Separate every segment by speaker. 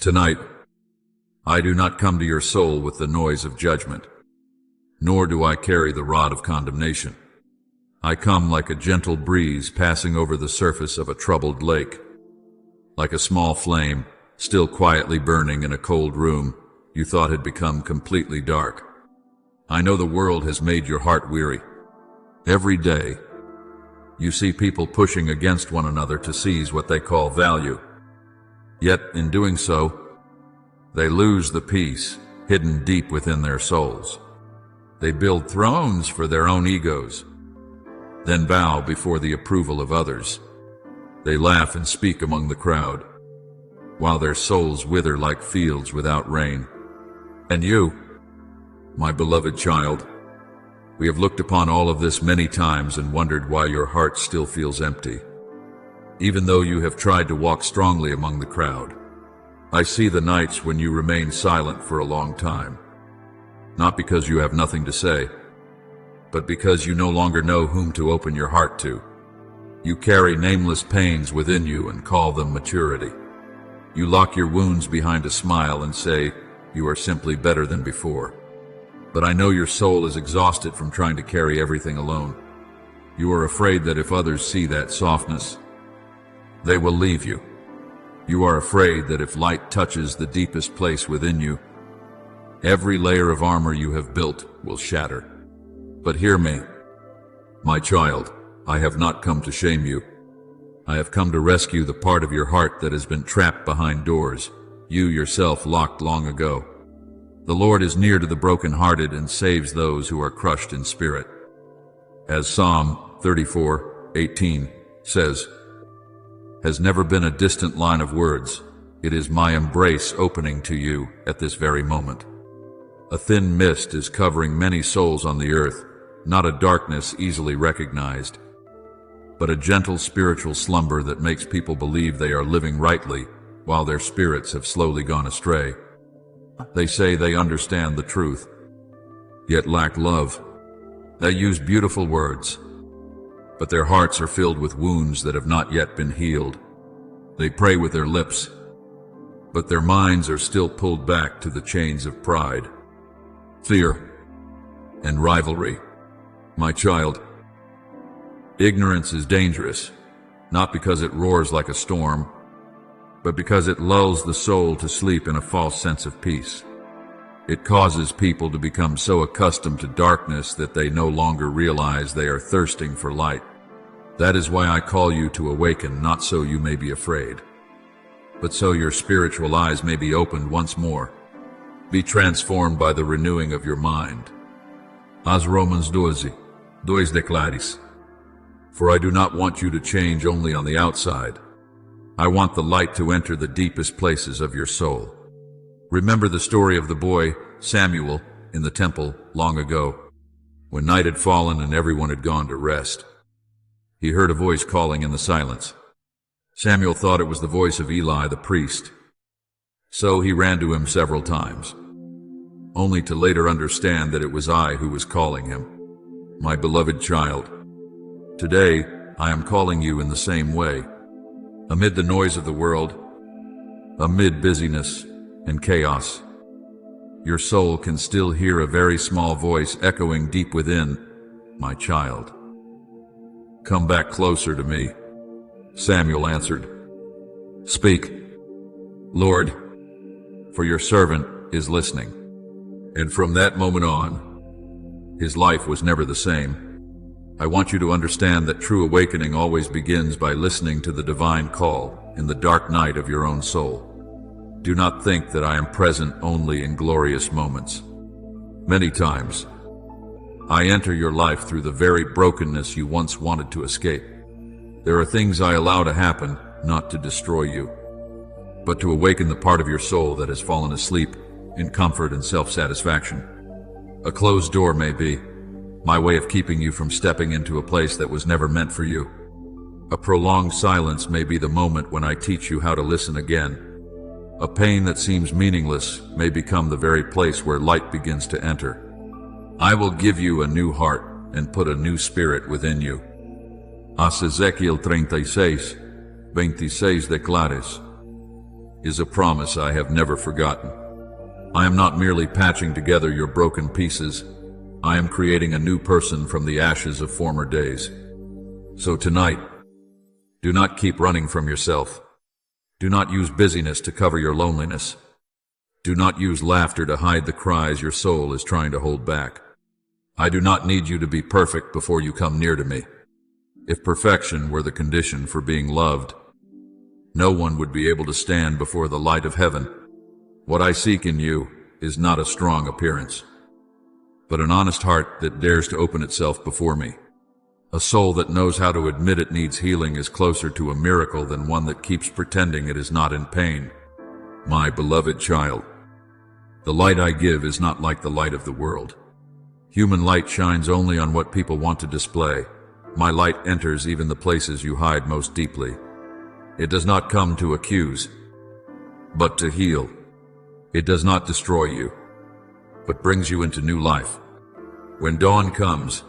Speaker 1: Tonight, I do not come to your soul with the noise of judgment, nor do I carry the rod of condemnation. I come like a gentle breeze passing over the surface of a troubled lake. Like a small flame, still quietly burning in a cold room you thought had become completely dark. I know the world has made your heart weary. Every day, you see people pushing against one another to seize what they call value. Yet, in doing so, they lose the peace hidden deep within their souls. They build thrones for their own egos, then bow before the approval of others. They laugh and speak among the crowd, while their souls wither like fields without rain. And you, my beloved child, we have looked upon all of this many times and wondered why your heart still feels empty, even though you have tried to walk strongly among the crowd. I see the nights when you remain silent for a long time, not because you have nothing to say, but because you no longer know whom to open your heart to. You carry nameless pains within you and call them maturity. You lock your wounds behind a smile and say you are simply better than before. But I know your soul is exhausted from trying to carry everything alone. You are afraid that if others see that softness, they will leave you. You are afraid that if light touches the deepest place within you, every layer of armor you have built will shatter. But hear me, my child, I have not come to shame you. I have come to rescue the part of your heart that has been trapped behind doors, you yourself locked long ago. The Lord is near to the brokenhearted and saves those who are crushed in spirit. As Psalm 34:18 says, has never been a distant line of words. It is my embrace opening to you at this very moment. A thin mist is covering many souls on the earth, not a darkness easily recognized, but a gentle spiritual slumber that makes people believe they are living rightly while their spirits have slowly gone astray. They say they understand the truth, yet lack love. They use beautiful words, but their hearts are filled with wounds that have not yet been healed. They pray with their lips, but their minds are still pulled back to the chains of pride, fear, and rivalry. My child, ignorance is dangerous, not because it roars like a storm, but because it lulls the soul to sleep in a false sense of peace. It causes people to become so accustomed to darkness that they no longer realize they are thirsting for light. That is why I call you to awaken, not so you may be afraid, but so your spiritual eyes may be opened once more. Be transformed by the renewing of your mind. As Romans 12 declares, for I do not want you to change only on the outside. I want the light to enter the deepest places of your soul. Remember the story of the boy Samuel in the temple long ago, when night had fallen and everyone had gone to rest. He heard a voice calling in the silence. Samuel thought it was the voice of Eli the priest, so he ran to him several times, only to later understand that it was I who was calling him. My beloved child, today I am calling you in the same way. Amid the noise of the world, amid busyness and chaos, your soul can still hear a very small voice echoing deep within. My child, come back closer to me. Samuel answered, speak, Lord, for your servant is listening. And from that moment on, his life was never the same. I want you to understand that true awakening always begins by listening to the divine call in the dark night of your own soul. Do not think that I am present only in glorious moments. Many times, I enter your life through the very brokenness you once wanted to escape. There are things I allow to happen, not to destroy you, but to awaken the part of your soul that has fallen asleep in comfort and self-satisfaction. A closed door may be my way of keeping you from stepping into a place that was never meant for you. A prolonged silence may be the moment when I teach you how to listen again. A pain that seems meaningless may become the very place where light begins to enter. I will give you a new heart and put a new spirit within you. As Ezequiel 36:26 declares, is a promise I have never forgotten. I am not merely patching together your broken pieces. I am creating a new person from the ashes of former days. So tonight, do not keep running from yourself. Do not use busyness to cover your loneliness. Do not use laughter to hide the cries your soul is trying to hold back. I do not need you to be perfect before you come near to me. If perfection were the condition for being loved, no one would be able to stand before the light of heaven. What I seek in you is not a strong appearance, but an honest heart that dares to open itself before me. A soul that knows how to admit it needs healing is closer to a miracle than one that keeps pretending it is not in pain. My beloved child, the light I give is not like the light of the world. Human light shines only on what people want to display. My light enters even the places you hide most deeply. It does not come to accuse, but to heal. It does not destroy you, but brings you into new life. When dawn comes,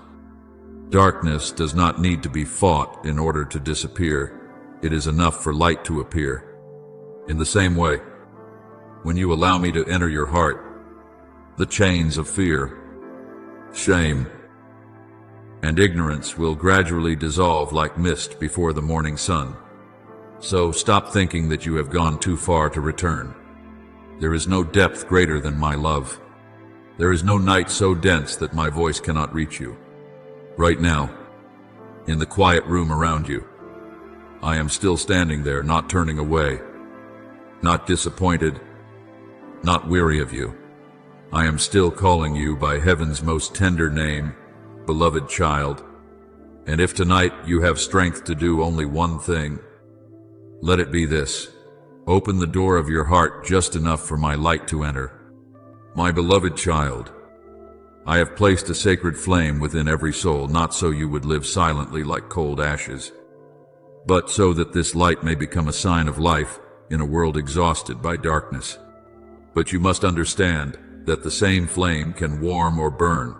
Speaker 1: darkness does not need to be fought in order to disappear. It is enough for light to appear. In the same way, when you allow me to enter your heart, the chains of fear, shame, and ignorance will gradually dissolve like mist before the morning sun. So stop thinking that you have gone too far to return. There is no depth greater than my love. There is no night so dense that my voice cannot reach you. Right now, in the quiet room around you, I am still standing there, not turning away, not disappointed, not weary of you. I am still calling you by heaven's most tender name, beloved child. And if tonight you have strength to do only one thing, let it be this. Open the door of your heart just enough for my light to enter. My beloved child, I have placed a sacred flame within every soul, not so you would live silently like cold ashes, but so that this light may become a sign of life in a world exhausted by darkness. But you must understand that the same flame can warm or burn,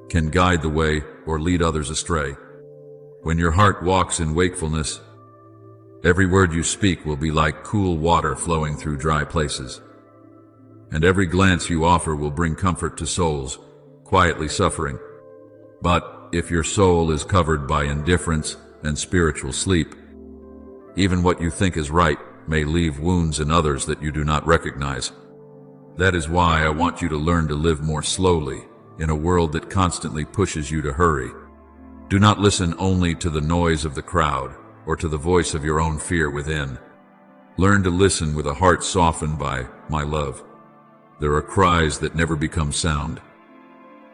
Speaker 1: can guide the way or lead others astray. When your heart walks in wakefulness, every word you speak will be like cool water flowing through dry places. And every glance you offer will bring comfort to souls quietly suffering. But if your soul is covered by indifference and spiritual sleep, even what you think is right may leave wounds in others that you do not recognize. That is why I want you to learn to live more slowly in a world that constantly pushes you to hurry. Do not listen only to the noise of the crowd or to the voice of your own fear within. Learn to listen with a heart softened by my love. There are cries that never become sound,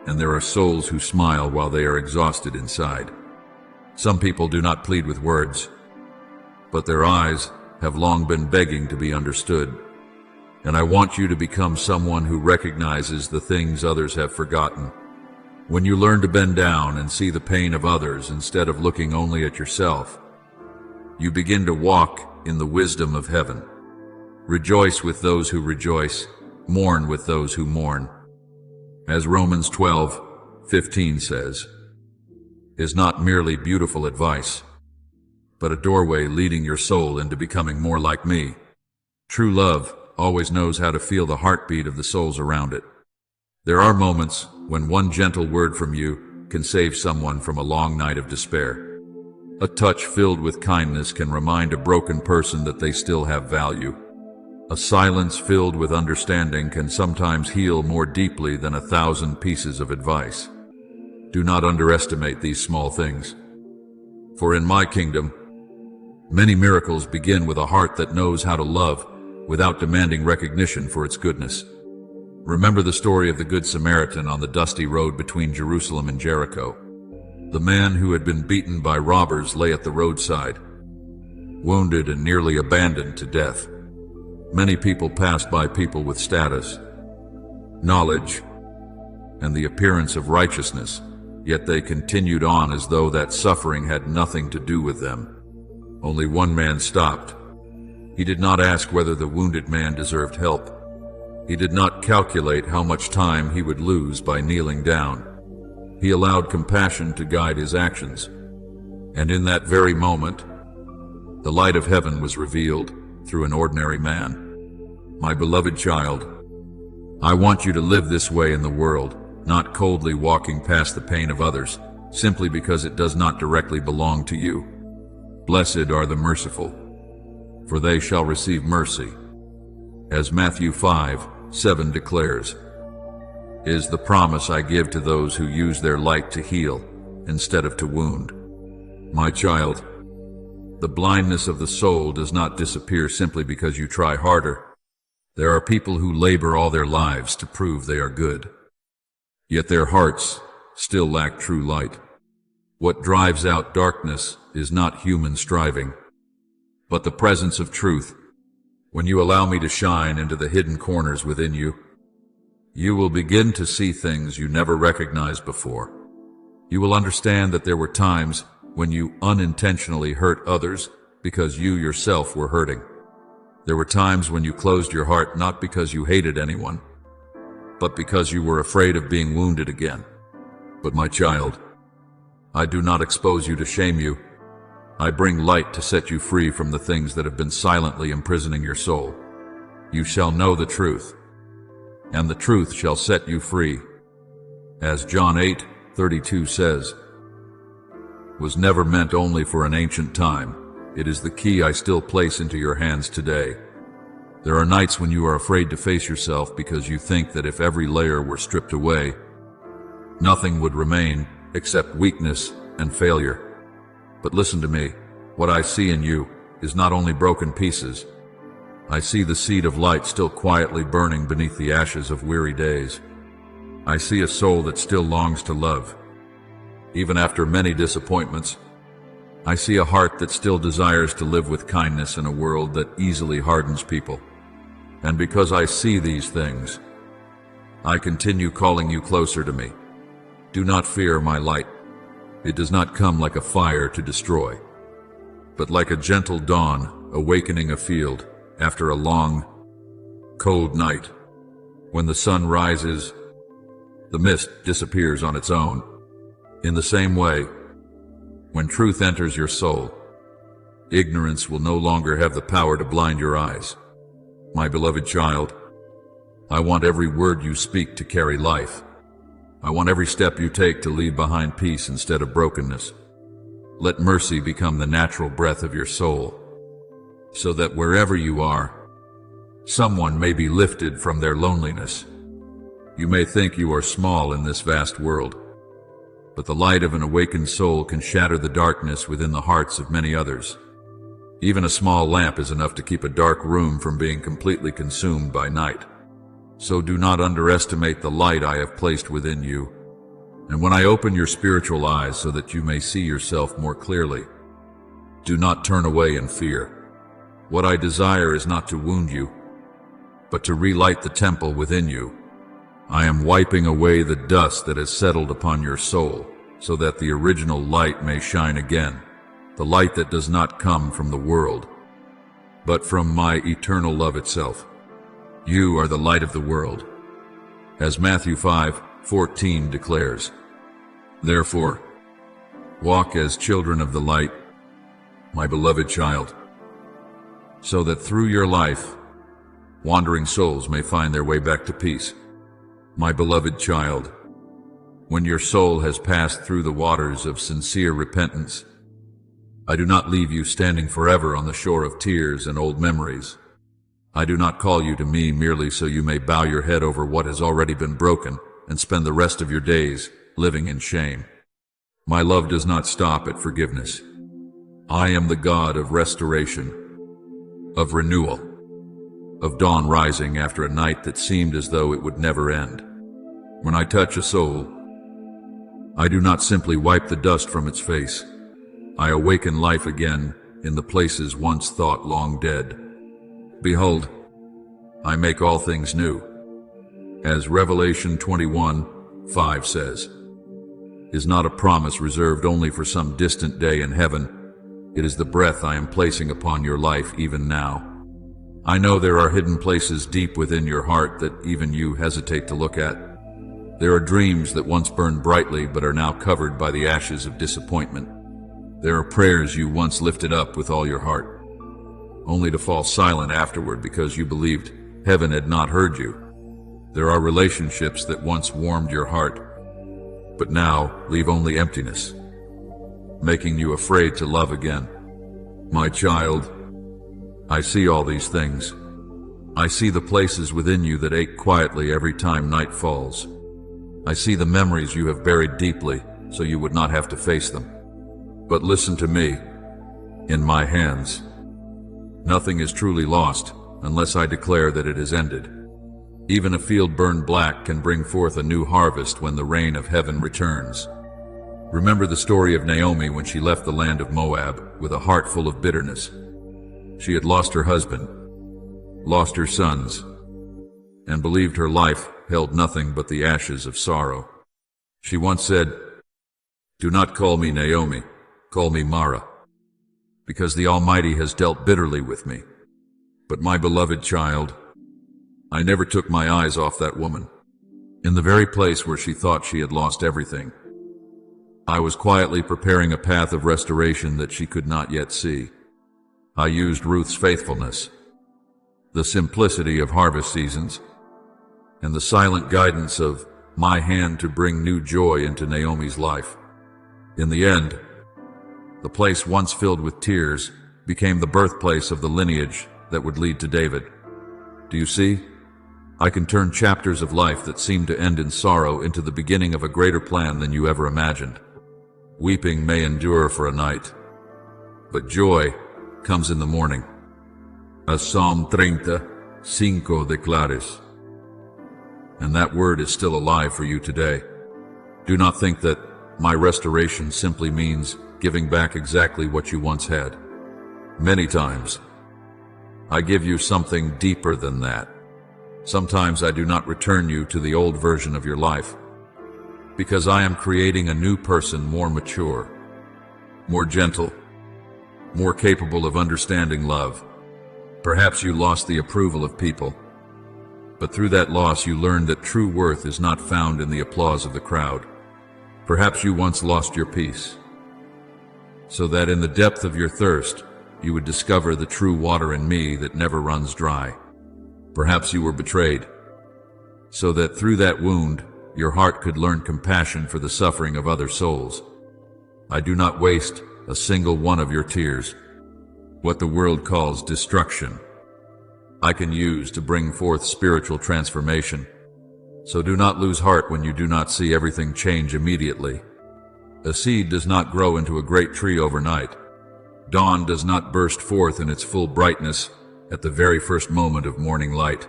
Speaker 1: and there are souls who smile while they are exhausted inside. Some people do not plead with words, but their eyes have long been begging to be understood. And I want you to become someone who recognizes the things others have forgotten. When you learn to bend down and see the pain of others instead of looking only at yourself, you begin to walk in the wisdom of heaven. Rejoice with those who rejoice, mourn with those who mourn. As Romans 12:15 says, is not merely beautiful advice, but a doorway leading your soul into becoming more like me. True love always knows how to feel the heartbeat of the souls around it. There are moments when one gentle word from you can save someone from a long night of despair. A touch filled with kindness can remind a broken person that they still have value. A silence filled with understanding can sometimes heal more deeply than 1,000 pieces of advice. Do not underestimate these small things. For in my kingdom, many miracles begin with a heart that knows how to love without demanding recognition for its goodness. Remember the story of the Good Samaritan on the dusty road between Jerusalem and Jericho. The man who had been beaten by robbers lay at the roadside, wounded and nearly abandoned to death. Many people passed by, people with status, knowledge, and the appearance of righteousness, yet they continued on as though that suffering had nothing to do with them. Only one man stopped. He did not ask whether the wounded man deserved help. He did not calculate how much time he would lose by kneeling down. He allowed compassion to guide his actions. And in that very moment, the light of heaven was revealed, through an ordinary man. My beloved child, I want you to live this way in the world, not coldly walking past the pain of others, simply because it does not directly belong to you. Blessed are the merciful, for they shall receive mercy. As Matthew 5:7 declares, is the promise I give to those who use their light to heal instead of to wound. My child, the blindness of the soul does not disappear simply because you try harder. There are people who labor all their lives to prove they are good, yet their hearts still lack true light. What drives out darkness is not human striving, but the presence of truth. When you allow me to shine into the hidden corners within you, you will begin to see things you never recognized before. You will understand that there were times when you unintentionally hurt others because you yourself were hurting. There were times when you closed your heart not because you hated anyone, but because you were afraid of being wounded again. But my child, I do not expose you to shame you. I bring light to set you free from the things that have been silently imprisoning your soul. You shall know the truth, and the truth shall set you free. As John 8:32 says, was never meant only for an ancient time. It is the key I still place into your hands today. There are nights when you are afraid to face yourself because you think that if every layer were stripped away, nothing would remain except weakness and failure. But listen to me. What I see in you is not only broken pieces. I see the seed of light still quietly burning beneath the ashes of weary days. I see a soul that still longs to love, even after many disappointments. I see a heart that still desires to live with kindness in a world that easily hardens people. And because I see these things, I continue calling you closer to me. Do not fear my light. It does not come like a fire to destroy, but like a gentle dawn awakening a field after a long, cold night. When the sun rises, the mist disappears on its own. In the same way, when truth enters your soul, ignorance will no longer have the power to blind your eyes. My beloved child, I want every word you speak to carry life. I want every step you take to leave behind peace instead of brokenness. Let mercy become the natural breath of your soul, so that wherever you are, someone may be lifted from their loneliness. You may think you are small in this vast world, but the light of an awakened soul can shatter the darkness within the hearts of many others. Even a small lamp is enough to keep a dark room from being completely consumed by night. So do not underestimate the light I have placed within you. And when I open your spiritual eyes so that you may see yourself more clearly, do not turn away in fear. What I desire is not to wound you, but to relight the temple within you. I am wiping away the dust that has settled upon your soul, so that the original light may shine again, the light that does not come from the world, but from my eternal love itself. You are the light of the world, as Matthew 5:14 declares. Therefore, walk as children of the light, my beloved child, so that through your life, wandering souls may find their way back to peace. My beloved child, when your soul has passed through the waters of sincere repentance, I do not leave you standing forever on the shore of tears and old memories. I do not call you to me merely so you may bow your head over what has already been broken and spend the rest of your days living in shame. My love does not stop at forgiveness. I am the God of restoration, of renewal, of dawn rising after a night that seemed as though it would never end. When I touch a soul, I do not simply wipe the dust from its face. I awaken life again in the places once thought long dead. Behold, I make all things new. As Revelation 21:5 says, is not a promise reserved only for some distant day in heaven. It is the breath I am placing upon your life even now. I know there are hidden places deep within your heart that even you hesitate to look at. There are dreams that once burned brightly but are now covered by the ashes of disappointment. There are prayers you once lifted up with all your heart, only to fall silent afterward because you believed heaven had not heard you. There are relationships that once warmed your heart, but now leave only emptiness, making you afraid to love again. My child, I see all these things. I see the places within you that ache quietly every time night falls. I see the memories you have buried deeply so you would not have to face them. But listen to me. In my hands, nothing is truly lost unless I declare that it has ended. Even a field burned black can bring forth a new harvest when the rain of heaven returns. Remember the story of Naomi when she left the land of Moab with a heart full of bitterness. She had lost her husband, lost her sons, and believed her life held nothing but the ashes of sorrow. She once said, "Do not call me Naomi, call me Mara, because the Almighty has dealt bitterly with me. But my beloved child, I never took my eyes off that woman. In the very place where she thought she had lost everything, I was quietly preparing a path of restoration that she could not yet see. I used Ruth's faithfulness, the simplicity of harvest seasons, and the silent guidance of my hand to bring new joy into Naomi's life. In the end, the place once filled with tears became the birthplace of the lineage that would lead to David. Do you see? I can turn chapters of life that seem to end in sorrow into the beginning of a greater plan than you ever imagined. Weeping may endure for a night, but joy comes in the morning. As Psalm 35 declares. And that word is still alive for you today. Do not think that my restoration simply means giving back exactly what you once had. Many times, I give you something deeper than that. Sometimes I do not return you to the old version of your life, because I am creating a new person more mature, more gentle, more capable of understanding love. Perhaps you lost the approval of people, but through that loss you learned that true worth is not found in the applause of the crowd. Perhaps you once lost your peace, so that in the depth of your thirst you would discover the true water in me that never runs dry. Perhaps you were betrayed, so that through that wound your heart could learn compassion for the suffering of other souls. I do not waste a single one of your tears. What the world calls destruction, I can use to bring forth spiritual transformation. So do not lose heart when you do not see everything change immediately. A seed does not grow into a great tree overnight. Dawn does not burst forth in its full brightness at the very first moment of morning light.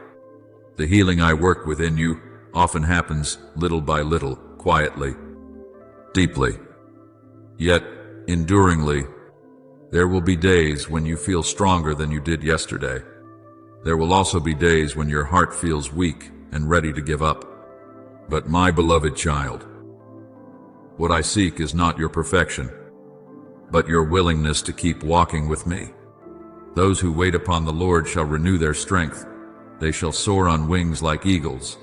Speaker 1: The healing I work within you often happens little by little, quietly, deeply, yet enduringly. There will be days when you feel stronger than you did yesterday. There will also be days when your heart feels weak and ready to give up. But my beloved child, what I seek is not your perfection, but your willingness to keep walking with me. Those who wait upon the Lord shall renew their strength. They shall soar on wings like eagles.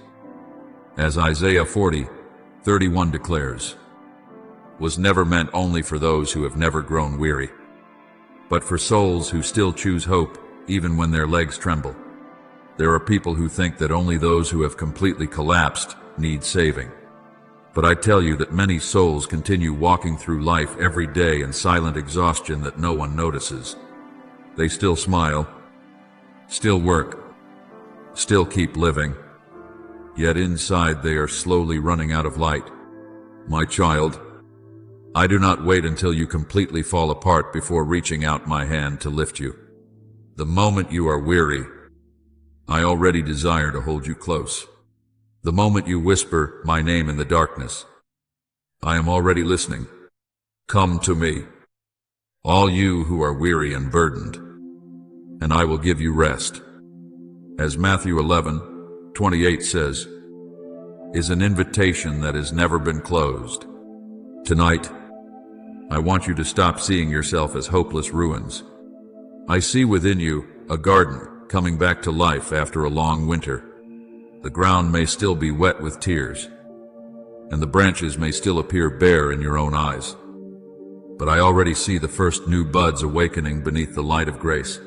Speaker 1: As Isaiah 40:31 declares, was never meant only for those who have never grown weary, but for souls who still choose hope even when their legs tremble. There are people who think that only those who have completely collapsed need saving. But I tell you that many souls continue walking through life every day in silent exhaustion that no one notices. They still smile, still work, still keep living, yet inside they are slowly running out of light. My child, I do not wait until you completely fall apart before reaching out my hand to lift you. The moment you are weary, I already desire to hold you close. The moment you whisper my name in the darkness, I am already listening. Come to me, all you who are weary and burdened, and I will give you rest. As Matthew 11:28 says, is an invitation that has never been closed. Tonight, I want you to stop seeing yourself as hopeless ruins. I see within you a garden coming back to life after a long winter. The ground may still be wet with tears, and the branches may still appear bare in your own eyes. But I already see the first new buds awakening beneath the light of grace.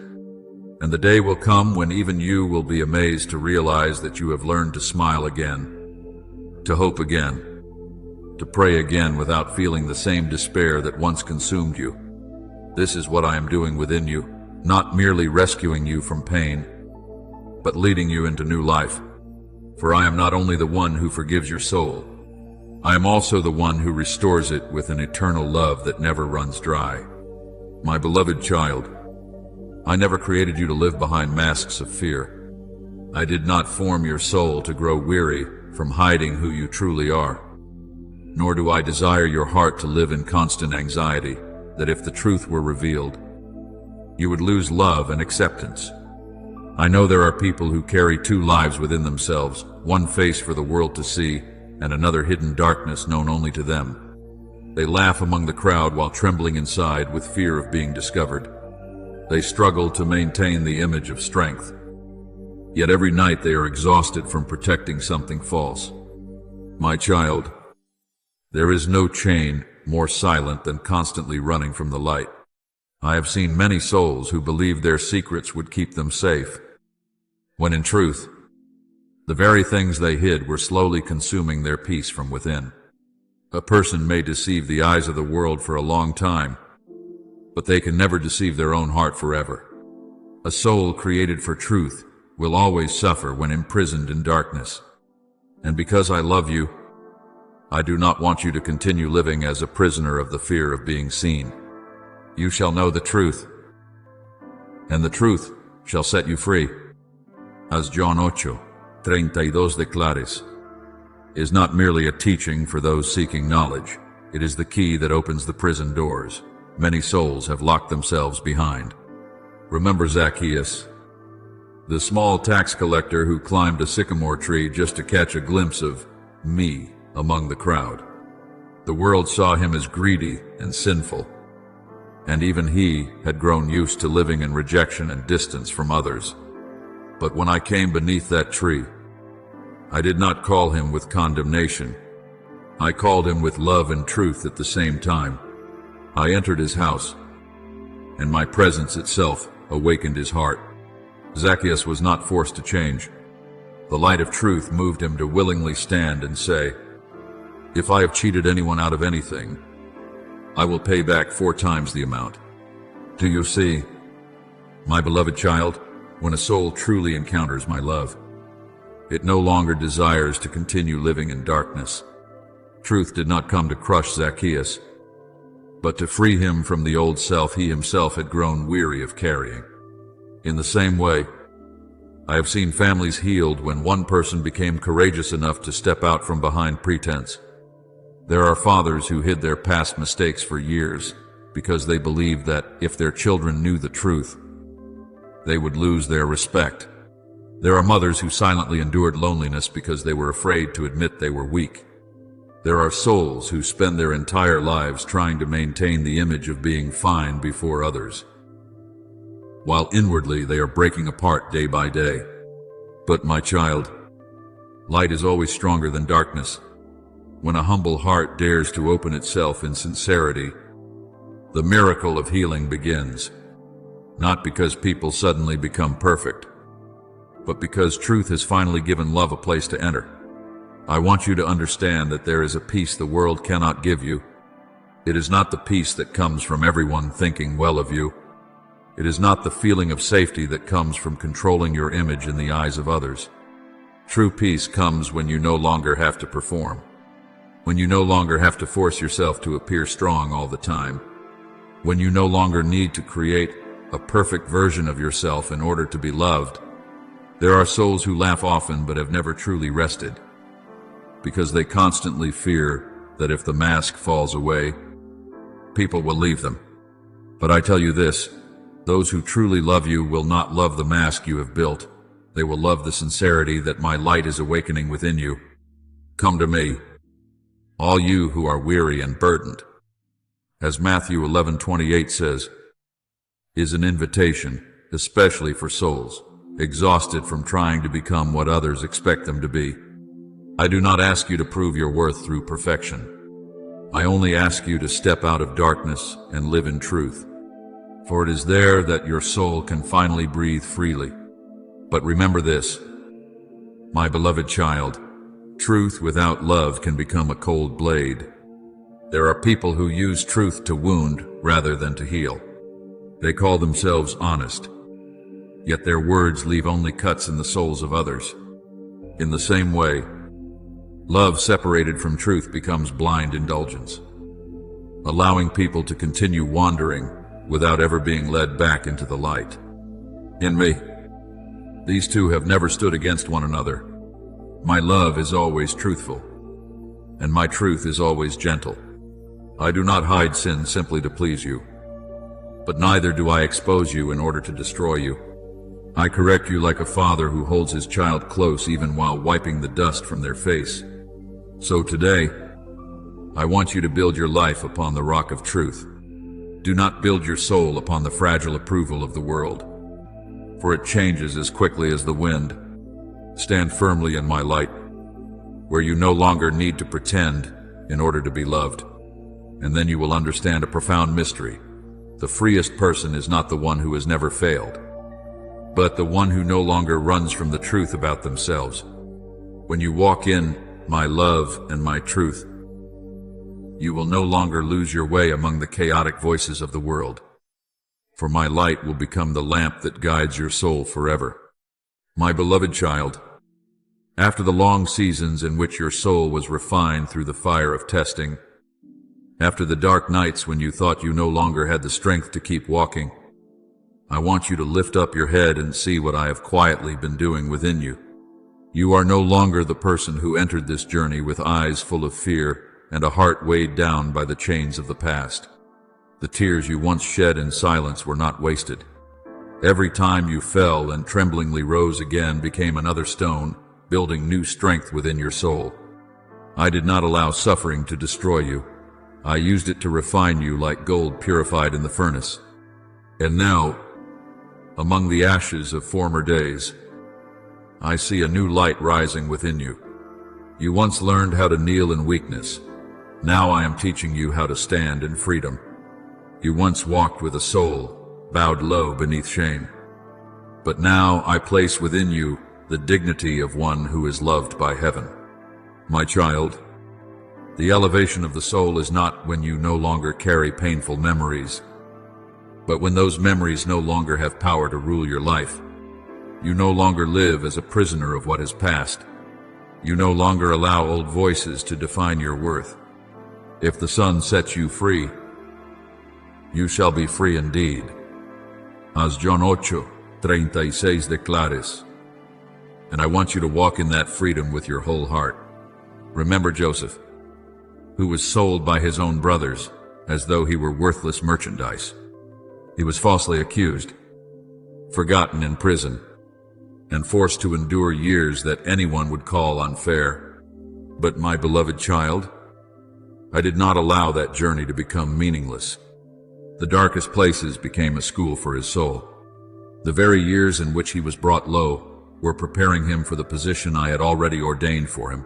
Speaker 1: And the day will come when even you will be amazed to realize that you have learned to smile again, to hope again, to pray again without feeling the same despair that once consumed you. This is what I am doing within you, not merely rescuing you from pain, but leading you into new life. For I am not only the one who forgives your soul, I am also the one who restores it with an eternal love that never runs dry. My beloved child, I never created you to live behind masks of fear. I did not form your soul to grow weary from hiding who you truly are. Nor do I desire your heart to live in constant anxiety that if the truth were revealed, you would lose love and acceptance. I know there are people who carry two lives within themselves, one face for the world to see and another hidden darkness known only to them. They laugh among the crowd while trembling inside with fear of being discovered. They struggle to maintain the image of strength. Yet every night they are exhausted from protecting something false. My child, there is no chain more silent than constantly running from the light. I have seen many souls who believed their secrets would keep them safe, when in truth, the very things they hid were slowly consuming their peace from within. A person may deceive the eyes of the world for a long time, but they can never deceive their own heart forever. A soul created for truth will always suffer when imprisoned in darkness. And because I love you, I do not want you to continue living as a prisoner of the fear of being seen. You shall know the truth, and the truth shall set you free. As John 8:32 declares, is not merely a teaching for those seeking knowledge, it is the key that opens the prison doors many souls have locked themselves behind. Remember Zacchaeus, the small tax collector who climbed a sycamore tree just to catch a glimpse of me among the crowd. The world saw him as greedy and sinful, and even he had grown used to living in rejection and distance from others. But when I came beneath that tree, I did not call him with condemnation. I called him with love and truth at the same time. I entered his house, and my presence itself awakened his heart. Zacchaeus was not forced to change. The light of truth moved him to willingly stand and say, "If I have cheated anyone out of anything, I will pay back 4 times the amount." Do you see, my beloved child, when a soul truly encounters my love, it no longer desires to continue living in darkness. Truth did not come to crush Zacchaeus, but to free him from the old self he himself had grown weary of carrying. In the same way, I have seen families healed when one person became courageous enough to step out from behind pretense. There are fathers who hid their past mistakes for years because they believed that if their children knew the truth, they would lose their respect. There are mothers who silently endured loneliness because they were afraid to admit they were weak. There are souls who spend their entire lives trying to maintain the image of being fine before others, while inwardly they are breaking apart day by day. But my child, light is always stronger than darkness. When a humble heart dares to open itself in sincerity, the miracle of healing begins, not because people suddenly become perfect, but because truth has finally given love a place to enter. I want you to understand that there is a peace the world cannot give you. It is not the peace that comes from everyone thinking well of you. It is not the feeling of safety that comes from controlling your image in the eyes of others. True peace comes when you no longer have to perform, when you no longer have to force yourself to appear strong all the time, when you no longer need to create a perfect version of yourself in order to be loved. There are souls who laugh often but have never truly rested, because they constantly fear that if the mask falls away, people will leave them. But I tell you this, those who truly love you will not love the mask you have built. They will love the sincerity that my light is awakening within you. Come to me, all you who are weary and burdened. As Matthew 11:28 says, is an invitation, especially for souls exhausted from trying to become what others expect them to be. I do not ask you to prove your worth through perfection. I only ask you to step out of darkness and live in truth. for it is there that your soul can finally breathe freely. But remember this, my beloved child, truth without love can become a cold blade. There are people who use truth to wound rather than to heal. They call themselves honest, yet their words leave only cuts in the souls of others. In the same way, love separated from truth becomes blind indulgence, allowing people to continue wandering without ever being led back into the light. In me, these two have never stood against one another. My love is always truthful, and my truth is always gentle. I do not hide sin simply to please you, but neither do I expose you in order to destroy you. I correct you like a father who holds his child close even while wiping the dust from their face. So today, I want you to build your life upon the rock of truth. Do not build your soul upon the fragile approval of the world, for it changes as quickly as the wind. Stand firmly in my light, where you no longer need to pretend in order to be loved. And then you will understand a profound mystery. The freest person is not the one who has never failed, but the one who no longer runs from the truth about themselves. When you walk in my love and my truth, you will no longer lose your way among the chaotic voices of the world, for my light will become the lamp that guides your soul forever. My beloved child, after the long seasons in which your soul was refined through the fire of testing, after the dark nights when you thought you no longer had the strength to keep walking, I want you to lift up your head and see what I have quietly been doing within you. You are no longer the person who entered this journey with eyes full of fear and a heart weighed down by the chains of the past. The tears you once shed in silence were not wasted. Every time you fell and tremblingly rose again became another stone, building new strength within your soul. I did not allow suffering to destroy you. I used it to refine you like gold purified in the furnace. And now, among the ashes of former days, I see a new light rising within you. You once learned how to kneel in weakness. Now I am teaching you how to stand in freedom. You once walked with a soul, bowed low beneath shame. But now I place within you the dignity of one who is loved by heaven. My child, the elevation of the soul is not when you no longer carry painful memories, but when those memories no longer have power to rule your life. You no longer live as a prisoner of what has passed. You no longer allow old voices to define your worth. If the Son sets you free, you shall be free indeed. As John 8:36 declares. And I want you to walk in that freedom with your whole heart. Remember Joseph, who was sold by his own brothers as though he were worthless merchandise. He was falsely accused, forgotten in prison, and forced to endure years that anyone would call unfair. But my beloved child, I did not allow that journey to become meaningless. The darkest places became a school for his soul. The very years in which he was brought low were preparing him for the position I had already ordained for him.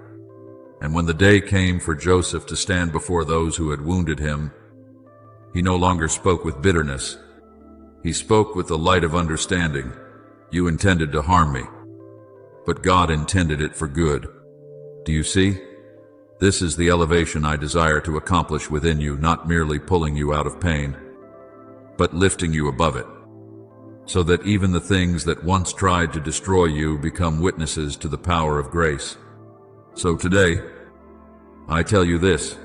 Speaker 1: And when the day came for Joseph to stand before those who had wounded him, he no longer spoke with bitterness. He spoke with the light of understanding. You intended to harm me, but God intended it for good. Do you see? This is the elevation I desire to accomplish within you, not merely pulling you out of pain, but lifting you above it, so that even the things that once tried to destroy you become witnesses to the power of grace. So today, I tell you this,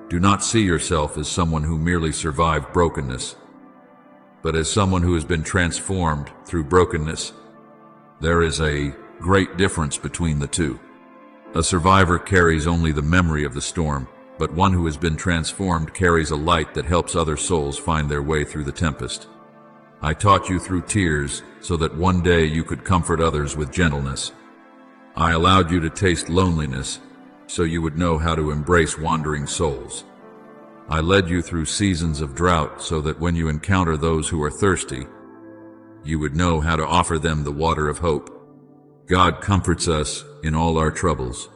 Speaker 1: do not see yourself as someone who merely survived brokenness, but as someone who has been transformed through brokenness. There is a great difference between the two. A survivor carries only the memory of the storm, but one who has been transformed carries a light that helps other souls find their way through the tempest. I taught you through tears so that one day you could comfort others with gentleness. I allowed you to taste loneliness so you would know how to embrace wandering souls. I led you through seasons of drought so that when you encounter those who are thirsty, you would know how to offer them the water of hope. God comforts us in all our troubles,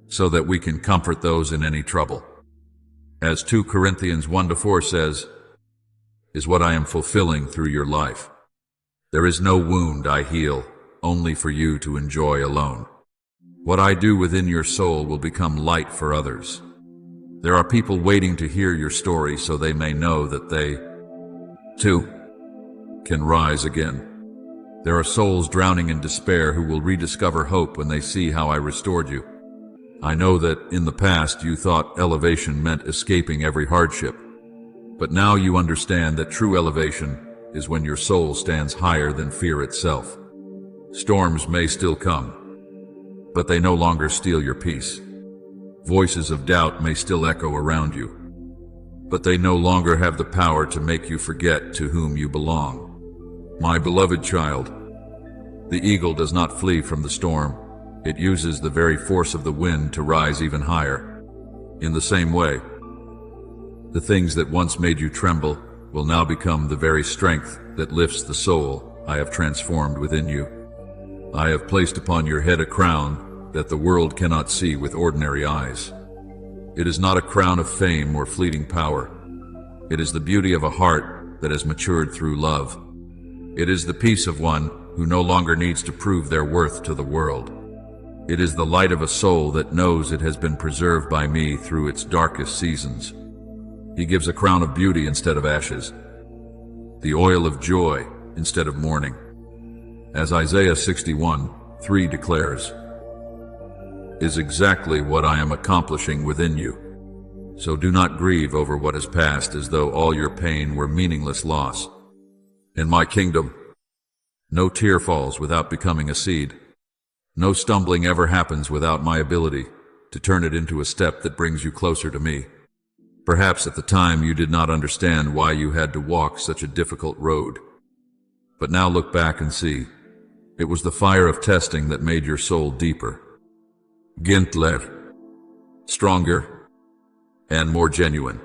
Speaker 1: so that we can comfort those in any trouble. As 2 Corinthians 1-4 says, is what I am fulfilling through your life. There is no wound I heal, only for you to enjoy alone. What I do within your soul will become light for others. There are people waiting to hear your story so they may know that they, too, can rise again. There are souls drowning in despair who will rediscover hope when they see how I restored you. I know that in the past you thought elevation meant escaping every hardship, but now you understand that true elevation is when your soul stands higher than fear itself. Storms may still come, but they no longer steal your peace. Voices of doubt may still echo around you, but they no longer have the power to make you forget to whom you belong. My beloved child, the eagle does not flee from the storm. It uses the very force of the wind to rise even higher. In the same way, the things that once made you tremble will now become the very strength that lifts the soul I have transformed within you. I have placed upon your head a crown that the world cannot see with ordinary eyes. It is not a crown of fame or fleeting power. It is the beauty of a heart that has matured through love. It is the peace of one who no longer needs to prove their worth to the world. It is the light of a soul that knows it has been preserved by me through its darkest seasons. He gives a crown of beauty instead of ashes, the oil of joy instead of mourning. As Isaiah 61:3 declares, is exactly what I am accomplishing within you. So do not grieve over what has passed as though all your pain were meaningless loss. In my kingdom, no tear falls without becoming a seed. No stumbling ever happens without my ability to turn it into a step that brings you closer to me. Perhaps at the time you did not understand why you had to walk such a difficult road. But now look back and see. It was the fire of testing that made your soul deeper, gentler, stronger, and more genuine.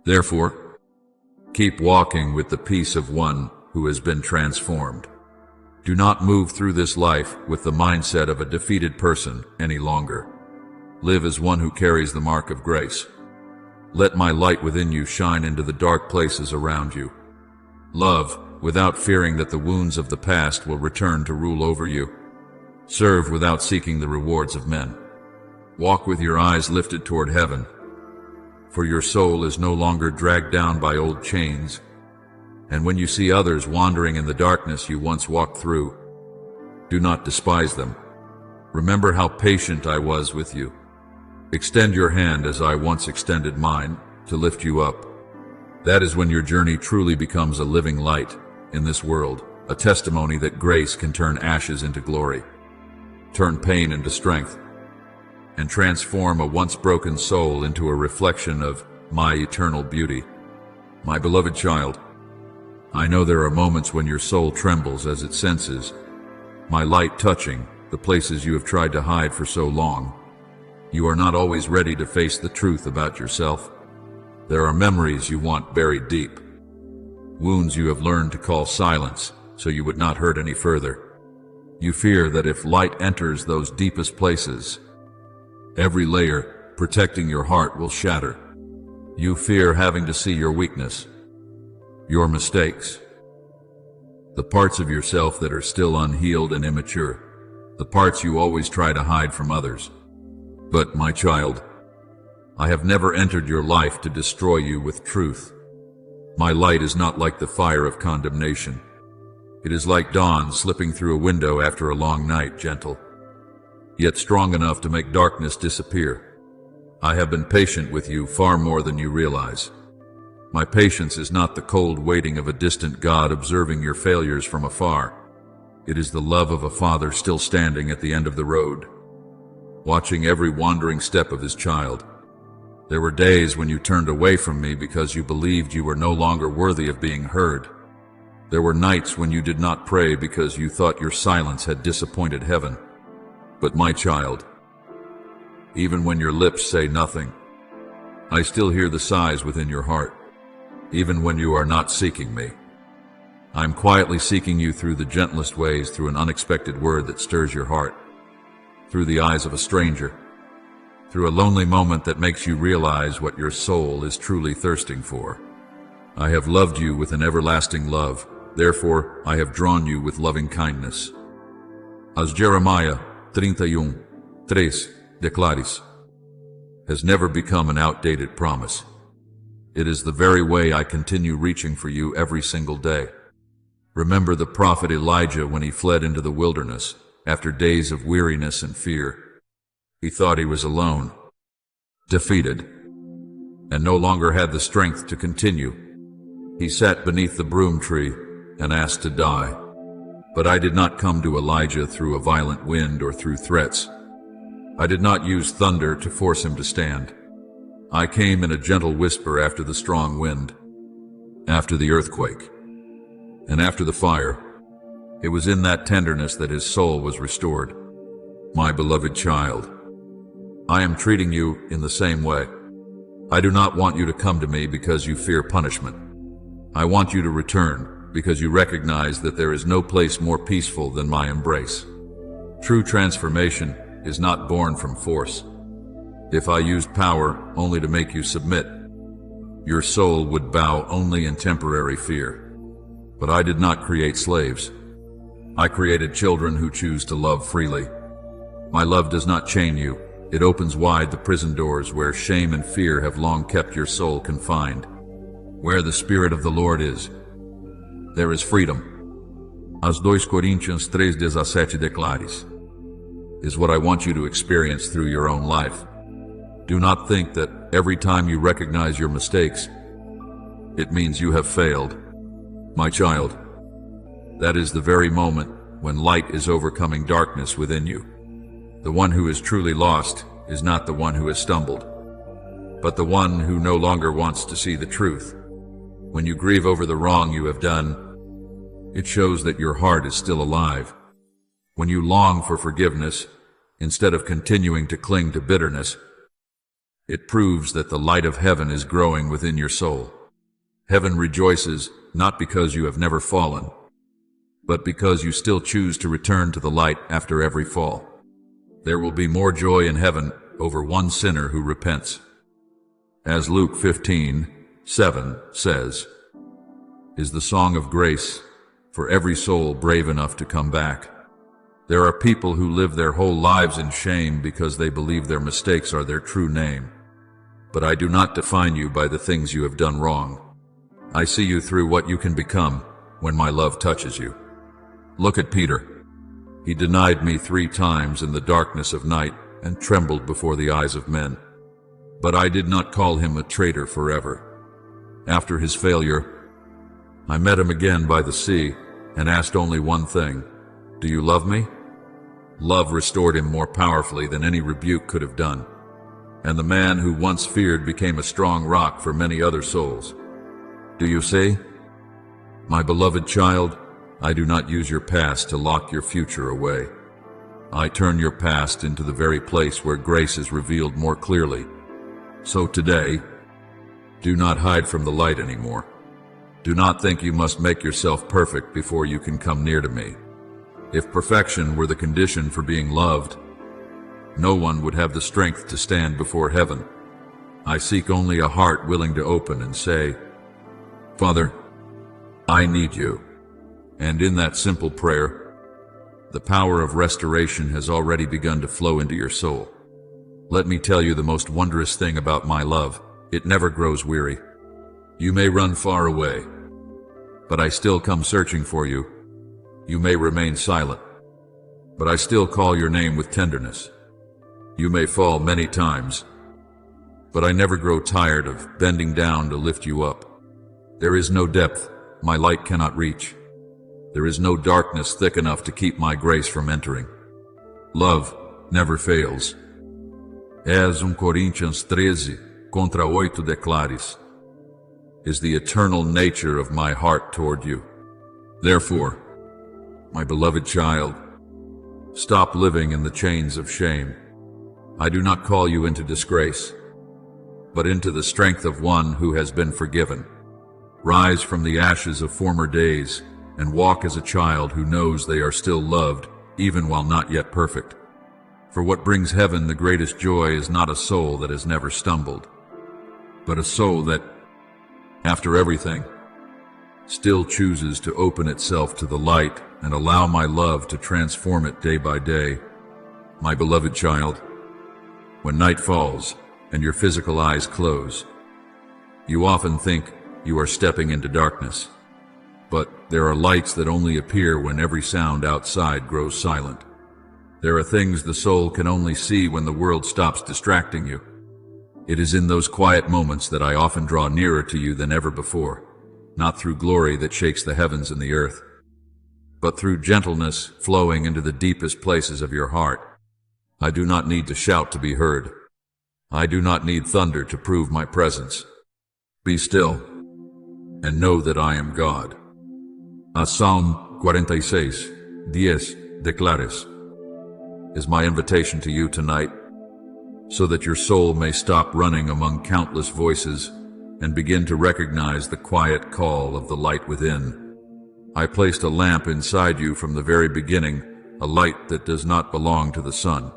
Speaker 1: Therefore, keep walking with the peace of one who has been transformed. Do not move through this life with the mindset of a defeated person any longer. Live as one who carries the mark of grace. Let my light within you shine into the dark places around you. Love without fearing that the wounds of the past will return to rule over you. Serve without seeking the rewards of men. Walk with your eyes lifted toward heaven, for your soul is no longer dragged down by old chains. And when you see others wandering in the darkness you once walked through, do not despise them. Remember how patient I was with you. Extend your hand as I once extended mine to lift you up. That is when your journey truly becomes a living light in this world, a testimony that grace can turn ashes into glory, turn pain into strength, and transform a once broken soul into a reflection of my eternal beauty. My beloved child, I know there are moments when your soul trembles as it senses my light touching the places you have tried to hide for so long. You are not always ready to face the truth about yourself. There are memories you want buried deep, wounds you have learned to call silence so you would not hurt any further. You fear that if light enters those deepest places, every layer protecting your heart will shatter. You fear having to see your weakness, your mistakes, the parts of yourself that are still unhealed and immature, the parts you always try to hide from others. But, my child, I have never entered your life to destroy you with truth. My light is not like the fire of condemnation. It is like dawn slipping through a window after a long night, gentle, yet strong enough to make darkness disappear. I have been patient with you far more than you realize. My patience is not the cold waiting of a distant God observing your failures from afar. It is the love of a father still standing at the end of the road, watching every wandering step of his child. There were days when you turned away from me because you believed you were no longer worthy of being heard. There were nights when you did not pray because you thought your silence had disappointed heaven. But my child, even when your lips say nothing, I still hear the sighs within your heart. Even when you are not seeking me, I am quietly seeking you through the gentlest ways, through an unexpected word that stirs your heart, through the eyes of a stranger, through a lonely moment that makes you realize what your soul is truly thirsting for. I have loved you with an everlasting love. Therefore, I have drawn you with loving kindness. As Jeremiah 31:3 declares, has never become an outdated promise. It is the very way I continue reaching for you every single day. Remember the prophet Elijah when he fled into the wilderness after days of weariness and fear. He thought he was alone, defeated, and no longer had the strength to continue. He sat beneath the broom tree and asked to die. But I did not come to Elijah through a violent wind or through threats. I did not use thunder to force him to stand. I came in a gentle whisper after the strong wind, after the earthquake, and after the fire. It was in that tenderness that his soul was restored. My beloved child, I am treating you in the same way. I do not want you to come to me because you fear punishment. I want you to return because you recognize that there is no place more peaceful than my embrace. True transformation is not born from force. If I used power only to make you submit, your soul would bow only in temporary fear. But I did not create slaves. I created children who choose to love freely. My love does not chain you. It opens wide the prison doors where shame and fear have long kept your soul confined. Where the Spirit of the Lord is, there is freedom. As 2 Coríntios 3:17 declares, is what I want you to experience through your own life. Do not think that every time you recognize your mistakes, it means you have failed. My child, that is the very moment when light is overcoming darkness within you. The one who is truly lost is not the one who has stumbled, but the one who no longer wants to see the truth. When you grieve over the wrong you have done, it shows that your heart is still alive. When you long for forgiveness, instead of continuing to cling to bitterness, it proves that the light of heaven is growing within your soul. Heaven rejoices not because you have never fallen, but because you still choose to return to the light after every fall. There will be more joy in heaven over one sinner who repents. As Luke 15:7 says, is the song of grace for every soul brave enough to come back. There are people who live their whole lives in shame because they believe their mistakes are their true name. But I do not define you by the things you have done wrong. I see you through what you can become when my love touches you. Look at Peter. He denied me 3 times in the darkness of night and trembled before the eyes of men. But I did not call him a traitor forever. After his failure, I met him again by the sea and asked only one thing: do you love me? Love restored him more powerfully than any rebuke could have done. And the man who once feared became a strong rock for many other souls. Do you see? My beloved child, I do not use your past to lock your future away. I turn your past into the very place where grace is revealed more clearly. So today, do not hide from the light anymore. Do not think you must make yourself perfect before you can come near to me. If perfection were the condition for being loved, no one would have the strength to stand before heaven. I seek only a heart willing to open and say, Father, I need you. And in that simple prayer, the power of restoration has already begun to flow into your soul. Let me tell you the most wondrous thing about my love. It never grows weary. You may run far away, but I still come searching for you. You may remain silent, but I still call your name with tenderness. You may fall many times, but I never grow tired of bending down to lift you up. There is no depth my light cannot reach. There is no darkness thick enough to keep my grace from entering. Love never fails. As 1 Coríntios 13:8 declares, is the eternal nature of my heart toward you. Therefore, my beloved child, stop living in the chains of shame. I do not call you into disgrace, but into the strength of one who has been forgiven. Rise from the ashes of former days and walk as a child who knows they are still loved, even while not yet perfect. For what brings heaven the greatest joy is not a soul that has never stumbled, but a soul that after everything, still chooses to open itself to the light and allow my love to transform it day by day. My beloved child, when night falls and your physical eyes close, you often think you are stepping into darkness. But there are lights that only appear when every sound outside grows silent. There are things the soul can only see when the world stops distracting you. It is in those quiet moments that I often draw nearer to you than ever before, not through glory that shakes the heavens and the earth, but through gentleness flowing into the deepest places of your heart. I do not need to shout to be heard. I do not need thunder to prove my presence. Be still and know that I am God. A Psalm 46:10 declares, is my invitation to you tonight, so that your soul may stop running among countless voices and begin to recognize the quiet call of the light within. I placed a lamp inside you from the very beginning, a light that does not belong to the sun,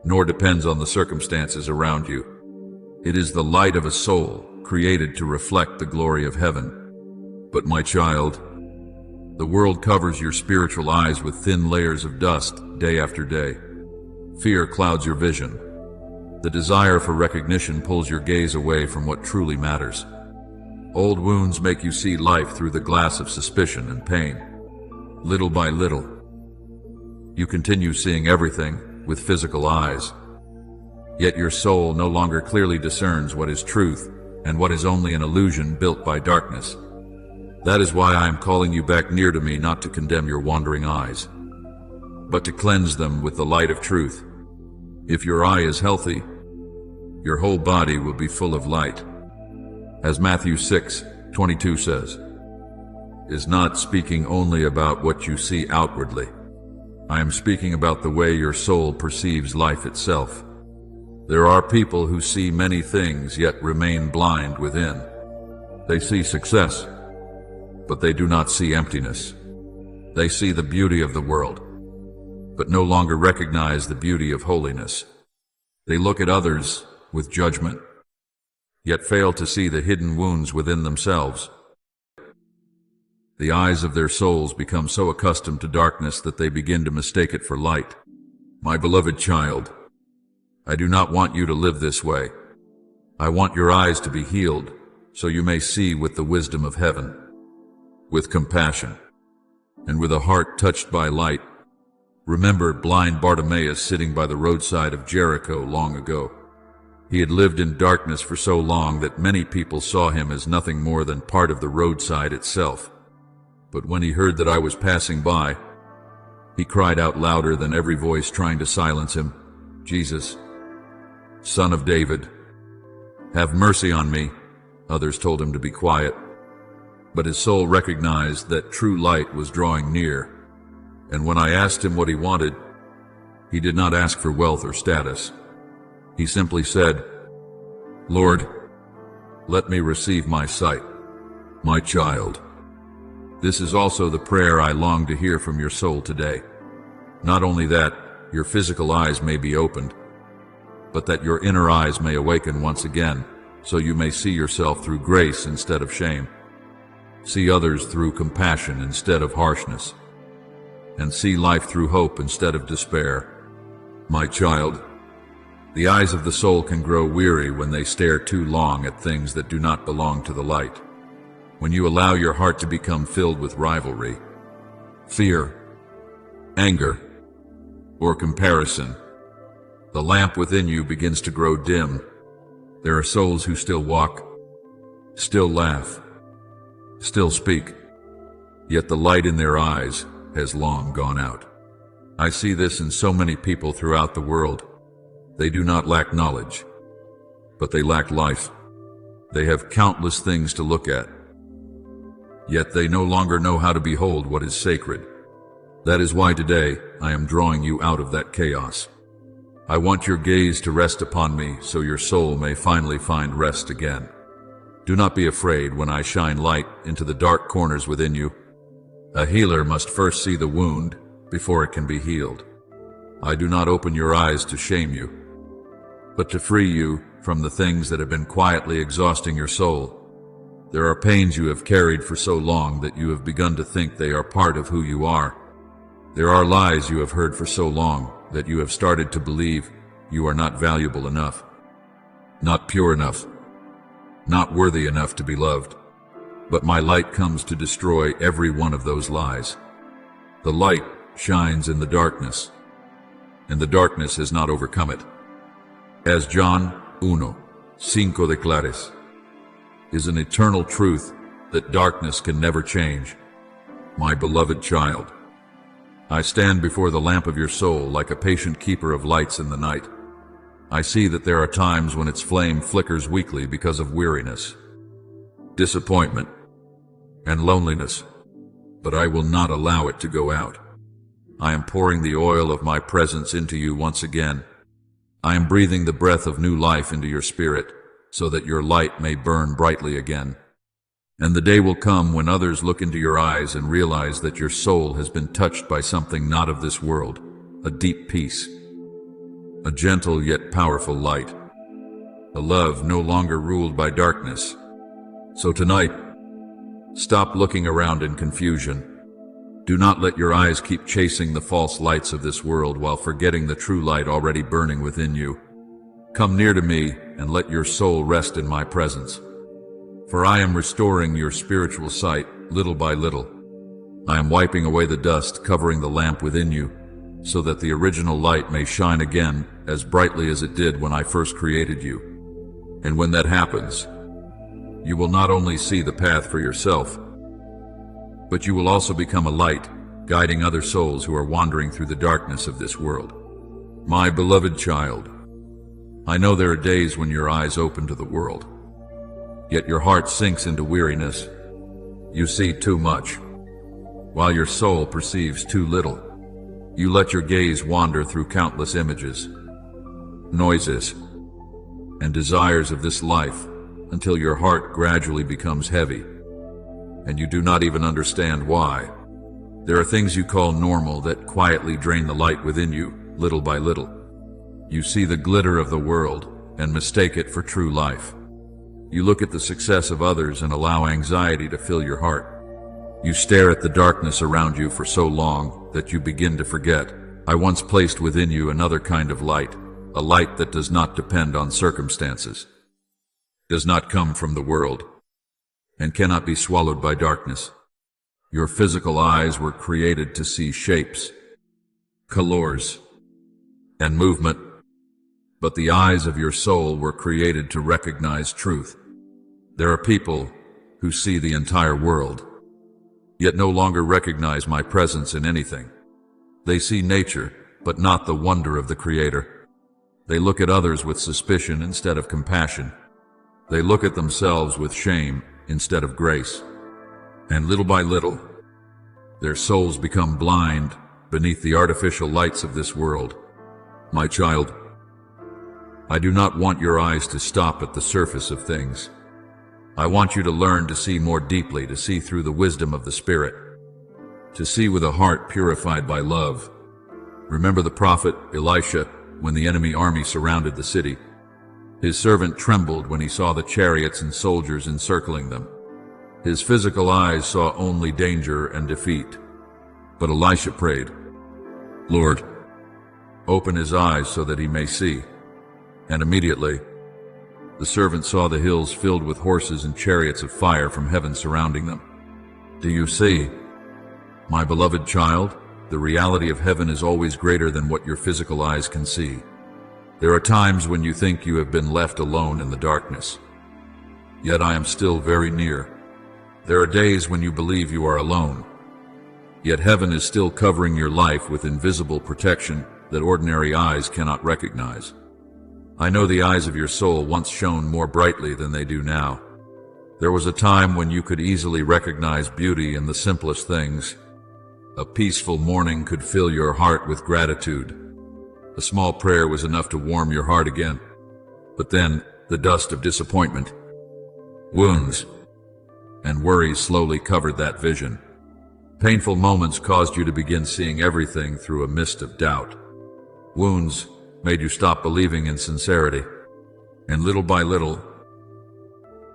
Speaker 1: nor depends on the circumstances around you. It is the light of a soul created to reflect the glory of heaven. But my child, the world covers your spiritual eyes with thin layers of dust day after day. Fear clouds your vision. The desire for recognition pulls your gaze away from what truly matters. Old wounds make you see life through the glass of suspicion and pain. Little by little, you continue seeing everything with physical eyes. Yet your soul no longer clearly discerns what is truth and what is only an illusion built by darkness. That is why I am calling you back near to me, not to condemn your wandering eyes, but to cleanse them with the light of truth. If your eye is healthy, your whole body will be full of light. As Matthew 6:22 says, is not speaking only about what you see outwardly. I am speaking about the way your soul perceives life itself. There are people who see many things yet remain blind within. They see success, but they do not see emptiness. They see the beauty of the world, but no longer recognize the beauty of holiness. They look at others with judgment, yet fail to see the hidden wounds within themselves. The eyes of their souls become so accustomed to darkness that they begin to mistake it for light. My beloved child, I do not want you to live this way. I want your eyes to be healed, so you may see with the wisdom of heaven, with compassion, and with a heart touched by light. Remember blind Bartimaeus sitting by the roadside of Jericho long ago. He had lived in darkness for so long that many people saw him as nothing more than part of the roadside itself. But when he heard that I was passing by, he cried out louder than every voice trying to silence him, "Jesus, Son of David, have mercy on me." Others told him to be quiet, but his soul recognized that true light was drawing near. And when I asked him what he wanted, he did not ask for wealth or status. He simply said, "Lord, let me receive my sight." My child, this is also the prayer I long to hear from your soul today. Not only that your physical eyes may be opened, but that your inner eyes may awaken once again, so you may see yourself through grace instead of shame, see others through compassion instead of harshness, and see life through hope instead of despair. My child, the eyes of the soul can grow weary when they stare too long at things that do not belong to the light. When you allow your heart to become filled with rivalry, fear, anger, or comparison, the lamp within you begins to grow dim. There are souls who still walk, still laugh, still speak, yet the light in their eyes has long gone out. I see this in so many people throughout the world. They do not lack knowledge, but they lack life. They have countless things to look at, yet they no longer know how to behold what is sacred. That is why today I am drawing you out of that chaos. I want your gaze to rest upon me so your soul may finally find rest again. Do not be afraid when I shine light into the dark corners within you. A healer must first see the wound before it can be healed. I do not open your eyes to shame you, but to free you from the things that have been quietly exhausting your soul. There are pains you have carried for so long that you have begun to think they are part of who you are. There are lies you have heard for so long that you have started to believe you are not valuable enough, not pure enough, not worthy enough to be loved. But my light comes to destroy every one of those lies. The light shines in the darkness, and the darkness has not overcome it. As John 1:5 declares, is an eternal truth that darkness can never change. My beloved child, I stand before the lamp of your soul like a patient keeper of lights in the night. I see that there are times when its flame flickers weakly because of weariness, disappointment, and loneliness, but I will not allow it to go out. I am pouring the oil of my presence into you once again. I am breathing the breath of new life into your spirit, so that your light may burn brightly again. And the day will come when others look into your eyes and realize that your soul has been touched by something not of this world, a deep peace, a gentle yet powerful light, a love no longer ruled by darkness. So tonight, stop looking around in confusion. Do not let your eyes keep chasing the false lights of this world while forgetting the true light already burning within you. Come near to me and let your soul rest in my presence. For I am restoring your spiritual sight little by little. I am wiping away the dust covering the lamp within you, so that the original light may shine again as brightly as it did when I first created you. And when that happens, you will not only see the path for yourself, but you will also become a light, guiding other souls who are wandering through the darkness of this world. My beloved child, I know there are days when your eyes open to the world, yet your heart sinks into weariness. You see too much, while your soul perceives too little. You let your gaze wander through countless images, noises, and desires of this life until your heart gradually becomes heavy, and you do not even understand why. There are things you call normal that quietly drain the light within you, little by little. You see the glitter of the world and mistake it for true life. You look at the success of others and allow anxiety to fill your heart. You stare at the darkness around you for so long that you begin to forget, I once placed within you another kind of light, a light that does not depend on circumstances, does not come from the world, and cannot be swallowed by darkness. Your physical eyes were created to see shapes, colors, and movement, but the eyes of your soul were created to recognize truth. There are people who see the entire world, yet no longer recognize my presence in anything. They see nature, but not the wonder of the Creator. They look at others with suspicion instead of compassion. They look at themselves with shame instead of grace. And little by little, their souls become blind beneath the artificial lights of this world. My child, I do not want your eyes to stop at the surface of things. I want you to learn to see more deeply, to see through the wisdom of the Spirit, to see with a heart purified by love. Remember the prophet Elisha when the enemy army surrounded the city. His servant trembled when he saw the chariots and soldiers encircling them. His physical eyes saw only danger and defeat. But Elisha prayed, Lord, open his eyes so that he may see. And immediately, the servant saw the hills filled with horses and chariots of fire from heaven surrounding them. Do you see, my beloved child, the reality of heaven is always greater than what your physical eyes can see. There are times when you think you have been left alone in the darkness. Yet I am still very near. There are days when you believe you are alone. Yet heaven is still covering your life with invisible protection that ordinary eyes cannot recognize. I know the eyes of your soul once shone more brightly than they do now. There was a time when you could easily recognize beauty in the simplest things. A peaceful morning could fill your heart with gratitude. A small prayer was enough to warm your heart again. But then, the dust of disappointment, wounds, and worries slowly covered that vision. Painful moments caused you to begin seeing everything through a mist of doubt. Wounds made you stop believing in sincerity. And little by little,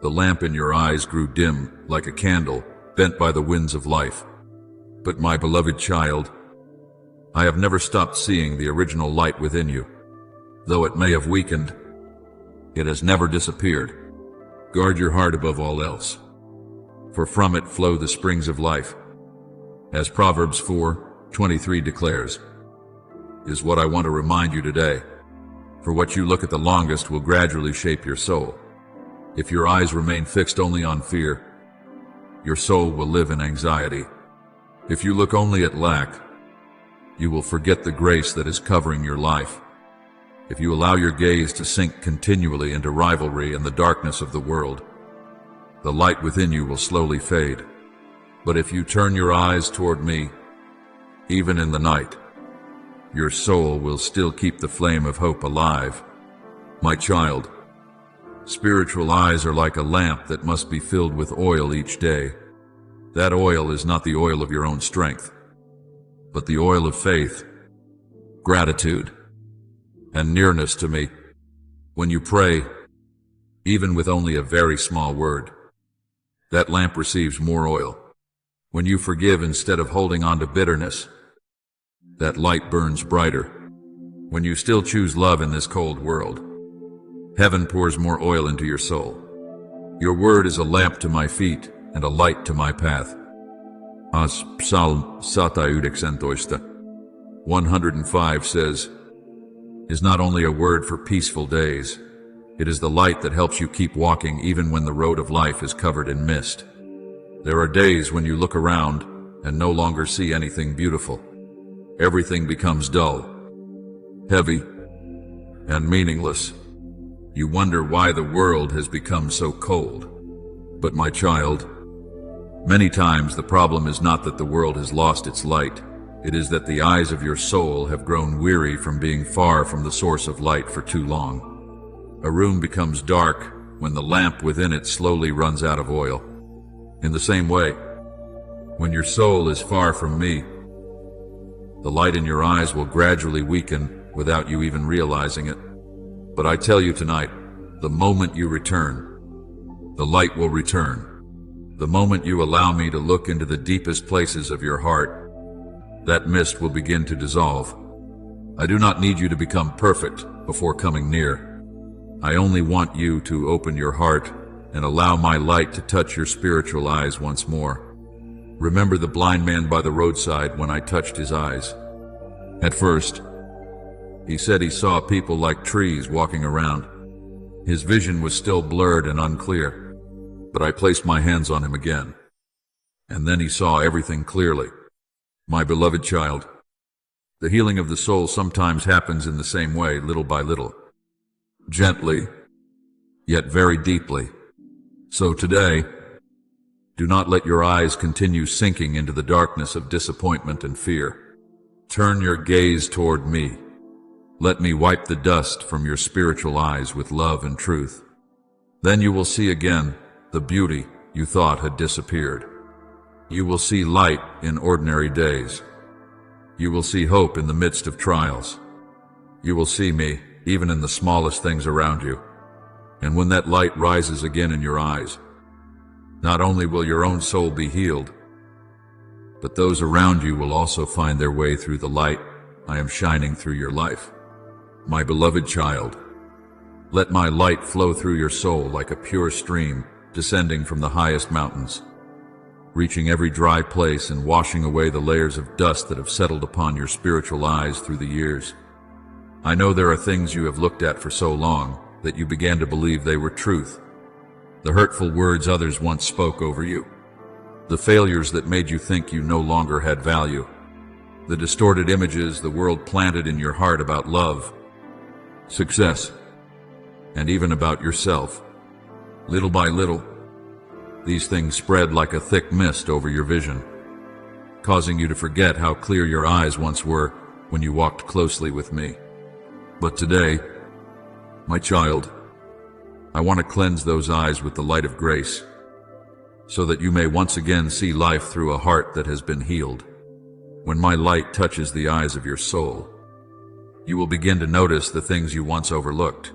Speaker 1: The lamp in your eyes grew dim, like a candle, bent by the winds of life. But my beloved child, I have never stopped seeing the original light within you. Though it may have weakened, it has never disappeared. Guard your heart above all else, for from it flow the springs of life. As Proverbs 4:23 declares, is what I want to remind you today. For what you look at the longest will gradually shape your soul. If your eyes remain fixed only on fear, your soul will live in anxiety. If you look only at lack, you will forget the grace that is covering your life. If you allow your gaze to sink continually into rivalry and the darkness of the world, the light within you will slowly fade. But if you turn your eyes toward me, even in the night, your soul will still keep the flame of hope alive. My child, spiritual eyes are like a lamp that must be filled with oil each day. That oil is not the oil of your own strength, but the oil of faith, gratitude, and nearness to me. When you pray, even with only a very small word, that lamp receives more oil. When you forgive instead of holding on to bitterness, that light burns brighter. When you still choose love in this cold world, heaven pours more oil into your soul. Your word is a lamp to my feet and a light to my path. As Psalm 105 says, is not only a word for peaceful days, it is the light that helps you keep walking even when the road of life is covered in mist. There are days when you look around and no longer see anything beautiful. Everything becomes dull, heavy, and meaningless. You wonder why the world has become so cold. But my child, many times the problem is not that the world has lost its light. It is that the eyes of your soul have grown weary from being far from the source of light for too long. A room becomes dark when the lamp within it slowly runs out of oil. In the same way, when your soul is far from me, the light in your eyes will gradually weaken without you even realizing it. But I tell you tonight, the moment you return, the light will return. The moment you allow me to look into the deepest places of your heart, that mist will begin to dissolve. I do not need you to become perfect before coming near. I only want you to open your heart and allow my light to touch your spiritual eyes once more. Remember the blind man by the roadside when I touched his eyes. At first, he said he saw people like trees walking around. His vision was still blurred and unclear, but I placed my hands on him again, and then he saw everything clearly. My beloved child, the healing of the soul sometimes happens in the same way, little by little, gently, yet very deeply. So today, do not let your eyes continue sinking into the darkness of disappointment and fear. Turn your gaze toward me. Let me wipe the dust from your spiritual eyes with love and truth. Then you will see again the beauty you thought had disappeared. You will see light in ordinary days. You will see hope in the midst of trials. You will see me even in the smallest things around you. And when that light rises again in your eyes, not only will your own soul be healed, but those around you will also find their way through the light I am shining through your life. My beloved child, let my light flow through your soul like a pure stream descending from the highest mountains, reaching every dry place and washing away the layers of dust that have settled upon your spiritual eyes through the years. I know there are things you have looked at for so long that you began to believe they were truth. The hurtful words others once spoke over you, the failures that made you think you no longer had value, the distorted images the world planted in your heart about love, success, and even about yourself. Little by little, these things spread like a thick mist over your vision, causing you to forget how clear your eyes once were when you walked closely with me. But today, my child, I want to cleanse those eyes with the light of grace, so that you may once again see life through a heart that has been healed. When my light touches the eyes of your soul, you will begin to notice the things you once overlooked.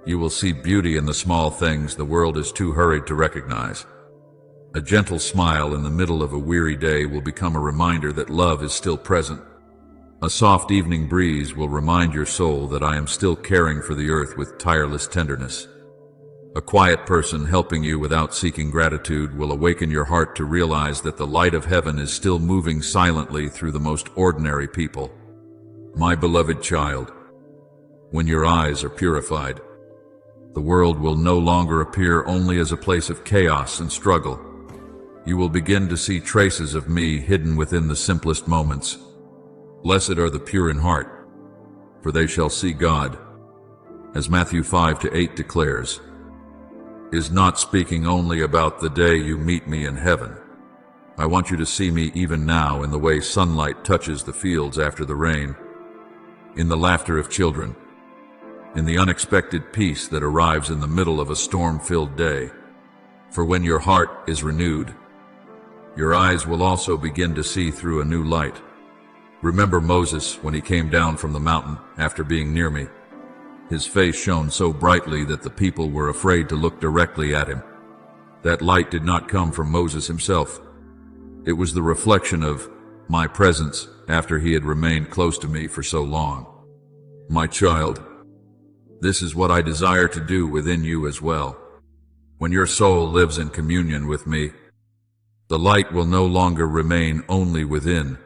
Speaker 1: You will see beauty in the small things the world is too hurried to recognize. A gentle smile in the middle of a weary day will become a reminder that love is still present. A soft evening breeze will remind your soul that I am still caring for the earth with tireless tenderness. A quiet person helping you without seeking gratitude will awaken your heart to realize that the light of heaven is still moving silently through the most ordinary people. My beloved child, when your eyes are purified, the world will no longer appear only as a place of chaos and struggle. You will begin to see traces of me hidden within the simplest moments. Blessed are the pure in heart, for they shall see God. As Matthew 5-8 declares, is not speaking only about the day you meet me in heaven. I want you to see me even now in the way sunlight touches the fields after the rain, in the laughter of children, in the unexpected peace that arrives in the middle of a storm-filled day. For when your heart is renewed, your eyes will also begin to see through a new light. Remember Moses when he came down from the mountain after being near me. His face shone so brightly that the people were afraid to look directly at him. That light did not come from Moses himself. It was the reflection of my presence after he had remained close to me for so long. My child, this is what I desire to do within you as well. When your soul lives in communion with me, the light will no longer remain only within.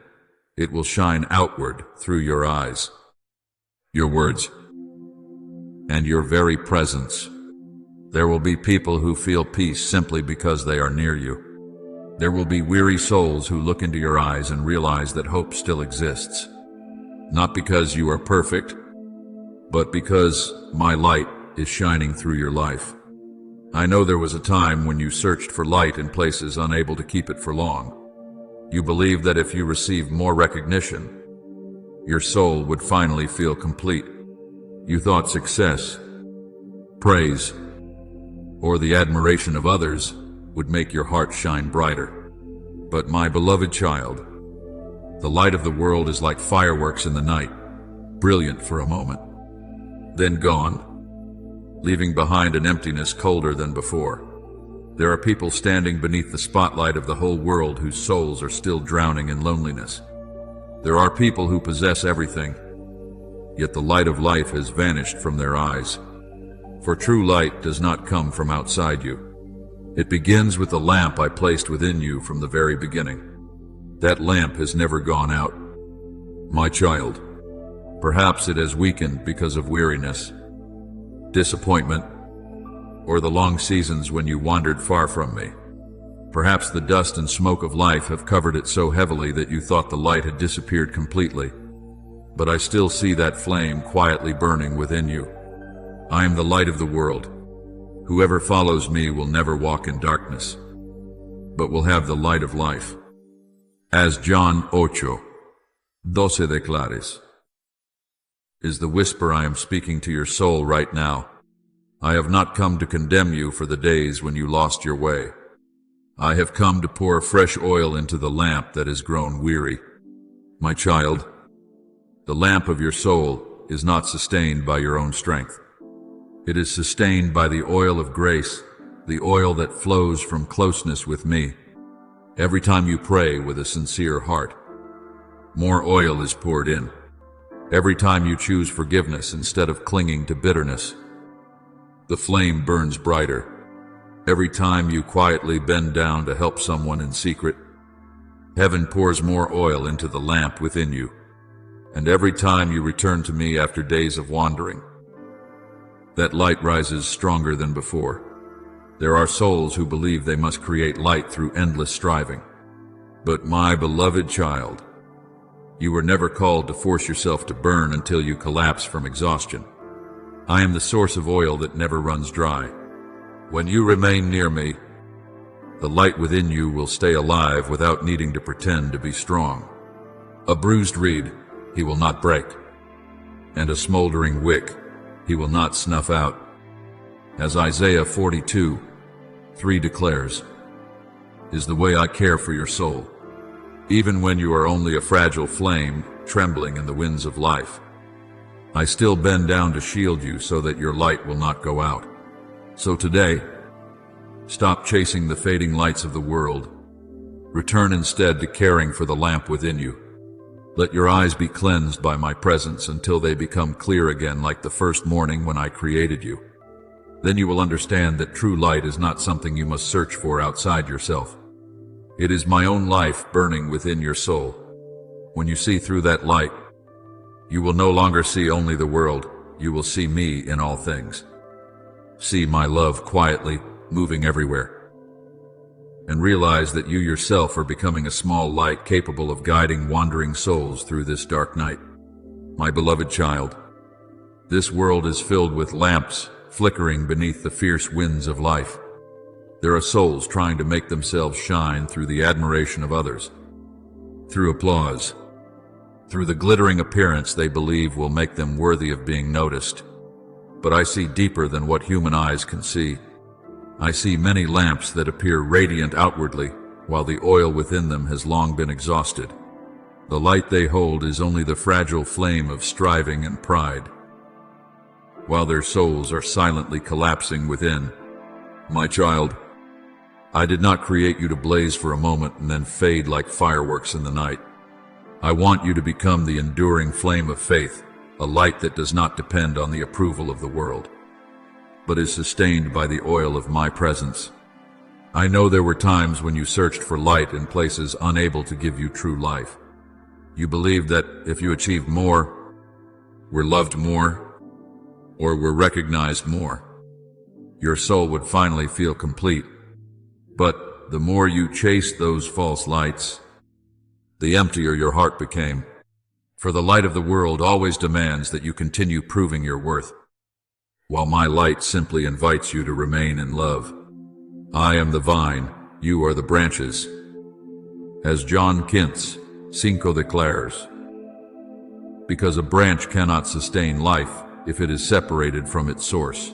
Speaker 1: It will shine outward through your eyes, your words, and your very presence. There will be people who feel peace simply because they are near you. There will be weary souls who look into your eyes and realize that hope still exists. Not because you are perfect, but because my light is shining through your life. I know there was a time when you searched for light in places unable to keep it for long. You believed that if you received more recognition, your soul would finally feel complete. You thought success, praise, or the admiration of others would make your heart shine brighter. But my beloved child, the light of the world is like fireworks in the night, brilliant for a moment, then gone, leaving behind an emptiness colder than before. There are people standing beneath the spotlight of the whole world whose souls are still drowning in loneliness. There are people who possess everything, yet the light of life has vanished from their eyes. For true light does not come from outside you. It begins with the lamp I placed within you from the very beginning. That lamp has never gone out. My child, perhaps it has weakened because of weariness, disappointment, or the long seasons when you wandered far from me. Perhaps the dust and smoke of life have covered it so heavily that you thought the light had disappeared completely. But I still see that flame quietly burning within you. I am the light of the world. Whoever follows me will never walk in darkness, but will have the light of life. As John 8:12 declares, is the whisper I am speaking to your soul right now. I have not come to condemn you for the days when you lost your way. I have come to pour fresh oil into the lamp that has grown weary. My child, the lamp of your soul is not sustained by your own strength. It is sustained by the oil of grace, the oil that flows from closeness with me. Every time you pray with a sincere heart, more oil is poured in. Every time you choose forgiveness instead of clinging to bitterness, the flame burns brighter. Every time you quietly bend down to help someone in secret, heaven pours more oil into the lamp within you. And every time you return to me after days of wandering, that light rises stronger than before. There are souls who believe they must create light through endless striving. But my beloved child, you were never called to force yourself to burn until you collapse from exhaustion. I am the source of oil that never runs dry. When you remain near me, the light within you will stay alive without needing to pretend to be strong. A bruised reed he will not break, and a smoldering wick he will not snuff out. As Isaiah 42:3 declares, is the way I care for your soul, even when you are only a fragile flame trembling in the winds of life. I still bend down to shield you so that your light will not go out. So today, stop chasing the fading lights of the world. Return instead to caring for the lamp within you. Let your eyes be cleansed by my presence until they become clear again like the first morning when I created you. Then you will understand that true light is not something you must search for outside yourself. It is my own life burning within your soul. When you see through that light, you will no longer see only the world, you will see me in all things. See my love quietly moving everywhere. And realize that you yourself are becoming a small light capable of guiding wandering souls through this dark night. My beloved child, this world is filled with lamps flickering beneath the fierce winds of life. There are souls trying to make themselves shine through the admiration of others, through applause, through the glittering appearance they believe will make them worthy of being noticed. But I see deeper than what human eyes can see. I see many lamps that appear radiant outwardly, while the oil within them has long been exhausted. The light they hold is only the fragile flame of striving and pride, while their souls are silently collapsing within. My child, I did not create you to blaze for a moment and then fade like fireworks in the night. I want you to become the enduring flame of faith, a light that does not depend on the approval of the world, but is sustained by the oil of my presence. I know there were times when you searched for light in places unable to give you true life. You believed that if you achieved more, were loved more, or were recognized more, your soul would finally feel complete. But the more you chased those false lights, the emptier your heart became. For the light of the world always demands that you continue proving your worth, while my light simply invites you to remain in love. I am the vine, you are the branches. As John Kintz, Cinco declares, because a branch cannot sustain life if it is separated from its source.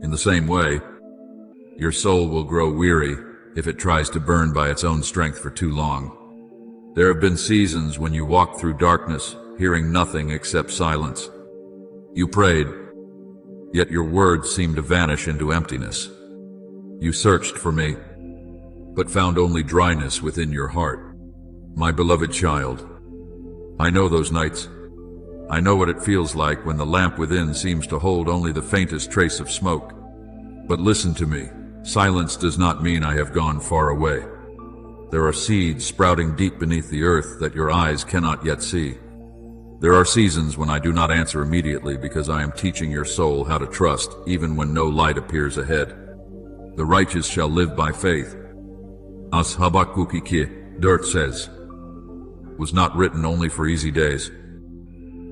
Speaker 1: In the same way, your soul will grow weary if it tries to burn by its own strength for too long. There have been seasons when you walked through darkness, hearing nothing except silence. You prayed, yet your words seemed to vanish into emptiness. You searched for me, but found only dryness within your heart. My beloved child, I know those nights. I know what it feels like when the lamp within seems to hold only the faintest trace of smoke. But listen to me, silence does not mean I have gone far away. There are seeds sprouting deep beneath the earth that your eyes cannot yet see. There are seasons when I do not answer immediately because I am teaching your soul how to trust even when no light appears ahead. The righteous shall live by faith. As Habakkuk 2 says, was not written only for easy days,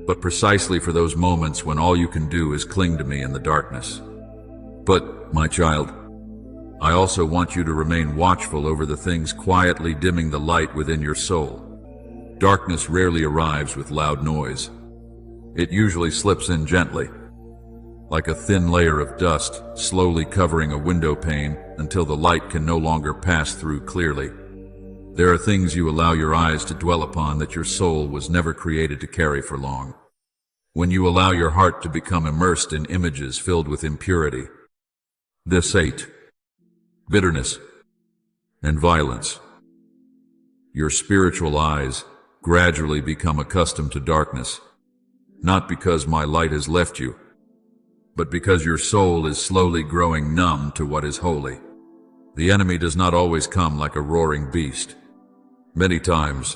Speaker 1: but precisely for those moments when all you can do is cling to me in the darkness. But, my child, I also want you to remain watchful over the things quietly dimming the light within your soul. Darkness rarely arrives with loud noise. It usually slips in gently, like a thin layer of dust slowly covering a window pane until the light can no longer pass through clearly. There are things you allow your eyes to dwell upon that your soul was never created to carry for long. When you allow your heart to become immersed in images filled with impurity, hate, bitterness, and violence, your spiritual eyes gradually become accustomed to darkness, not because my light has left you, but because your soul is slowly growing numb to what is holy. The enemy does not always come like a roaring beast. Many times,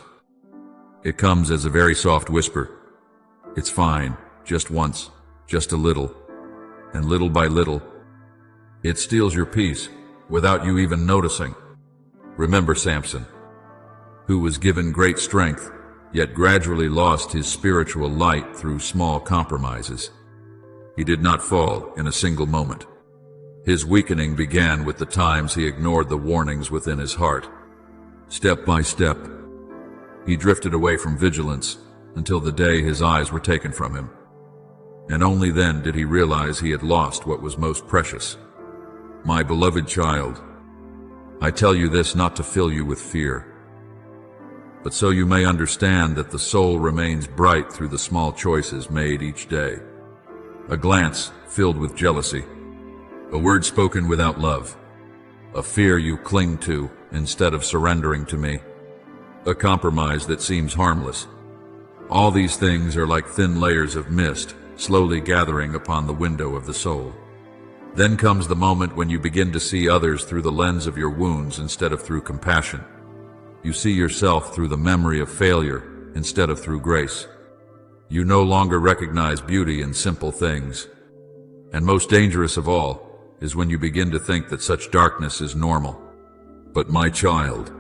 Speaker 1: it comes as a very soft whisper. It's fine, just once, just a little, and little by little, it steals your peace without you even noticing. Remember Samson, who was given great strength, yet gradually lost his spiritual light through small compromises. He did not fall in a single moment. His weakening began with the times he ignored the warnings within his heart. Step by step, he drifted away from vigilance until the day his eyes were taken from him. And only then did he realize he had lost what was most precious. My beloved child, I tell you this not to fill you with fear, but so you may understand that the soul remains bright through the small choices made each day. A glance filled with jealousy, a word spoken without love, a fear you cling to instead of surrendering to me, a compromise that seems harmless. All these things are like thin layers of mist slowly gathering upon the window of the soul. Then comes the moment when you begin to see others through the lens of your wounds instead of through compassion. You see yourself through the memory of failure instead of through grace. You no longer recognize beauty in simple things. And most dangerous of all is when you begin to think that such darkness is normal. But my child,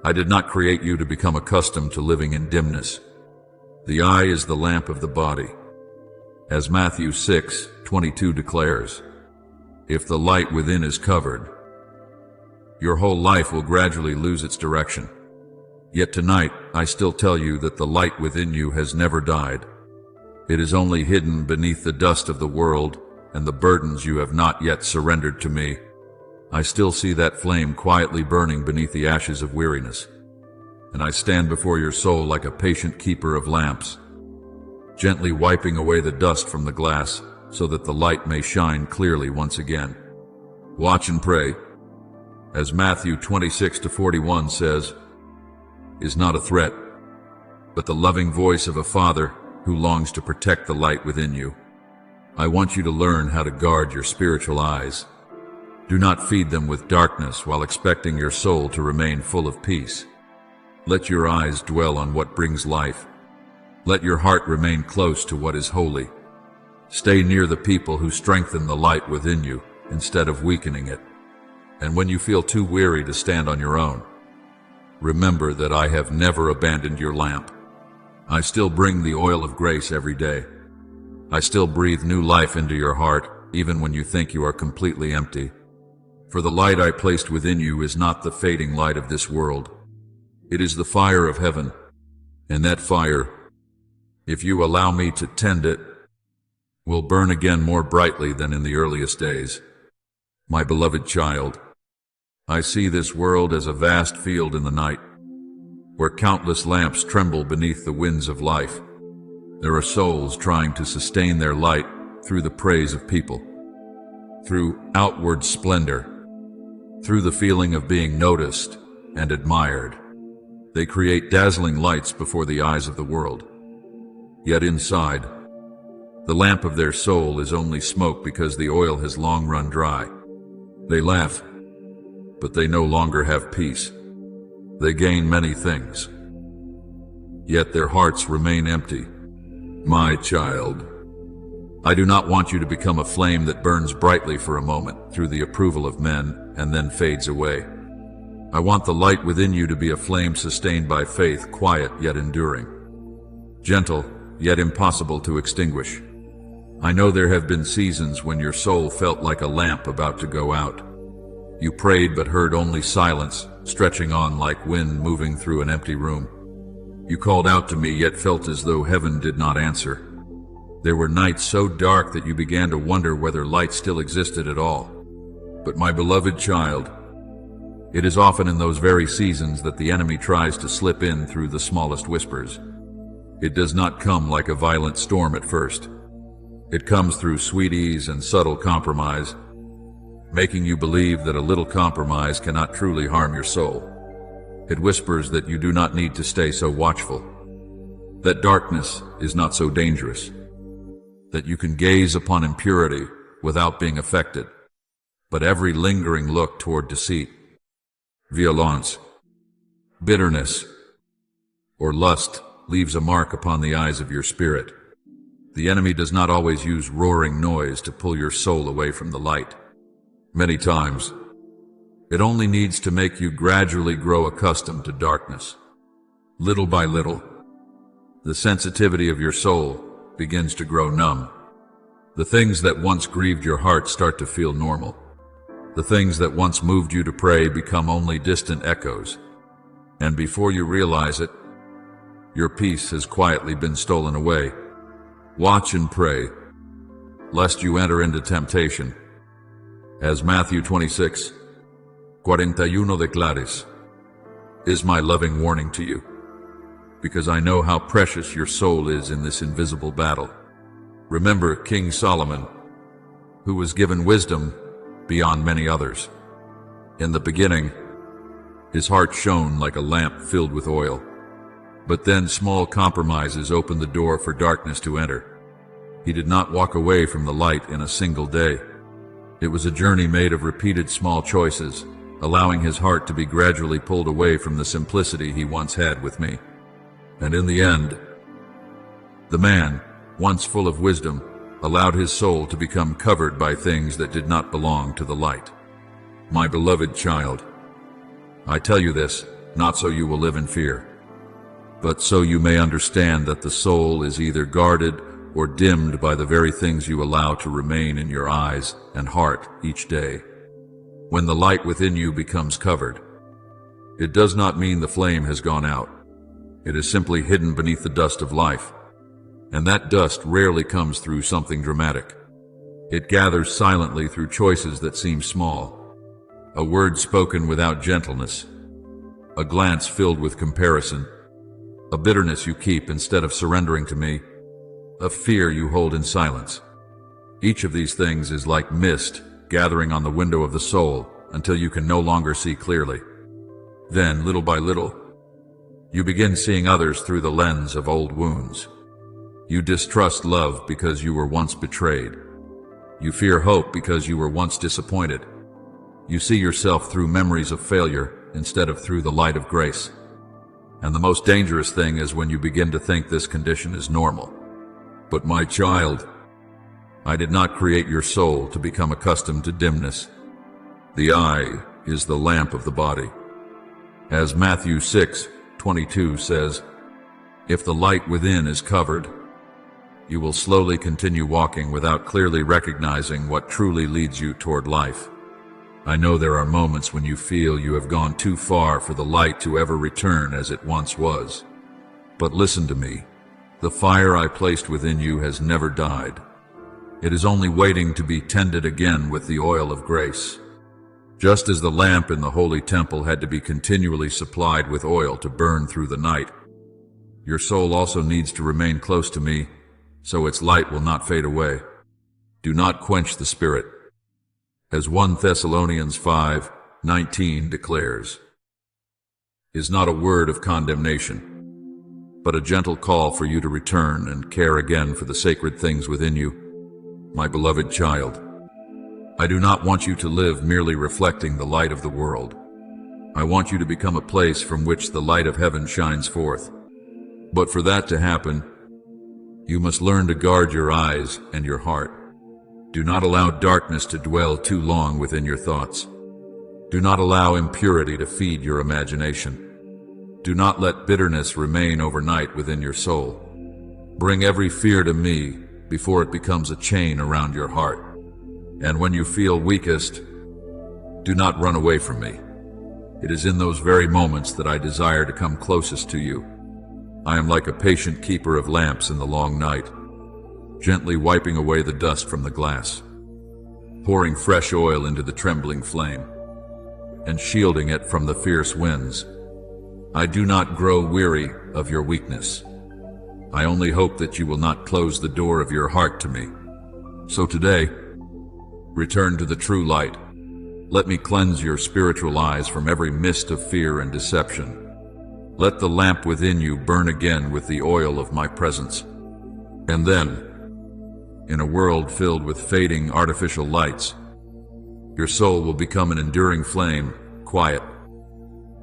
Speaker 1: I did not create you to become accustomed to living in dimness. The eye is the lamp of the body. As Matthew 6:22 declares, if the light within is covered, your whole life will gradually lose its direction. Yet tonight, I still tell you that the light within you has never died. It is only hidden beneath the dust of the world and the burdens you have not yet surrendered to me. I still see that flame quietly burning beneath the ashes of weariness. And I stand before your soul like a patient keeper of lamps, gently wiping away the dust from the glass so that the light may shine clearly once again. Watch and pray, as Matthew 26:41 says, is not a threat, but the loving voice of a father who longs to protect the light within you. I want you to learn how to guard your spiritual eyes. Do not feed them with darkness while expecting your soul to remain full of peace. Let your eyes dwell on what brings life. Let your heart remain close to what is holy. Stay near the people who strengthen the light within you instead of weakening it. And when you feel too weary to stand on your own, remember that I have never abandoned your lamp. I still bring the oil of grace every day. I still breathe new life into your heart, even when you think you are completely empty. For the light I placed within you is not the fading light of this world. It is the fire of heaven. And that fire, if you allow me to tend it, will burn again more brightly than in the earliest days. My beloved child, I see this world as a vast field in the night, where countless lamps tremble beneath the winds of life. There are souls trying to sustain their light through the praise of people, through outward splendor, through the feeling of being noticed and admired. They create dazzling lights before the eyes of the world. Yet inside, the lamp of their soul is only smoke because the oil has long run dry. They laugh, but they no longer have peace. They gain many things, yet their hearts remain empty. My child, I do not want you to become a flame that burns brightly for a moment through the approval of men and then fades away. I want the light within you to be a flame sustained by faith, quiet yet enduring, gentle yet impossible to extinguish. I know there have been seasons when your soul felt like a lamp about to go out. You prayed but heard only silence, stretching on like wind moving through an empty room. You called out to me yet felt as though heaven did not answer. There were nights so dark that you began to wonder whether light still existed at all. But my beloved child, it is often in those very seasons that the enemy tries to slip in through the smallest whispers. It does not come like a violent storm at first. It comes through sweet ease and subtle compromise, making you believe that a little compromise cannot truly harm your soul. It whispers that you do not need to stay so watchful, that darkness is not so dangerous, that you can gaze upon impurity without being affected, but every lingering look toward deceit, violence, bitterness, or lust leaves a mark upon the eyes of your spirit. The enemy does not always use roaring noise to pull your soul away from the light. Many times, it only needs to make you gradually grow accustomed to darkness. Little by little, the sensitivity of your soul begins to grow numb. The things that once grieved your heart start to feel normal. The things that once moved you to pray become only distant echoes. And before you realize it, your peace has quietly been stolen away. Watch and pray, lest you enter into temptation. As Matthew 26:41 declares, is my loving warning to you. because I know how precious your soul is in this invisible battle. Remember King Solomon, who was given wisdom beyond many others. In the beginning, his heart shone like a lamp filled with oil. But then small compromises opened the door for darkness to enter. He did not walk away from the light in a single day. It was a journey made of repeated small choices, allowing his heart to be gradually pulled away from the simplicity he once had with me. And in the end, the man, once full of wisdom, allowed his soul to become covered by things that did not belong to the light. My beloved child, I tell you this, not so you will live in fear, but so you may understand that the soul is either guarded or dimmed by the very things you allow to remain in your eyes and heart each day. When the light within you becomes covered, it does not mean the flame has gone out. It is simply hidden beneath the dust of life, and that dust rarely comes through something dramatic. It gathers silently through choices that seem small, a word spoken without gentleness, a glance filled with comparison, a bitterness you keep instead of surrendering to me, a fear you hold in silence. Each of these things is like mist gathering on the window of the soul until you can no longer see clearly. Then, little by little, you begin seeing others through the lens of old wounds. You distrust love because you were once betrayed. You fear hope because you were once disappointed. You see yourself through memories of failure instead of through the light of grace. And the most dangerous thing is when you begin to think this condition is normal. But my child, I did not create your soul to become accustomed to dimness. The eye is the lamp of the body. As Matthew 6:22 says, if the light within is covered, you will slowly continue walking without clearly recognizing what truly leads you toward life. I know there are moments when you feel you have gone too far for the light to ever return as it once was. But listen to me. The fire I placed within you has never died. It is only waiting to be tended again with the oil of grace. Just as the lamp in the holy temple had to be continually supplied with oil to burn through the night, your soul also needs to remain close to me, so its light will not fade away. Do not quench the Spirit. As 1 Thessalonians 5:19 declares, is not a word of condemnation, but a gentle call for you to return and care again for the sacred things within you. My beloved child, I do not want you to live merely reflecting the light of the world. I want you to become a place from which the light of heaven shines forth. But for that to happen, you must learn to guard your eyes and your heart. Do not allow darkness to dwell too long within your thoughts. Do not allow impurity to feed your imagination. Do not let bitterness remain overnight within your soul. Bring every fear to me before it becomes a chain around your heart. And when you feel weakest, do not run away from me. It is in those very moments that I desire to come closest to you. I am like a patient keeper of lamps in the long night, gently wiping away the dust from the glass, pouring fresh oil into the trembling flame, and shielding it from the fierce winds. I do not grow weary of your weakness. I only hope that you will not close the door of your heart to me. So today, return to the true light. Let me cleanse your spiritual eyes from every mist of fear and deception. Let the lamp within you burn again with the oil of my presence. And then, in a world filled with fading artificial lights, your soul will become an enduring flame, quiet,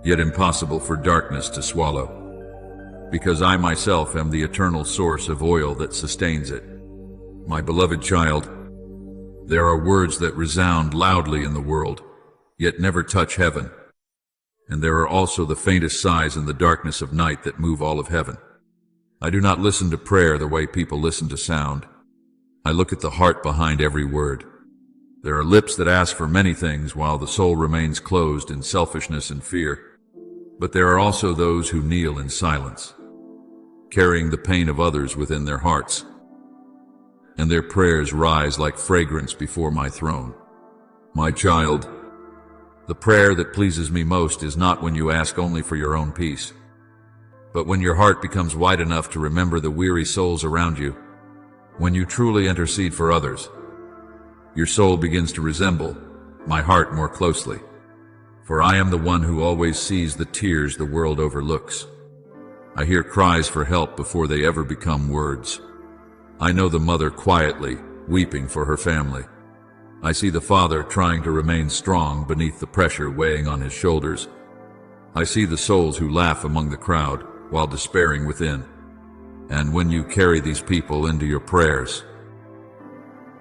Speaker 1: yet impossible for darkness to swallow. Because I myself am the eternal source of oil that sustains it. My beloved child, there are words that resound loudly in the world, yet never touch heaven. And there are also the faintest sighs in the darkness of night that move all of heaven. I do not listen to prayer the way people listen to sound. I look at the heart behind every word. There are lips that ask for many things while the soul remains closed in selfishness and fear. But there are also those who kneel in silence, carrying the pain of others within their hearts. And their prayers rise like fragrance before my throne. My child, the prayer that pleases me most is not when you ask only for your own peace, But when your heart becomes wide enough to remember the weary souls around you, when you truly intercede for others, your soul begins to resemble my heart more closely. For I am the one who always sees the tears the world overlooks. I hear cries for help before they ever become words. I know the mother quietly weeping for her family. I see the father trying to remain strong beneath the pressure weighing on his shoulders. I see the souls who laugh among the crowd while despairing within. And when you carry these people into your prayers,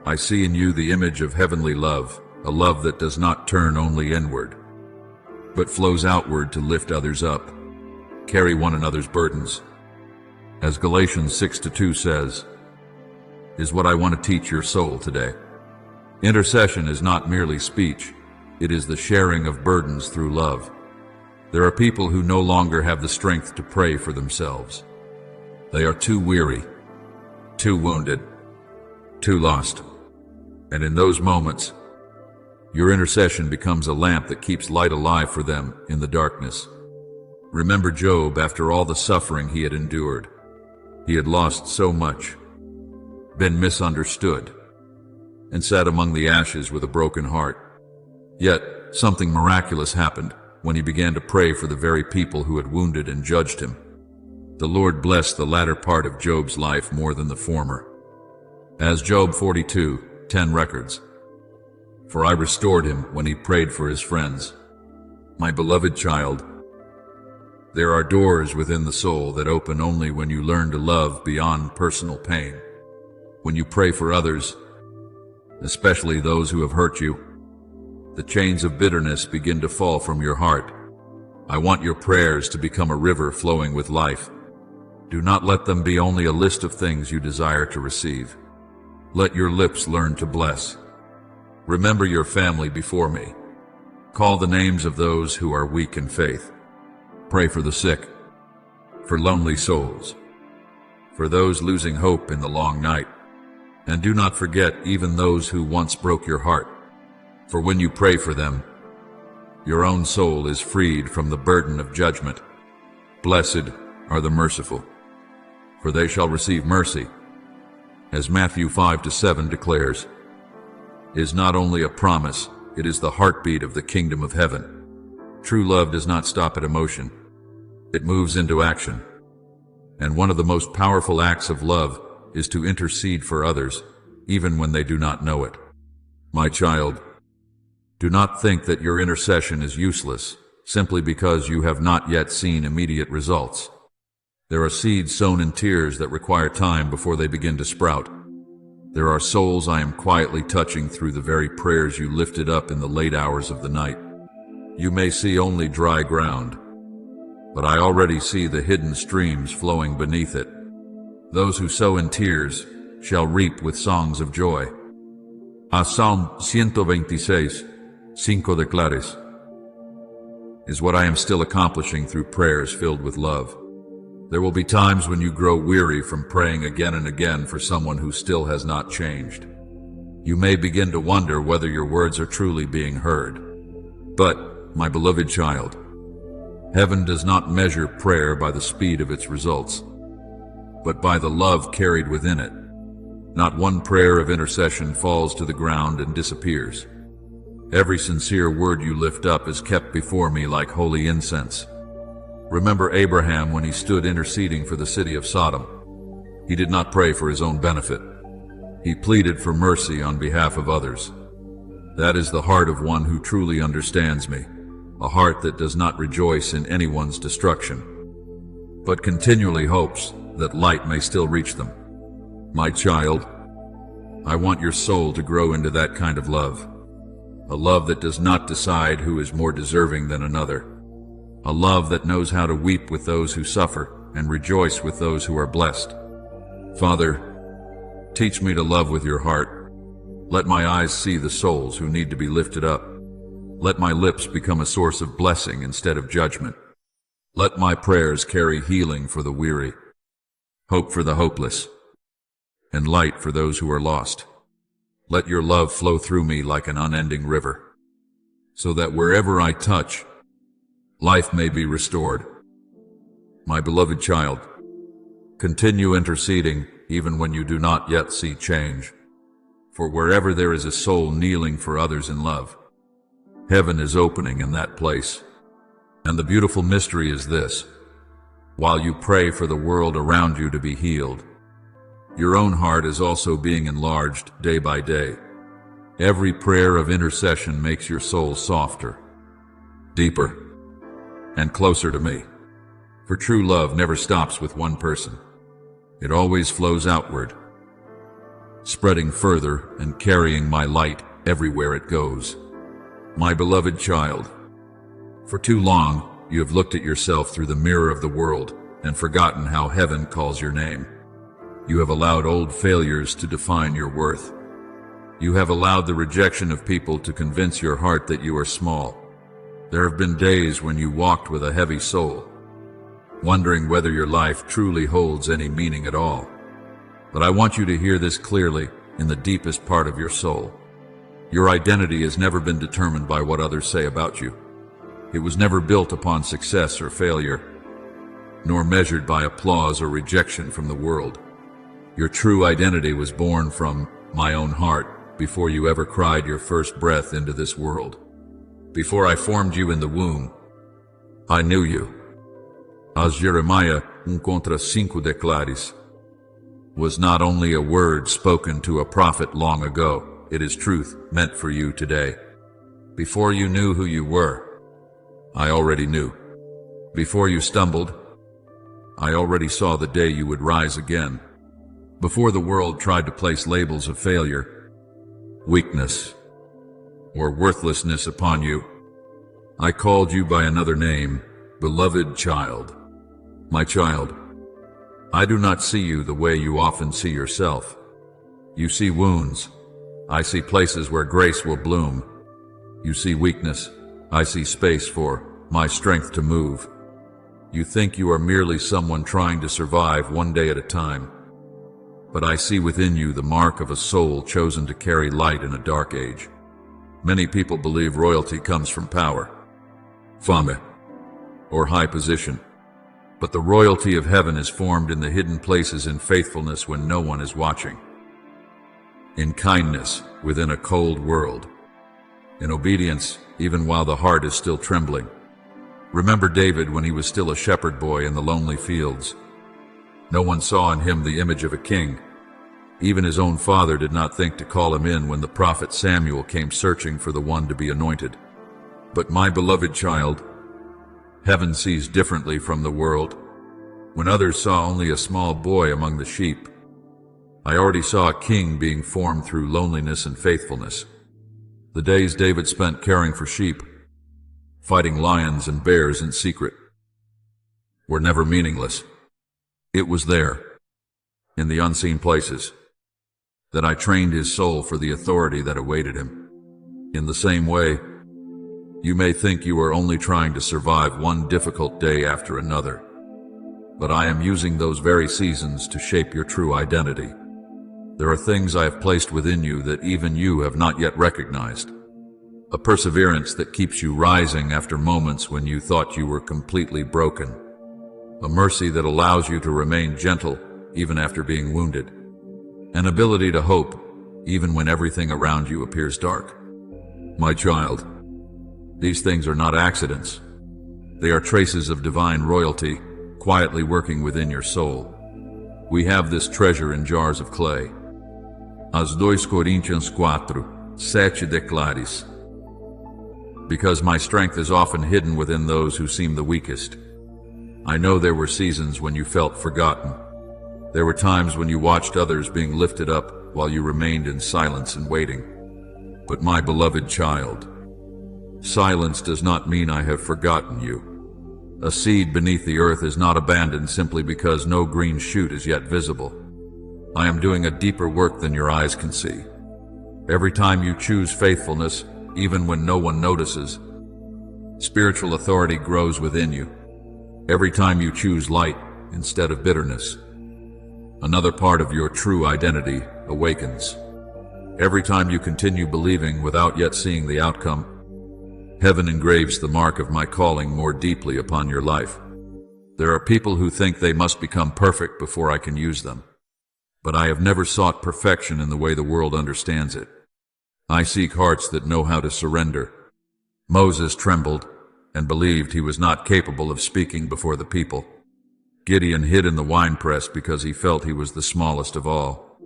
Speaker 1: I see in you the image of heavenly love, a love that does not turn only inward, but flows outward to lift others up, carry one another's burdens. As Galatians 6:2 says, is what I want to teach your soul today. Intercession is not merely speech, it is the sharing of burdens through love. There are people who no longer have the strength to pray for themselves. They are too weary, too wounded, too lost. And in those moments, your intercession becomes a lamp that keeps light alive for them in the darkness. Remember Job after all the suffering he had endured. He had lost so much, been misunderstood, and sat among the ashes with a broken heart. Yet, something miraculous happened when he began to pray for the very people who had wounded and judged him. The Lord blessed the latter part of Job's life more than the former. As Job 42:10 records, for I restored him when he prayed for his friends. My beloved child, there are doors within the soul that open only when you learn to love beyond personal pain. When you pray for others, especially those who have hurt you, the chains of bitterness begin to fall from your heart. I want your prayers to become a river flowing with life. Do not let them be only a list of things you desire to receive. Let your lips learn to bless. Remember your family before me. Call the names of those who are weak in faith. Pray for the sick, for lonely souls, for those losing hope in the long night. And do not forget even those who once broke your heart. For when you pray for them, your own soul is freed from the burden of judgment. Blessed are the merciful, for they shall receive mercy. As Matthew 5:7 declares, is not only a promise, it is the heartbeat of the kingdom of heaven. True love does not stop at emotion. It moves into action. And one of the most powerful acts of love is to intercede for others, even when they do not know it. My child, do not think that your intercession is useless simply because you have not yet seen immediate results. There are seeds sown in tears that require time before they begin to sprout. There are souls I am quietly touching through the very prayers you lifted up in the late hours of the night. You may see only dry ground, but I already see the hidden streams flowing beneath it. Those who sow in tears shall reap with songs of joy. As Psalm 126:5 declares, is what I am still accomplishing through prayers filled with love. There will be times when you grow weary from praying again and again for someone who still has not changed. You may begin to wonder whether your words are truly being heard. But, my beloved child, heaven does not measure prayer by the speed of its results, but by the love carried within it. Not one prayer of intercession falls to the ground and disappears. Every sincere word you lift up is kept before me like holy incense. Remember Abraham when he stood interceding for the city of Sodom. He did not pray for his own benefit. He pleaded for mercy on behalf of others. That is the heart of one who truly understands me, a heart that does not rejoice in anyone's destruction, but continually hopes that light may still reach them. My child, I want your soul to grow into that kind of love, a love that does not decide who is more deserving than another, a love that knows how to weep with those who suffer and rejoice with those who are blessed. Father, teach me to love with your heart. Let my eyes see the souls who need to be lifted up. Let my lips become a source of blessing instead of judgment. Let my prayers carry healing for the weary, hope for the hopeless, and light for those who are lost. Let your love flow through me like an unending river, so that wherever I touch, life may be restored. My beloved child, continue interceding even when you do not yet see change. For wherever there is a soul kneeling for others in love, heaven is opening in that place. And the beautiful mystery is this: while you pray for the world around you to be healed, your own heart is also being enlarged day by day. Every prayer of intercession makes your soul softer, deeper, and closer to me. For true love never stops with one person. It always flows outward, spreading further and carrying my light everywhere it goes. My beloved child, for too long you have looked at yourself through the mirror of the world and forgotten how heaven calls your name. You have allowed old failures to define your worth. You have allowed the rejection of people to convince your heart that you are small. There have been days when you walked with a heavy soul, wondering whether your life truly holds any meaning at all. But I want you to hear this clearly in the deepest part of your soul. Your identity has never been determined by what others say about you. It was never built upon success or failure, nor measured by applause or rejection from the world. Your true identity was born from my own heart before you ever cried your first breath into this world. Before I formed you in the womb, I knew you. As Jeremiah 1:5 declares, was not only a word spoken to a prophet long ago, it is truth meant for you today. Before you knew who you were, I already knew. Before you stumbled, I already saw the day you would rise again. Before the world tried to place labels of failure, weakness, or worthlessness upon you, I called you by another name, beloved child. My child, I do not see you the way you often see yourself. You see wounds. I see places where grace will bloom. You see weakness. I see space for my strength to move. You think you are merely someone trying to survive one day at a time. But I see within you the mark of a soul chosen to carry light in a dark age. Many people believe royalty comes from power, fame, or high position. But the royalty of heaven is formed in the hidden places in faithfulness when no one is watching, in kindness within a cold world, in obedience even while the heart is still trembling. Remember David when he was still a shepherd boy in the lonely fields. No one saw in him the image of a king. Even his own father did not think to call him in when the prophet Samuel came searching for the one to be anointed. But my beloved child, heaven sees differently from the world. When others saw only a small boy among the sheep, I already saw a king being formed through loneliness and faithfulness. The days David spent caring for sheep, fighting lions and bears in secret, were never meaningless. It was there, in the unseen places, that I trained his soul for the authority that awaited him. In the same way, you may think you are only trying to survive one difficult day after another, but I am using those very seasons to shape your true identity. There are things I have placed within you that even you have not yet recognized. A perseverance that keeps you rising after moments when you thought you were completely broken. A mercy that allows you to remain gentle even after being wounded. An ability to hope even when everything around you appears dark. My child, these things are not accidents. They are traces of divine royalty quietly working within your soul. We have this treasure in jars of clay. As 2 Coríntios 4:7 declares, because my strength is often hidden within those who seem the weakest. I know there were seasons when you felt forgotten. There were times when you watched others being lifted up while you remained in silence and waiting. But my beloved child, silence does not mean I have forgotten you. A seed beneath the earth is not abandoned simply because no green shoot is yet visible. I am doing a deeper work than your eyes can see. Every time you choose faithfulness, even when no one notices, spiritual authority grows within you. Every time you choose light instead of bitterness, another part of your true identity awakens. Every time you continue believing without yet seeing the outcome, heaven engraves the mark of my calling more deeply upon your life. There are people who think they must become perfect before I can use them. But I have never sought perfection in the way the world understands it. I seek hearts that know how to surrender. Moses trembled and believed he was not capable of speaking before the people. Gideon hid in the winepress because he felt he was the smallest of all.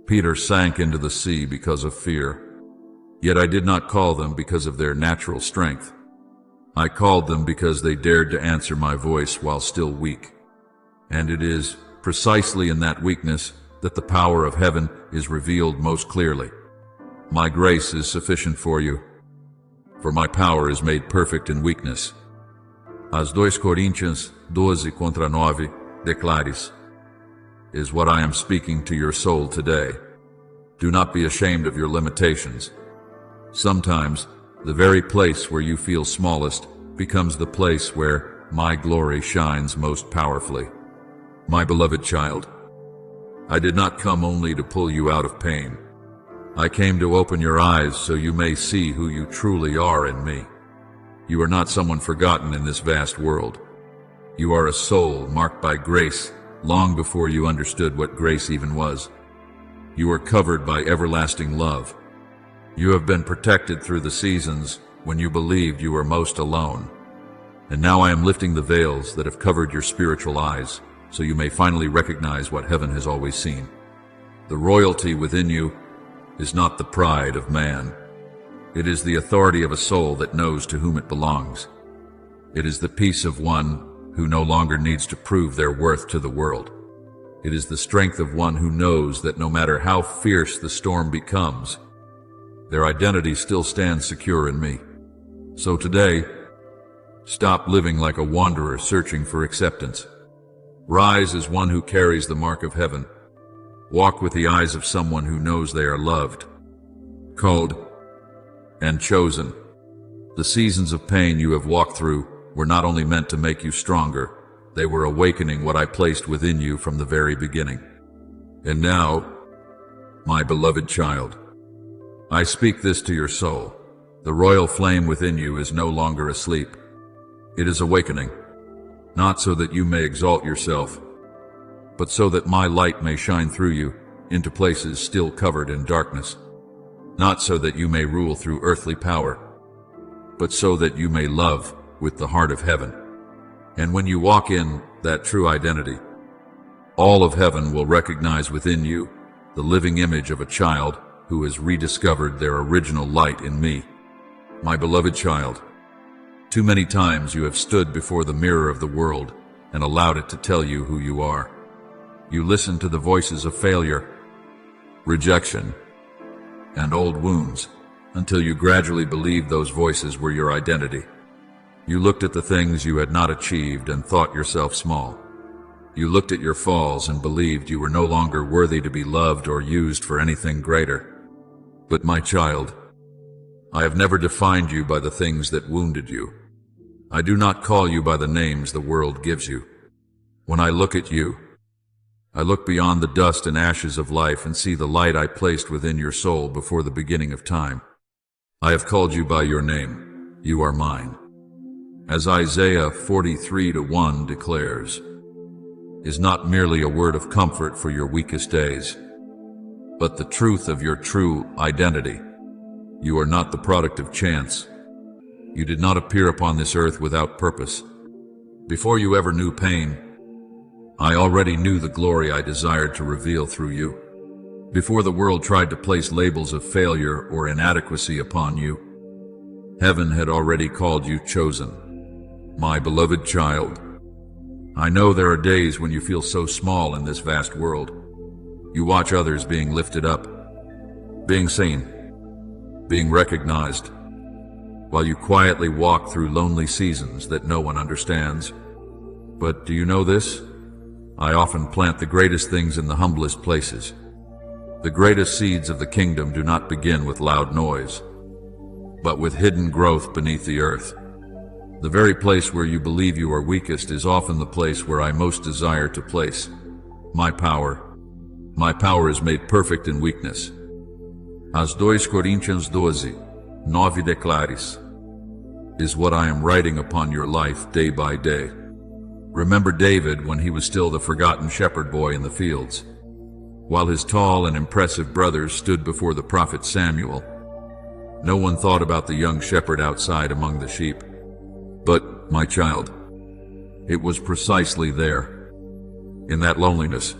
Speaker 1: Peter sank into the sea because of fear. Yet I did not call them because of their natural strength. I called them because they dared to answer my voice while still weak. And it is precisely in that weakness that the power of heaven is revealed most clearly. My grace is sufficient for you, for my power is made perfect in weakness. As 2 Coríntios 12:9 declares, is what I am speaking to your soul today. Do not be ashamed of your limitations. Sometimes, the very place where you feel smallest becomes the place where my glory shines most powerfully. My beloved child, I did not come only to pull you out of pain. I came to open your eyes so you may see who you truly are in me. You are not someone forgotten in this vast world. You are a soul marked by grace long before you understood what grace even was. You are covered by everlasting love. You have been protected through the seasons when you believed you were most alone. And now I am lifting the veils that have covered your spiritual eyes, so you may finally recognize what heaven has always seen. The royalty within you is not the pride of man. It is the authority of a soul that knows to whom it belongs. It is the peace of one who no longer needs to prove their worth to the world. It is the strength of one who knows that no matter how fierce the storm becomes, their identity still stands secure in me. So today, stop living like a wanderer searching for acceptance. Rise as one who carries the mark of heaven. Walk with the eyes of someone who knows they are loved, called, and chosen. The seasons of pain you have walked through were not only meant to make you stronger, they were awakening what I placed within you from the very beginning. And now, my beloved child, I speak this to your soul. The royal flame within you is no longer asleep. It is awakening, not so that you may exalt yourself, but so that my light may shine through you into places still covered in darkness. Not so that you may rule through earthly power, but so that you may love with the heart of heaven. And when you walk in that true identity, all of heaven will recognize within you the living image of a child who has rediscovered their original light in me. My beloved child, too many times you have stood before the mirror of the world and allowed it to tell you who you are. You listened to the voices of failure, rejection, and old wounds until you gradually believed those voices were your identity. You looked at the things you had not achieved and thought yourself small. You looked at your falls and believed you were no longer worthy to be loved or used for anything greater. But my child, I have never defined you by the things that wounded you. I do not call you by the names the world gives you. When I look at you, I look beyond the dust and ashes of life and see the light I placed within your soul before the beginning of time. I have called you by your name. You are mine. As Isaiah 43:1 declares, is not merely a word of comfort for your weakest days, but the truth of your true identity. You are not the product of chance. You did not appear upon this earth without purpose. Before you ever knew pain, I already knew the glory I desired to reveal through you. Before the world tried to place labels of failure or inadequacy upon you, heaven had already called you chosen. My beloved child, I know there are days when you feel so small in this vast world. You watch others being lifted up, being seen, being recognized, while you quietly walk through lonely seasons that no one understands. But do you know this? I often plant the greatest things in the humblest places. The greatest seeds of the kingdom do not begin with loud noise, but with hidden growth beneath the earth. The very place where you believe you are weakest is often the place where I most desire to place my power. My power is made perfect in weakness. As 2 Coríntios 12:9 declares, is what I am writing upon your life day by day. Remember David when he was still the forgotten shepherd boy in the fields, while his tall and impressive brothers stood before the prophet Samuel. No one thought about the young shepherd outside among the sheep. But, my child, it was precisely there, in that loneliness,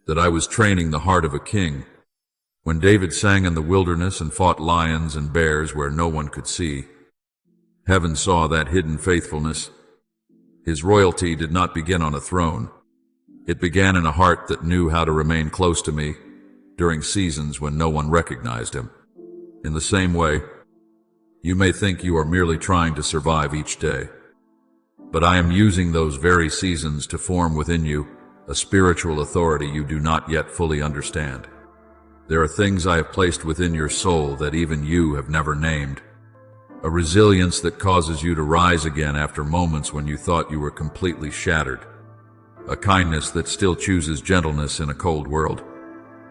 Speaker 1: that I was training the heart of a king. When David sang in the wilderness and fought lions and bears where no one could see, heaven saw that hidden faithfulness. His royalty did not begin on a throne. It began in a heart that knew how to remain close to me during seasons when no one recognized him. In the same way, you may think you are merely trying to survive each day, but I am using those very seasons to form within you a spiritual authority you do not yet fully understand. There are things I have placed within your soul that even you have never named. A resilience that causes you to rise again after moments when you thought you were completely shattered. A kindness that still chooses gentleness in a cold world.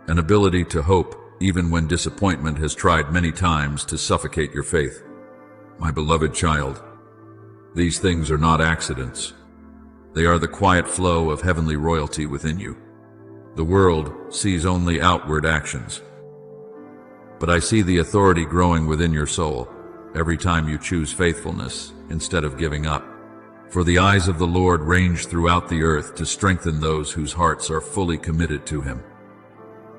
Speaker 1: An ability to hope even when disappointment has tried many times to suffocate your faith. My beloved child, these things are not accidents. They are the quiet flow of heavenly royalty within you. The world sees only outward actions, but I see the authority growing within your soul every time you choose faithfulness instead of giving up. For the eyes of the Lord range throughout the earth to strengthen those whose hearts are fully committed to him.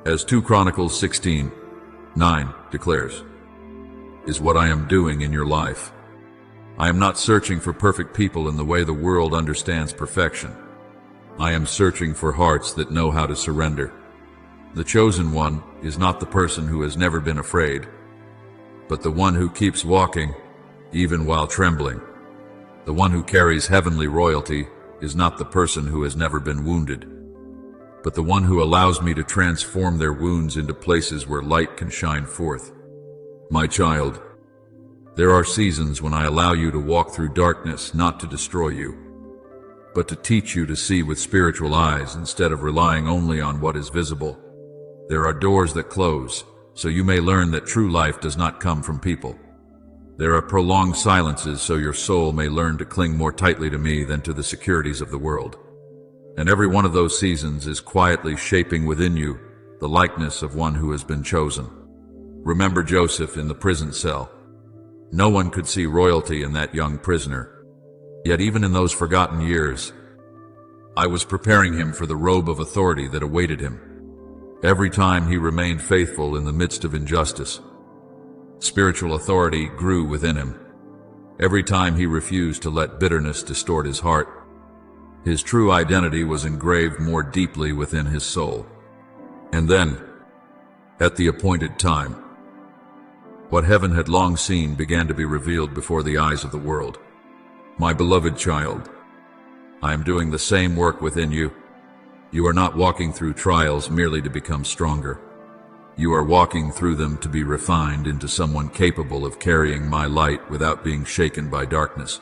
Speaker 1: As 2 Chronicles 16:9 declares, is what I am doing in your life. I am not searching for perfect people in the way the world understands perfection. I am searching for hearts that know how to surrender. The chosen one is not the person who has never been afraid, but the one who keeps walking, even while trembling. The one who carries heavenly royalty is not the person who has never been wounded, but the one who allows me to transform their wounds into places where light can shine forth. My child, there are seasons when I allow you to walk through darkness not to destroy you, but to teach you to see with spiritual eyes instead of relying only on what is visible. There are doors that close, so you may learn that true life does not come from people. There are prolonged silences, so your soul may learn to cling more tightly to me than to the securities of the world. And every one of those seasons is quietly shaping within you the likeness of one who has been chosen. Remember Joseph in the prison cell. No one could see royalty in that young prisoner. Yet even in those forgotten years, I was preparing him for the robe of authority that awaited him. Every time he remained faithful in the midst of injustice, spiritual authority grew within him. Every time he refused to let bitterness distort his heart, his true identity was engraved more deeply within his soul. And then, at the appointed time, what heaven had long seen began to be revealed before the eyes of the world. My beloved child, I am doing the same work within you. You are not walking through trials merely to become stronger. You are walking through them to be refined into someone capable of carrying my light without being shaken by darkness.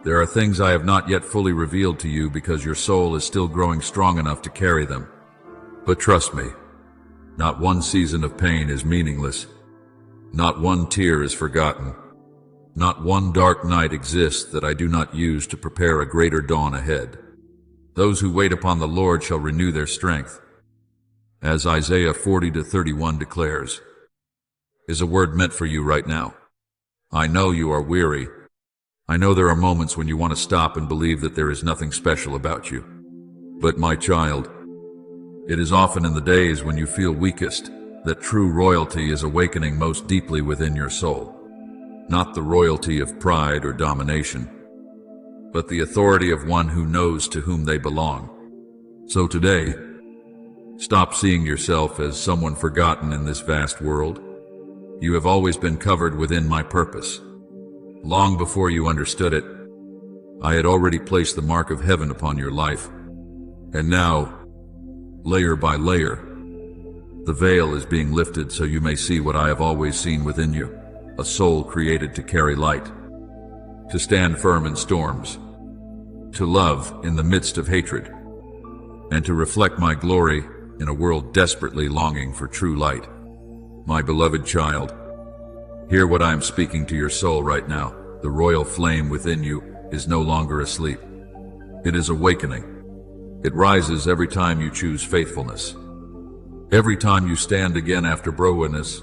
Speaker 1: There are things I have not yet fully revealed to you because your soul is still growing strong enough to carry them. But trust me, not one season of pain is meaningless. Not one tear is forgotten. Not one dark night exists that I do not use to prepare a greater dawn ahead. Those who wait upon the Lord shall renew their strength. As Isaiah 40:31 declares, is a word meant for you right now. I know you are weary. I know there are moments when you want to stop and believe that there is nothing special about you. But my child, it is often in the days when you feel weakest that true royalty is awakening most deeply within your soul. Not the royalty of pride or domination, but the authority of one who knows to whom they belong. So today, stop seeing yourself as someone forgotten in this vast world. You have always been covered within my purpose. Long before you understood it, I had already placed the mark of heaven upon your life. And now, layer by layer, the veil is being lifted so you may see what I have always seen within you, a soul created to carry light, to stand firm in storms, to love in the midst of hatred, and to reflect my glory in a world desperately longing for true light. My beloved child, hear what I am speaking to your soul right now. The royal flame within you is no longer asleep. It is awakening. It rises every time you choose faithfulness. Every time you stand again after brokenness.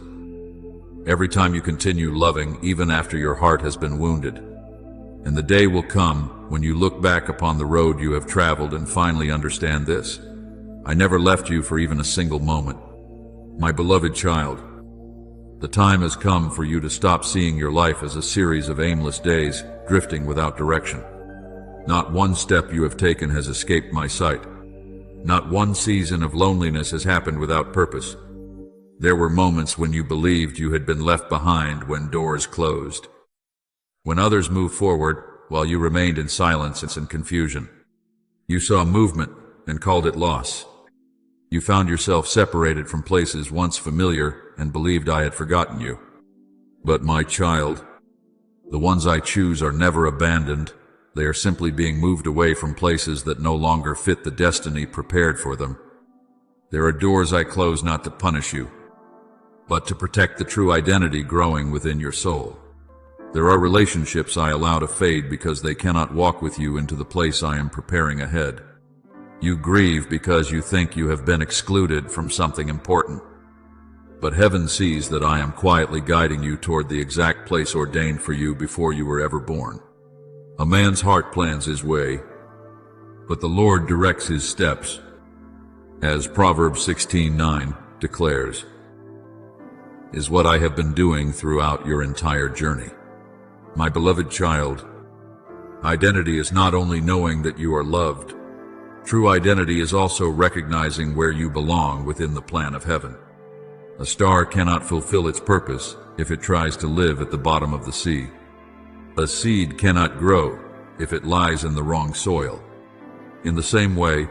Speaker 1: Every time you continue loving even after your heart has been wounded. And the day will come when you look back upon the road you have traveled and finally understand this. I never left you for even a single moment. My beloved child, the time has come for you to stop seeing your life as a series of aimless days, drifting without direction. Not one step you have taken has escaped my sight. Not one season of loneliness has happened without purpose. There were moments when you believed you had been left behind when doors closed. When others moved forward, while you remained in silence and confusion. You saw movement and called it loss. You found yourself separated from places once familiar and believed I had forgotten you. But my child, the ones I choose are never abandoned. They are simply being moved away from places that no longer fit the destiny prepared for them. There are doors I close not to punish you, but to protect the true identity growing within your soul. There are relationships I allow to fade because they cannot walk with you into the place I am preparing ahead. You grieve because you think you have been excluded from something important. But heaven sees that I am quietly guiding you toward the exact place ordained for you before you were ever born. A man's heart plans his way, but the Lord directs his steps, as Proverbs 16:9 declares, is what I have been doing throughout your entire journey. My beloved child, identity is not only knowing that you are loved. True identity is also recognizing where you belong within the plan of heaven. A star cannot fulfill its purpose if it tries to live at the bottom of the sea. A seed cannot grow if it lies in the wrong soil. In the same way,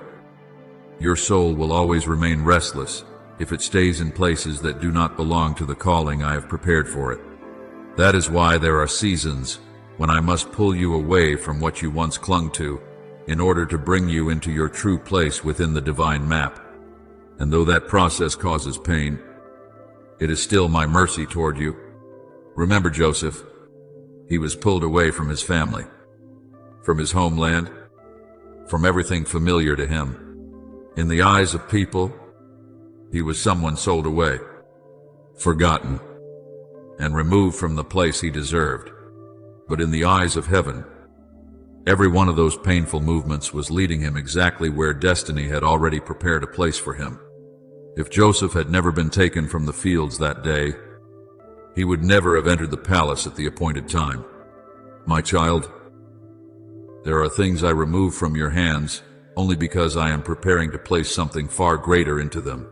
Speaker 1: your soul will always remain restless if it stays in places that do not belong to the calling I have prepared for it. That is why there are seasons when I must pull you away from what you once clung to in order to bring you into your true place within the divine map. And though that process causes pain, it is still my mercy toward you. Remember Joseph. He was pulled away from his family, from his homeland, from everything familiar to him. In the eyes of people, he was someone sold away, forgotten, and removed from the place he deserved. But in the eyes of heaven, every one of those painful movements was leading him exactly where destiny had already prepared a place for him. If Joseph had never been taken from the fields that day, he would never have entered the palace at the appointed time. My child, there are things I remove from your hands only because I am preparing to place something far greater into them.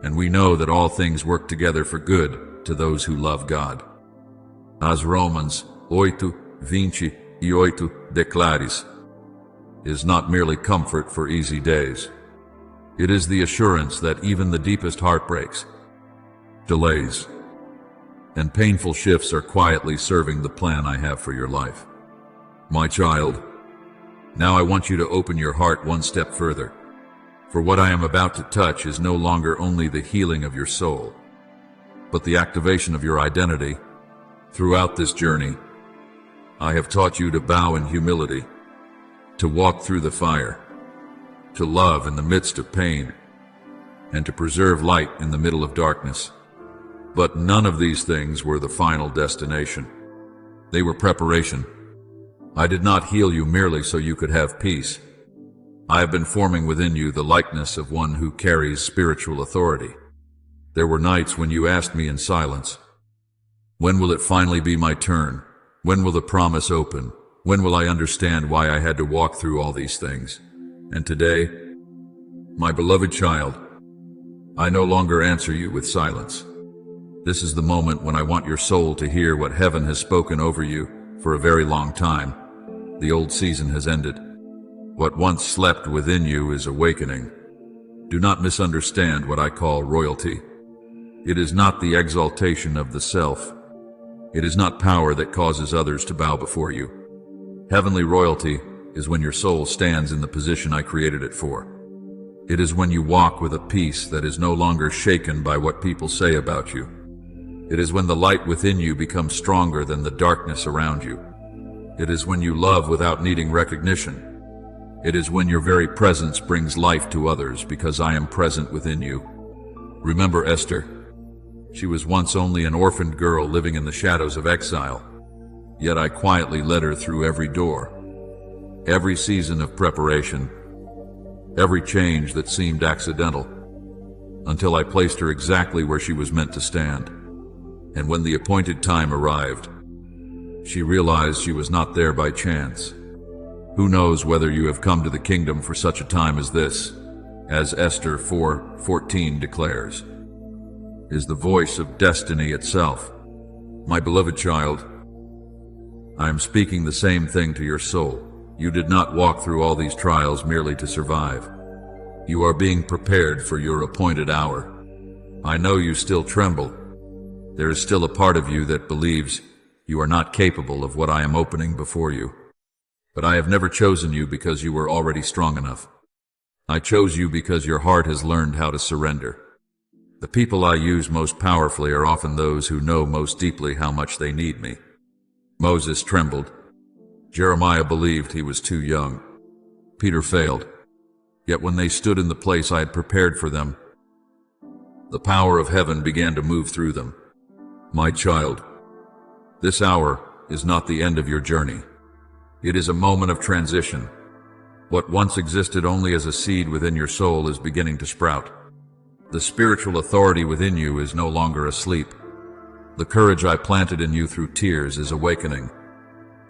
Speaker 1: And we know that all things work together for good to those who love God. As Romans 8:28 declares, is not merely comfort for easy days. It is the assurance that even the deepest heartbreaks, delays, and painful shifts are quietly serving the plan I have for your life. My child, now I want you to open your heart one step further, for what I am about to touch is no longer only the healing of your soul, but the activation of your identity. Throughout this journey, I have taught you to bow in humility, to walk through the fire, to love in the midst of pain, and to preserve light in the middle of darkness. But none of these things were the final destination. They were preparation. I did not heal you merely so you could have peace. I have been forming within you the likeness of one who carries spiritual authority. There were nights when you asked me in silence, when will it finally be my turn? When will the promise open? When will I understand why I had to walk through all these things? And today, my beloved child, I no longer answer you with silence. This is the moment when I want your soul to hear what heaven has spoken over you for a very long time. The old season has ended. What once slept within you is awakening. Do not misunderstand what I call royalty. It is not the exaltation of the self. It is not power that causes others to bow before you. Heavenly royalty is when your soul stands in the position I created it for. It is when you walk with a peace that is no longer shaken by what people say about you. It is when the light within you becomes stronger than the darkness around you. It is when you love without needing recognition. It is when your very presence brings life to others because I am present within you. Remember Esther. She was once only an orphaned girl living in the shadows of exile, yet I quietly led her through every door, every season of preparation, every change that seemed accidental, until I placed her exactly where she was meant to stand. And when the appointed time arrived, she realized she was not there by chance. Who knows whether you have come to the kingdom for such a time as this, as Esther 4:14 declares, is the voice of destiny itself. My beloved child, I am speaking the same thing to your soul. You did not walk through all these trials merely to survive. You are being prepared for your appointed hour. I know you still tremble. There is still a part of you that believes you are not capable of what I am opening before you. But I have never chosen you because you were already strong enough. I chose you because your heart has learned how to surrender. The people I use most powerfully are often those who know most deeply how much they need me. Moses trembled. Jeremiah believed he was too young. Peter failed. Yet when they stood in the place I had prepared for them, the power of heaven began to move through them. My child, this hour is not the end of your journey. It is a moment of transition. What once existed only as a seed within your soul is beginning to sprout. The spiritual authority within you is no longer asleep. The courage I planted in you through tears is awakening.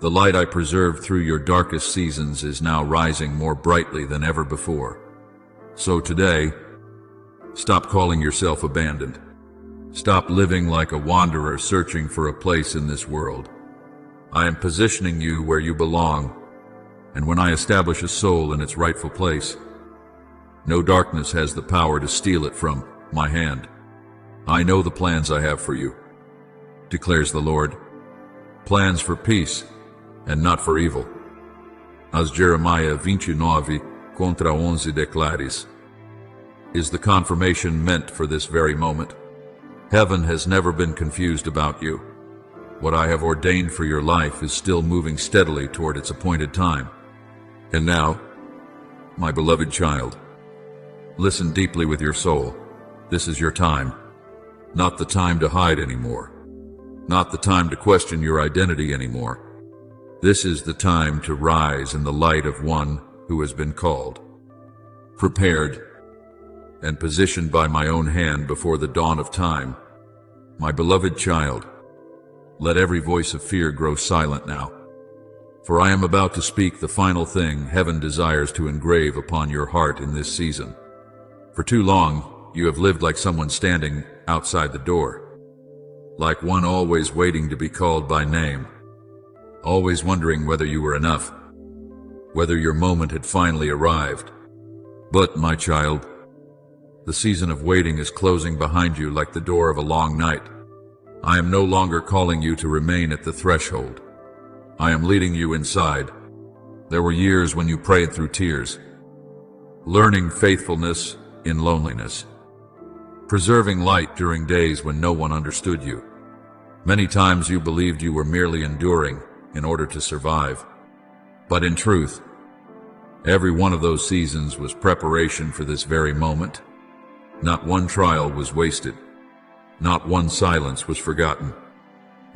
Speaker 1: The light I preserved through your darkest seasons is now rising more brightly than ever before. So today, stop calling yourself abandoned. Stop living like a wanderer searching for a place in this world. I am positioning you where you belong, and when I establish a soul in its rightful place, no darkness has the power to steal it from my hand. I know the plans I have for you, declares the Lord. Plans for peace and not for evil. As Jeremiah 29:11 declares, is the confirmation meant for this very moment. Heaven has never been confused about you. What I have ordained for your life is still moving steadily toward its appointed time. And now, my beloved child, listen deeply with your soul. This is your time. Not the time to hide anymore. Not the time to question your identity anymore. This is the time to rise in the light of one who has been called, prepared, and positioned by my own hand before the dawn of time. My beloved child, let every voice of fear grow silent now, for I am about to speak the final thing heaven desires to engrave upon your heart in this season. For too long, you have lived like someone standing outside the door, like one always waiting to be called by name, always wondering whether you were enough, whether your moment had finally arrived. But, my child, the season of waiting is closing behind you like the door of a long night. I am no longer calling you to remain at the threshold. I am leading you inside. There were years when you prayed through tears, learning faithfulness in loneliness, preserving light during days when no one understood you. Many times you believed you were merely enduring in order to survive. But in truth, every one of those seasons was preparation for this very moment. Not one trial was wasted. Not one silence was forgotten.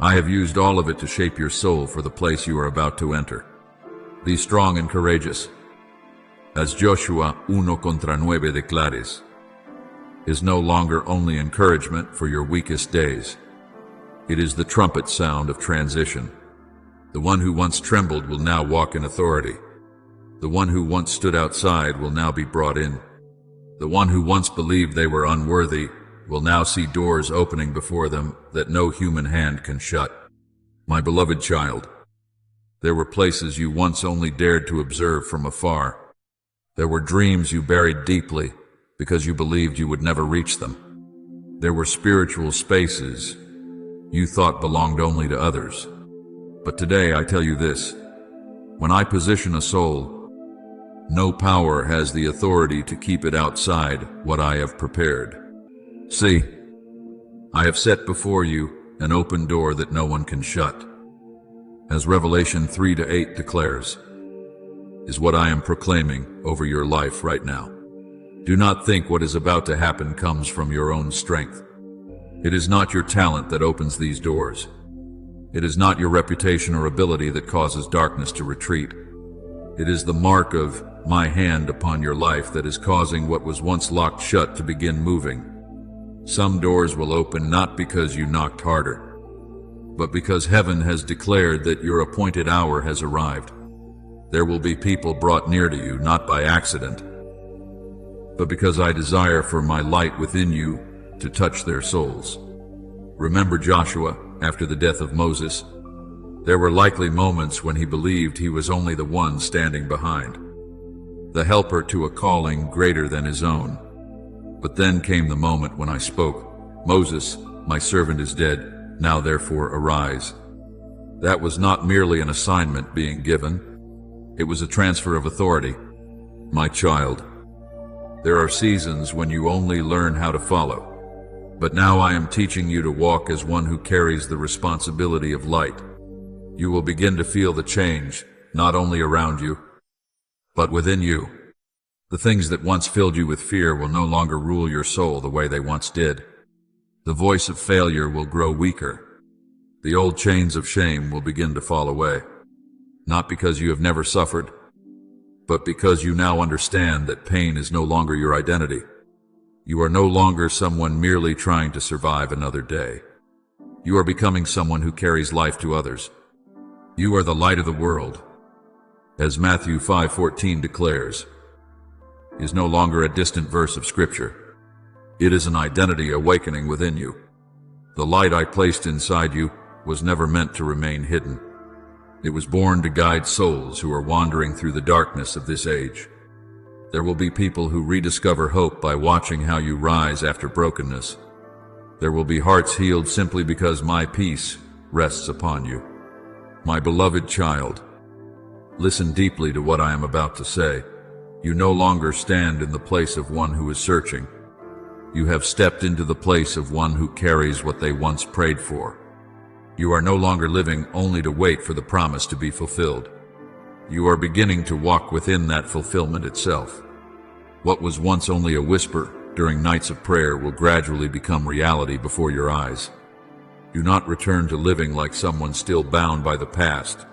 Speaker 1: I have used all of it to shape your soul for the place you are about to enter. Be strong and courageous. As Joshua 1:9 declares, is no longer only encouragement for your weakest days. It is the trumpet sound of transition. The one who once trembled will now walk in authority. The one who once stood outside will now be brought in. The one who once believed they were unworthy will now see doors opening before them that no human hand can shut. My beloved child, there were places you once only dared to observe from afar. There were dreams you buried deeply because you believed you would never reach them. There were spiritual spaces you thought belonged only to others. But today I tell you this, when I position a soul, no power has the authority to keep it outside what I have prepared. See, I have set before you an open door that no one can shut. As Revelation 3:8 declares, is what I am proclaiming over your life right now. Do not think what is about to happen comes from your own strength. It is not your talent that opens these doors. It is not your reputation or ability that causes darkness to retreat. It is the mark of my hand upon your life that is causing what was once locked shut to begin moving. Some doors will open not because you knocked harder, but because heaven has declared that your appointed hour has arrived. There will be people brought near to you, not by accident, but because I desire for my light within you to touch their souls. Remember Joshua, after the death of Moses? There were likely moments when he believed he was only the one standing behind, the helper to a calling greater than his own. But then came the moment when I spoke, "Moses, my servant is dead, now therefore arise." That was not merely an assignment being given, it was a transfer of authority. My child, there are seasons when you only learn how to follow, but now I am teaching you to walk as one who carries the responsibility of light. You will begin to feel the change, not only around you, but within you. The things that once filled you with fear will no longer rule your soul the way they once did. The voice of failure will grow weaker. The old chains of shame will begin to fall away, not because you have never suffered, but because you now understand that pain is no longer your identity. You are no longer someone merely trying to survive another day. You are becoming someone who carries life to others. You are the light of the world. As Matthew 5:14 declares, is no longer a distant verse of Scripture. It is an identity awakening within you. The light I placed inside you was never meant to remain hidden. It was born to guide souls who are wandering through the darkness of this age. There will be people who rediscover hope by watching how you rise after brokenness. There will be hearts healed simply because my peace rests upon you. My beloved child, listen deeply to what I am about to say. You no longer stand in the place of one who is searching. You have stepped into the place of one who carries what they once prayed for. You are no longer living only to wait for the promise to be fulfilled. You are beginning to walk within that fulfillment itself. What was once only a whisper during nights of prayer will gradually become reality before your eyes. Do not return to living like someone still bound by the past.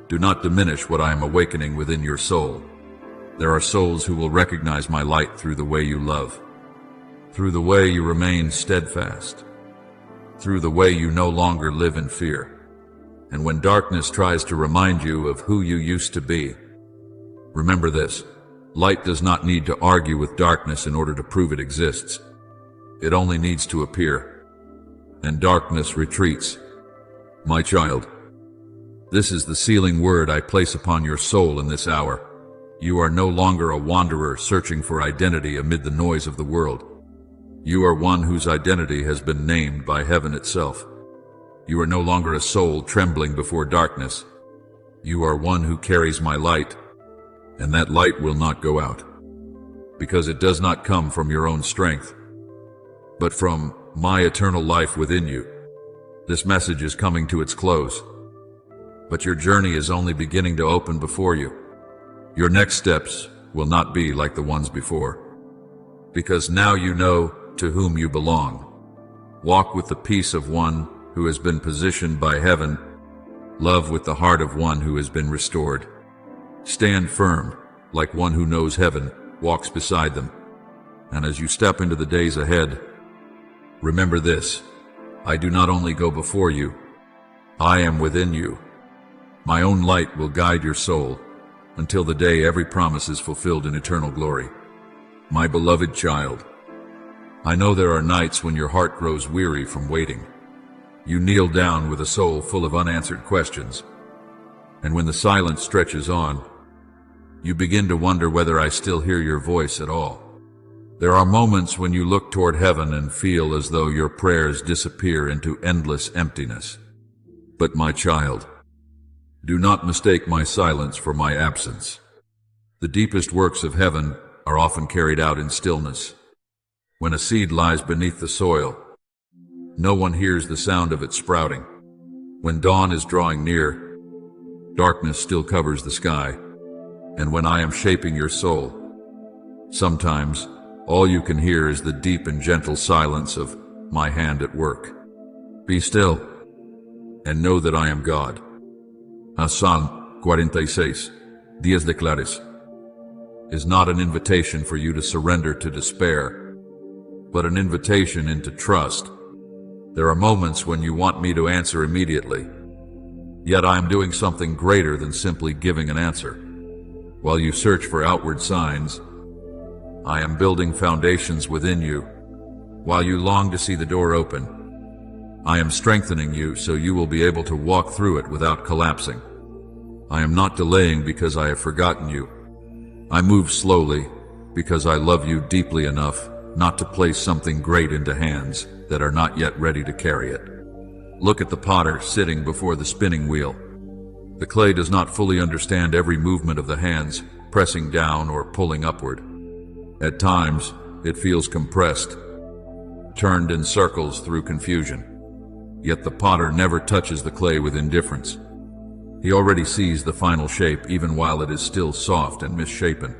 Speaker 1: Do not diminish what I am awakening within your soul. There are souls who will recognize my light through the way you love, through the way you remain steadfast, through the way you no longer live in fear. And when darkness tries to remind you of who you used to be, remember this: light does not need to argue with darkness in order to prove it exists. It only needs to appear, and darkness retreats. My child, this is the sealing word I place upon your soul in this hour. You are no longer a wanderer searching for identity amid the noise of the world. You are one whose identity has been named by heaven itself. You are no longer a soul trembling before darkness. You are one who carries my light, and that light will not go out, because it does not come from your own strength, but from my eternal life within you. This message is coming to its close, but your journey is only beginning to open before you. Your next steps will not be like the ones before, because now you know to whom you belong. Walk with the peace of one who has been positioned by heaven. Love with the heart of one who has been restored. Stand firm like one who knows heaven walks beside them. And as you step into the days ahead, remember this: I do not only go before you, I am within you. My own light will guide your soul until the day every promise is fulfilled in eternal glory. My beloved child, I know there are nights when your heart grows weary from waiting. You kneel down with a soul full of unanswered questions, and when the silence stretches on, you begin to wonder whether I still hear your voice at all. There are moments when you look toward heaven and feel as though your prayers disappear into endless emptiness. But my child, do not mistake my silence for my absence. The deepest works of heaven are often carried out in stillness. When a seed lies beneath the soil, no one hears the sound of it sprouting. When dawn is drawing near, darkness still covers the sky. and when I am shaping your soul. Sometimes, all you can hear is the deep and gentle silence of my hand at work. Be still, and know that I am God. Psalm 46, Dias de Claris, is not an invitation for you to surrender to despair, but an invitation into trust. There are moments when you want me to answer immediately, yet I am doing something greater than simply giving an answer. While you search for outward signs, I am building foundations within you. While you long to see the door open, I am strengthening you so you will be able to walk through it without collapsing. I am not delaying because I have forgotten you. I move slowly because I love you deeply enough not to place something great into hands that are not yet ready to carry it. Look at the potter sitting before the spinning wheel. The clay does not fully understand every movement of the hands, pressing down or pulling upward. At times, it feels compressed, turned in circles through confusion. Yet the potter never touches the clay with indifference. He already sees the final shape even while it is still soft and misshapen.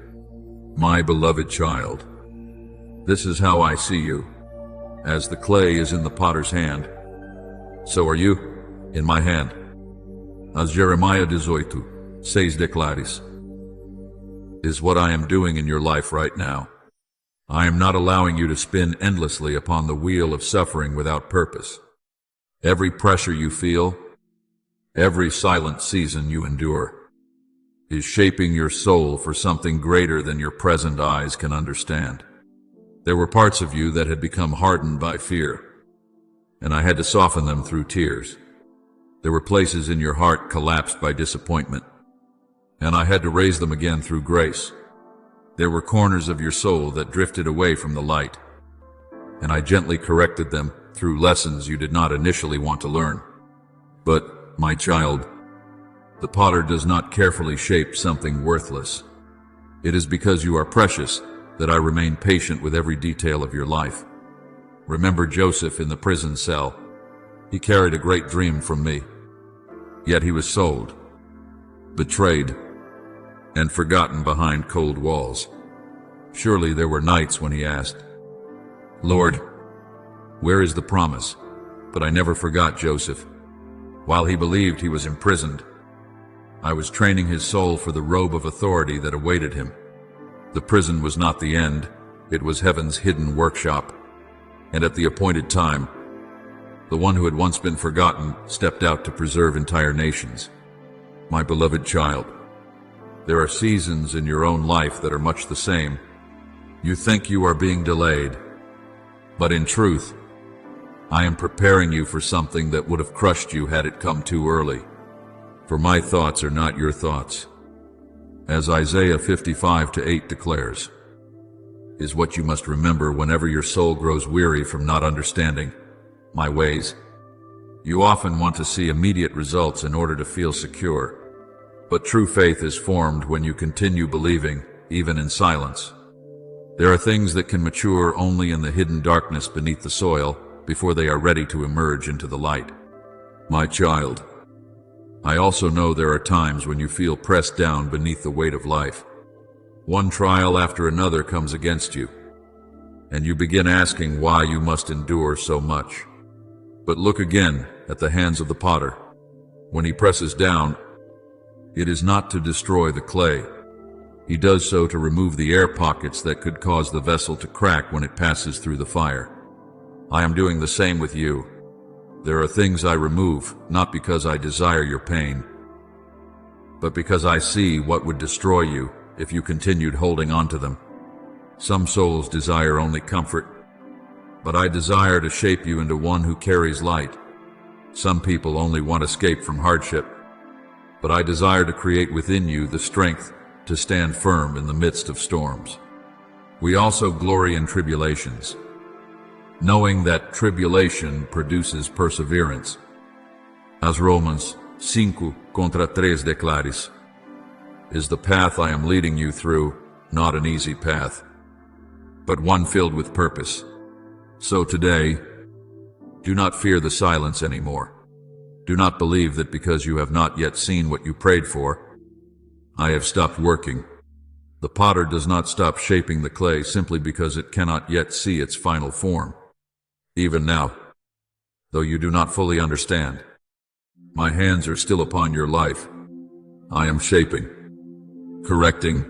Speaker 1: My beloved child, this is how I see you. As the clay is in the potter's hand, so are you in my hand. As Jeremiah 18, 6 de Claris, is what I am doing in your life right now. I am not allowing you to spin endlessly upon the wheel of suffering without purpose. Every pressure you feel, every silent season you endure, is shaping your soul for something greater than your present eyes can understand. There were parts of you that had become hardened by fear, and I had to soften them through tears. There were places in your heart collapsed by disappointment, and I had to raise them again through grace. There were corners of your soul that drifted away from the light, and I gently corrected them through lessons you did not initially want to learn. But, my child, the potter does not carefully shape something worthless. It is because you are precious that I remain patient with every detail of your life. Remember Joseph in the prison cell. He carried a great dream from me. Yet he was sold, betrayed, and forgotten behind cold walls. Surely there were nights when he asked, Lord, where is the promise? But I never forgot Joseph. While he believed he was imprisoned, I was training his soul for the robe of authority that awaited him. The prison was not the end, it was heaven's hidden workshop. And at the appointed time, the one who had once been forgotten stepped out to preserve entire nations. My beloved child, there are seasons in your own life that are much the same. You think you are being delayed, but in truth, I am preparing you for something that would have crushed you had it come too early. For my thoughts are not your thoughts. As Isaiah 55:8 declares, is what you must remember whenever your soul grows weary from not understanding my ways. You often want to see immediate results in order to feel secure, but true faith is formed when you continue believing, even in silence. There are things that can mature only in the hidden darkness beneath the soil before they are ready to emerge into the light. My child, I also know there are times when you feel pressed down beneath the weight of life. One trial after another comes against you, and you begin asking why you must endure so much. But look again at the hands of the potter. When he presses down, it is not to destroy the clay. He does so to remove the air pockets that could cause the vessel to crack when it passes through the fire. I am doing the same with you. There are things I remove, not because I desire your pain, but because I see what would destroy you if you continued holding on to them. Some souls desire only comfort, but I desire to shape you into one who carries light. Some people only want escape from hardship, but I desire to create within you the strength to stand firm in the midst of storms. We also glory in tribulations, knowing that tribulation produces perseverance. As Romans 5:3 de Claris, is the path I am leading you through not an easy path, but one filled with purpose. So today, do not fear the silence anymore. Do not believe that because you have not yet seen what you prayed for, I have stopped working. The potter does not stop shaping the clay simply because it cannot yet see its final form. Even now, though you do not fully understand, my hands are still upon your life. I am shaping, correcting,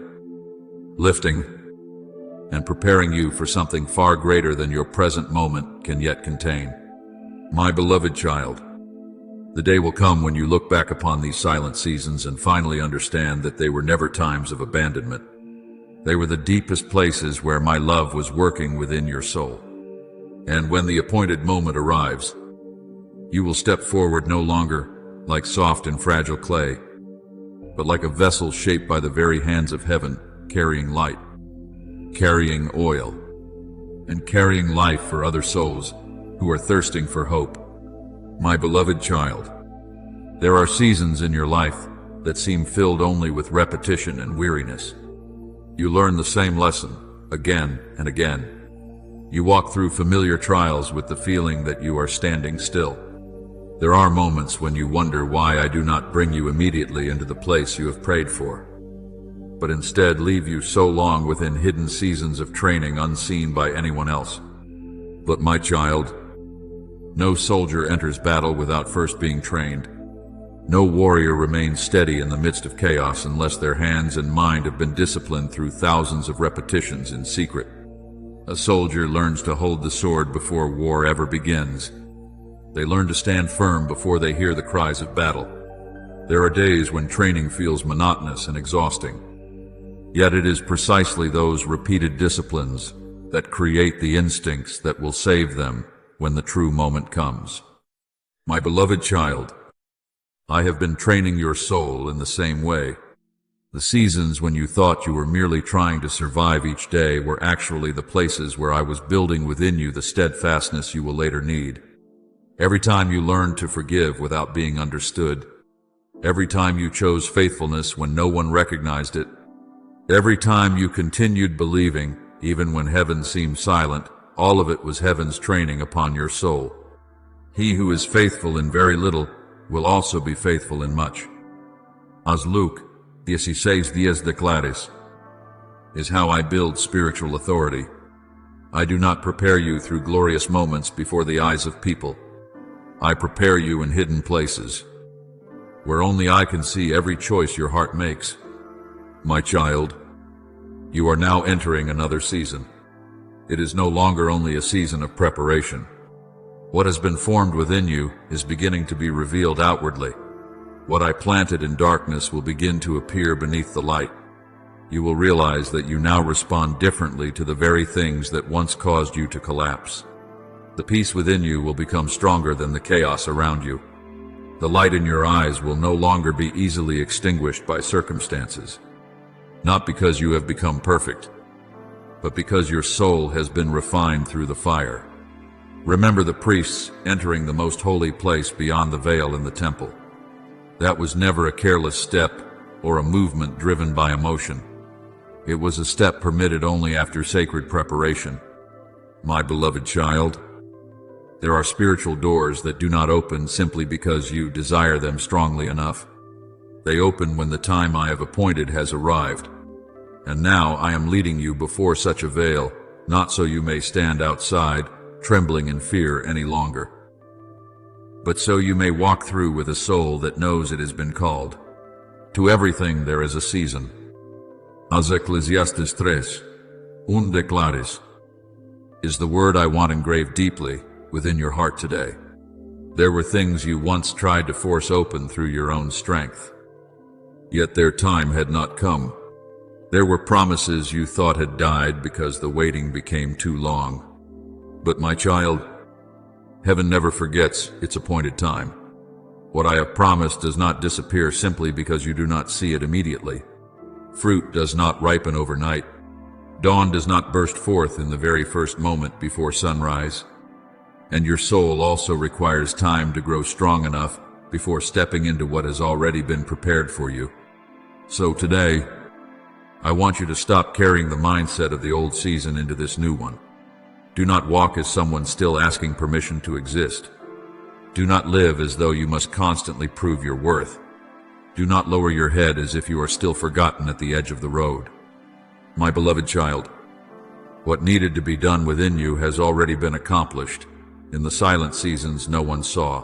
Speaker 1: lifting, and preparing you for something far greater than your present moment can yet contain. My beloved child, the day will come when you look back upon these silent seasons and finally understand that they were never times of abandonment. They were the deepest places where my love was working within your soul. And when the appointed moment arrives, you will step forward no longer like soft and fragile clay, but like a vessel shaped by the very hands of heaven, carrying light, carrying oil, and carrying life for other souls who are thirsting for hope. My beloved child, there are seasons in your life that seem filled only with repetition and weariness. You learn the same lesson again and again. You walk through familiar trials with the feeling that you are standing still. There are moments when you wonder why I do not bring you immediately into the place you have prayed for, but instead leave you so long within hidden seasons of training unseen by anyone else. But my child, no soldier enters battle without first being trained. No warrior remains steady in the midst of chaos unless their hands and mind have been disciplined through thousands of repetitions in secret. A soldier learns to hold the sword before war ever begins. They learn to stand firm before they hear the cries of battle. There are days when training feels monotonous and exhausting. Yet it is precisely those repeated disciplines that create the instincts that will save them when the true moment comes. My beloved child, I have been training your soul in the same way. The seasons when you thought you were merely trying to survive each day were actually the places where I was building within you the steadfastness you will later need. Every time you learned to forgive without being understood, every time you chose faithfulness when no one recognized it, every time you continued believing even when heaven seemed silent, all of it was heaven's training upon your soul. He who is faithful in very little will also be faithful in much. As Luke 16:10 declares, is how I build spiritual authority. I do not prepare you through glorious moments before the eyes of people. I prepare you in hidden places, where only I can see every choice your heart makes. My child, you are now entering another season. It is no longer only a season of preparation. What has been formed within you is beginning to be revealed outwardly. What I planted in darkness will begin to appear beneath the light. You will realize that you now respond differently to the very things that once caused you to collapse. The peace within you will become stronger than the chaos around you. The light in your eyes will no longer be easily extinguished by circumstances. Not because you have become perfect, but because your soul has been refined through the fire. Remember the priests entering the most holy place beyond the veil in the temple. That was never a careless step or a movement driven by emotion. It was a step permitted only after sacred preparation. My beloved child, there are spiritual doors that do not open simply because you desire them strongly enough. They open when the time I have appointed has arrived. And now I am leading you before such a veil, not so you may stand outside, trembling in fear any longer, but so you may walk through with a soul that knows it has been called. To everything there is a season. As Ecclesiastes 3:1 declares, is the word I want engraved deeply within your heart today. There were things you once tried to force open through your own strength, yet their time had not come. There were promises you thought had died because the waiting became too long. But my child, heaven never forgets its appointed time. What I have promised does not disappear simply because you do not see it immediately. Fruit does not ripen overnight. Dawn does not burst forth in the very first moment before sunrise. And your soul also requires time to grow strong enough before stepping into what has already been prepared for you. So today, I want you to stop carrying the mindset of the old season into this new one. Do not walk as someone still asking permission to exist. Do not live as though you must constantly prove your worth. Do not lower your head as if you are still forgotten at the edge of the road. My beloved child, what needed to be done within you has already been accomplished. In the silent seasons no one saw.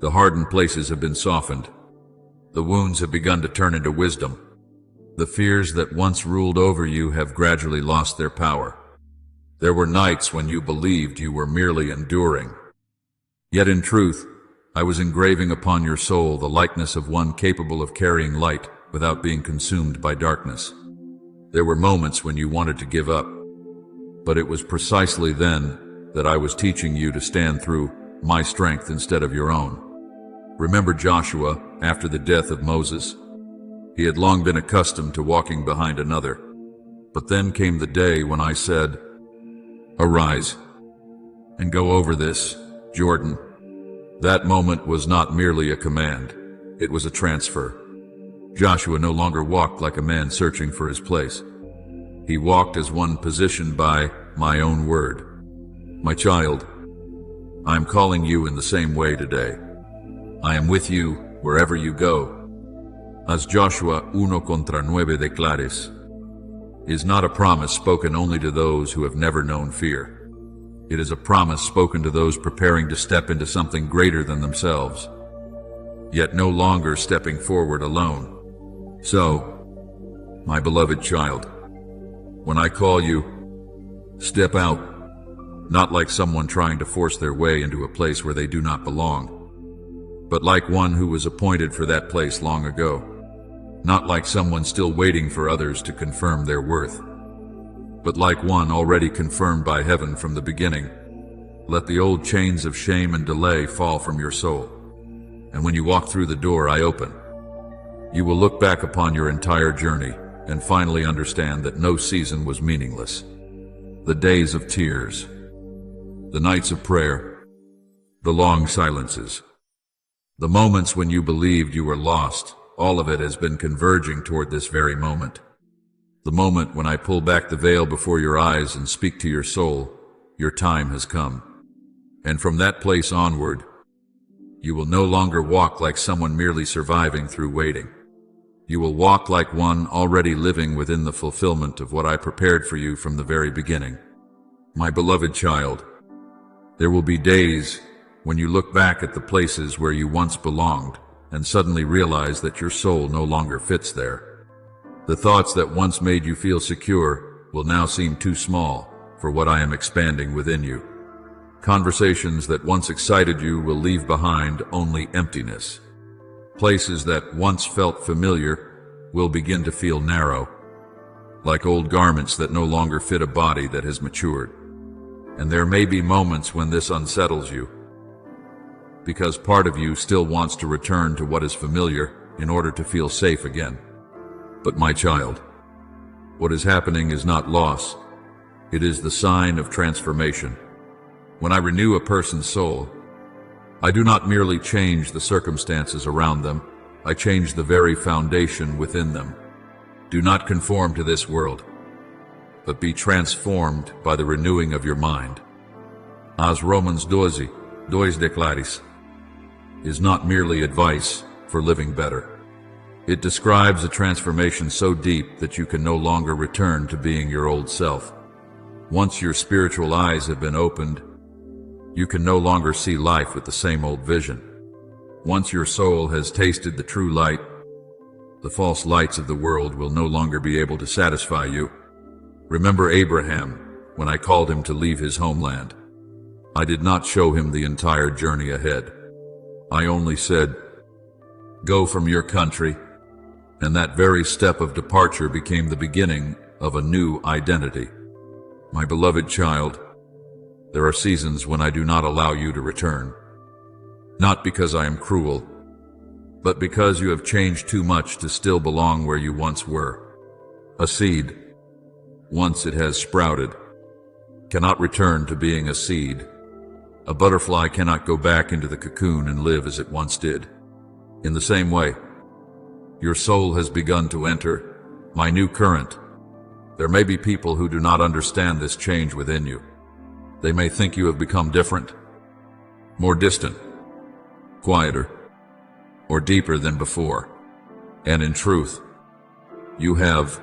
Speaker 1: The hardened places have been softened. The wounds have begun to turn into wisdom. The fears that once ruled over you have gradually lost their power. There were nights when you believed you were merely enduring. Yet in truth, I was engraving upon your soul the likeness of one capable of carrying light without being consumed by darkness. There were moments when you wanted to give up, but it was precisely then that I was teaching you to stand through my strength instead of your own. Remember Joshua after the death of Moses? He had long been accustomed to walking behind another. But then came the day when I said, "Arise and go over this, Jordan." That moment was not merely a command, it was a transfer. Joshua no longer walked like a man searching for his place. He walked as one positioned by my own word. My child, I am calling you in the same way today. I am with you wherever you go. As Joshua 1:9 declares, is not a promise spoken only to those who have never known fear. It is a promise spoken to those preparing to step into something greater than themselves, yet no longer stepping forward alone. So, my beloved child, when I call you, step out, not like someone trying to force their way into a place where they do not belong, but like one who was appointed for that place long ago, not like someone still waiting for others to confirm their worth, but like one already confirmed by heaven from the beginning. Let the old chains of shame and delay fall from your soul, and when you walk through the door I open, you will look back upon your entire journey and finally understand that no season was meaningless. The days of tears, the nights of prayer, the long silences, the moments when you believed you were lost, all of it has been converging toward this very moment. The moment when I pull back the veil before your eyes and speak to your soul, your time has come. And from that place onward, you will no longer walk like someone merely surviving through waiting. You will walk like one already living within the fulfillment of what I prepared for you from the very beginning. My beloved child, there will be days when you look back at the places where you once belonged and suddenly realize that your soul no longer fits there. The thoughts that once made you feel secure will now seem too small for what I am expanding within you. Conversations that once excited you will leave behind only emptiness. Places that once felt familiar will begin to feel narrow, like old garments that no longer fit a body that has matured. And there may be moments when this unsettles you, because part of you still wants to return to what is familiar in order to feel safe again. But my child, what is happening is not loss. It is the sign of transformation. When I renew a person's soul, I do not merely change the circumstances around them, I change the very foundation within them. Do not conform to this world, but be transformed by the renewing of your mind. As Romans 12 declares, is not merely advice for living better. It describes a transformation so deep that you can no longer return to being your old self. Once your spiritual eyes have been opened, you can no longer see life with the same old vision. Once your soul has tasted the true light, the false lights of the world will no longer be able to satisfy you. Remember Abraham when I called him to leave his homeland. I did not show him the entire journey ahead. I only said, "Go from your country," and that very step of departure became the beginning of a new identity. My beloved child, there are seasons when I do not allow you to return. Not because I am cruel, but because you have changed too much to still belong where you once were. A seed, once it has sprouted, cannot return to being a seed. A butterfly cannot go back into the cocoon and live as it once did. In the same way, your soul has begun to enter my new current. There may be people who do not understand this change within you. They may think you have become different, more distant, quieter, or deeper than before. And in truth, you have,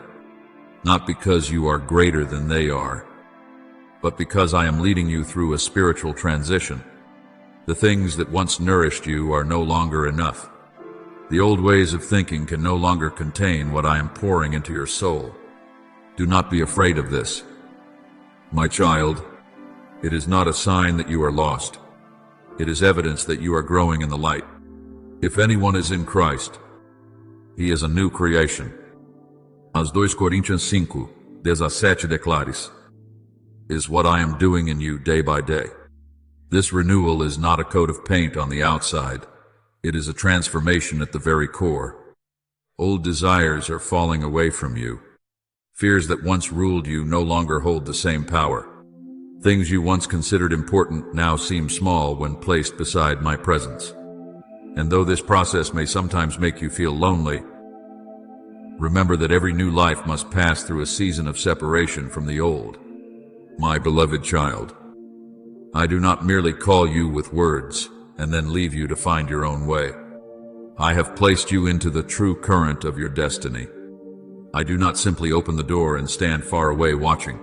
Speaker 1: not because you are greater than they are, but because I am leading you through a spiritual transition. The things that once nourished you are no longer enough. The old ways of thinking can no longer contain what I am pouring into your soul. Do not be afraid of this. My child, it is not a sign that you are lost. It is evidence that you are growing in the light. If anyone is in Christ, he is a new creation. As 2 Coríntios 5:17 declares, is what I am doing in you day by day. This renewal is not a coat of paint on the outside. It is a transformation at the very core. Old desires are falling away from you. Fears that once ruled you no longer hold the same power. Things you once considered important now seem small when placed beside my presence. And though this process may sometimes make you feel lonely, remember that every new life must pass through a season of separation from the old. My beloved child, I do not merely call you with words and then leave you to find your own way. I have placed you into the true current of your destiny. I do not simply open the door and stand far away watching.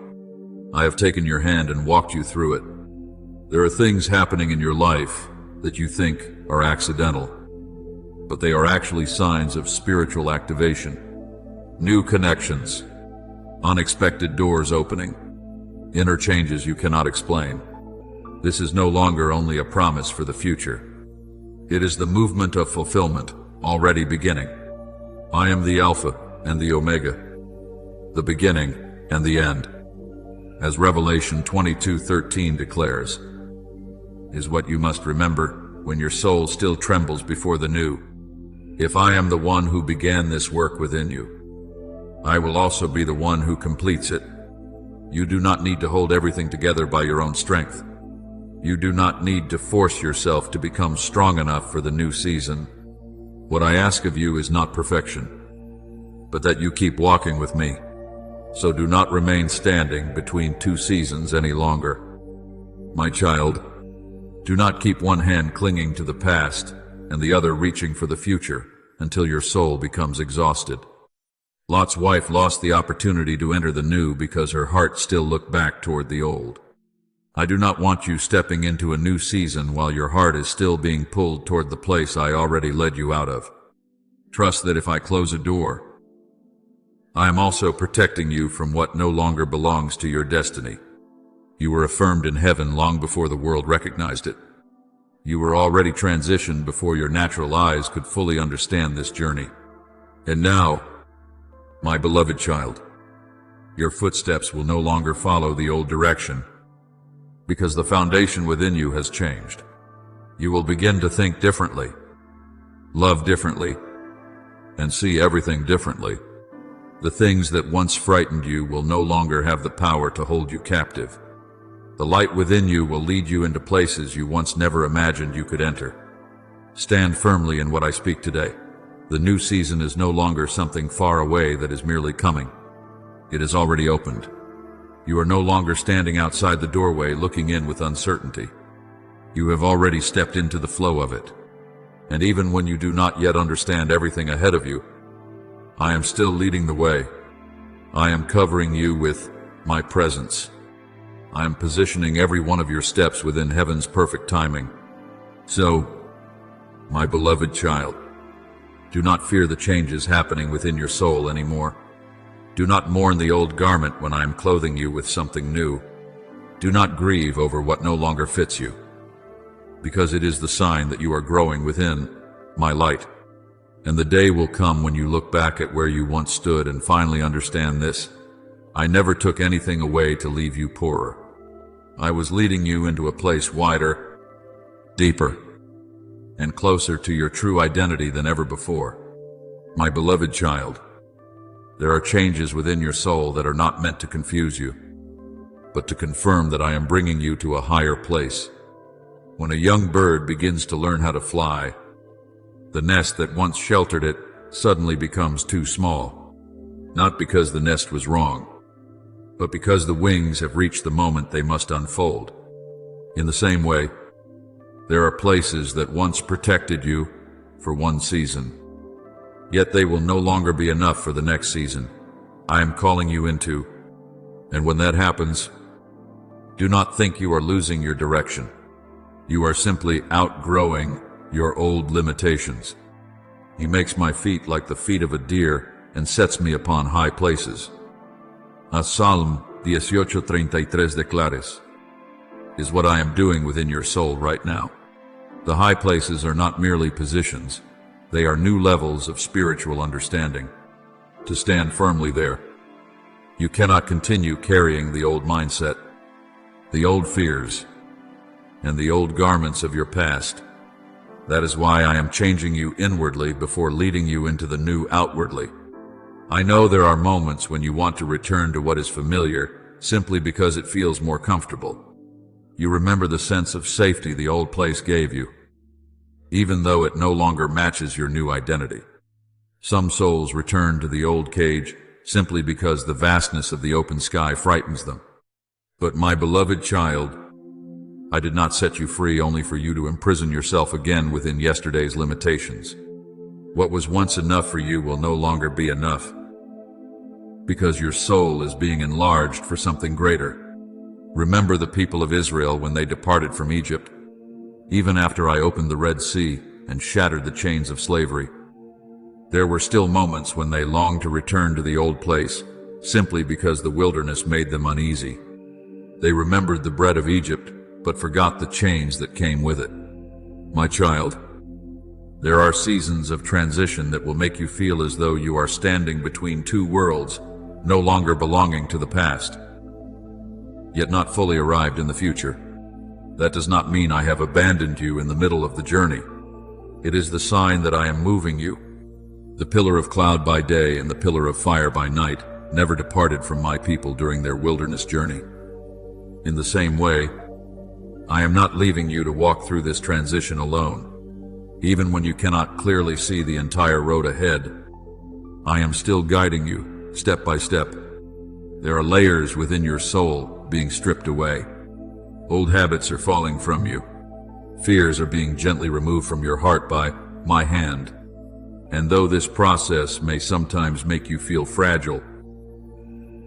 Speaker 1: I have taken your hand and walked you through it. There are things happening in your life that you think are accidental, but they are actually signs of spiritual activation. New connections, unexpected doors opening, inner changes you cannot explain. This is no longer only a promise for the future. It is the movement of fulfillment already beginning. I am the Alpha and the Omega, the beginning and the end. As Revelation 22:13 declares, is what you must remember when your soul still trembles before the new. If I am the one who began this work within you, I will also be the one who completes it. You do not need to hold everything together by your own strength. You do not need to force yourself to become strong enough for the new season. What I ask of you is not perfection, but that you keep walking with me. So do not remain standing between two seasons any longer. My child, do not keep one hand clinging to the past and the other reaching for the future until your soul becomes exhausted. Lot's wife lost the opportunity to enter the new because her heart still looked back toward the old. I do not want you stepping into a new season while your heart is still being pulled toward the place I already led you out of. Trust that if I close a door, I am also protecting you from what no longer belongs to your destiny. You were affirmed in heaven long before the world recognized it. You were already transitioned before your natural eyes could fully understand this journey. And now, my beloved child, your footsteps will no longer follow the old direction, because the foundation within you has changed. You will begin to think differently, love differently, and see everything differently. The things that once frightened you will no longer have the power to hold you captive. The light within you will lead you into places you once never imagined you could enter. Stand firmly in what I speak today. The new season is no longer something far away that is merely coming. It is already opened. You are no longer standing outside the doorway looking in with uncertainty. You have already stepped into the flow of it. And even when you do not yet understand everything ahead of you, I am still leading the way. I am covering you with my presence. I am positioning every one of your steps within heaven's perfect timing. So, my beloved child, do not fear the changes happening within your soul anymore. Do not mourn the old garment when I am clothing you with something new. Do not grieve over what no longer fits you, because it is the sign that you are growing within my light. And the day will come when you look back at where you once stood and finally understand this. I never took anything away to leave you poorer. I was leading you into a place wider, deeper, and closer to your true identity than ever before. My beloved child, there are changes within your soul that are not meant to confuse you, but to confirm that I am bringing you to a higher place. When a young bird begins to learn how to fly, the nest that once sheltered it suddenly becomes too small, not because the nest was wrong, but because the wings have reached the moment they must unfold. In the same way, there are places that once protected you for one season, Yet they will no longer be enough for the next season. I am calling you into, and when that happens, do not think you are losing your direction. You are simply outgrowing your old limitations. He makes my feet like the feet of a deer and sets me upon high places. A Psalm 18:33 declares, is what I am doing within your soul right now. The high places are not merely positions, they are new levels of spiritual understanding. To stand firmly there, you cannot continue carrying the old mindset, the old fears, and the old garments of your past. That is why I am changing you inwardly before leading you into the new outwardly. I know there are moments when you want to return to what is familiar simply because it feels more comfortable. You remember the sense of safety the old place gave you, even though it no longer matches your new identity. Some souls return to the old cage simply because the vastness of the open sky frightens them. But my beloved child, I did not set you free only for you to imprison yourself again within yesterday's limitations. What was once enough for you will no longer be enough, because your soul is being enlarged for something greater. Remember the people of Israel when they departed from Egypt. Even after I opened the Red Sea and shattered the chains of slavery, there were still moments when they longed to return to the old place, simply because the wilderness made them uneasy. They remembered the bread of Egypt, but forgot the chains that came with it. My child, there are seasons of transition that will make you feel as though you are standing between two worlds, no longer belonging to the past, yet not fully arrived in the future. That does not mean I have abandoned you in the middle of the journey. It is the sign that I am moving you. The pillar of cloud by day and the pillar of fire by night never departed from my people during their wilderness journey. In the same way, I am not leaving you to walk through this transition alone. Even when you cannot clearly see the entire road ahead, I am still guiding you, step by step. There are layers within your soul being stripped away. Old habits are falling from you. Fears are being gently removed from your heart by my hand. And though this process may sometimes make you feel fragile,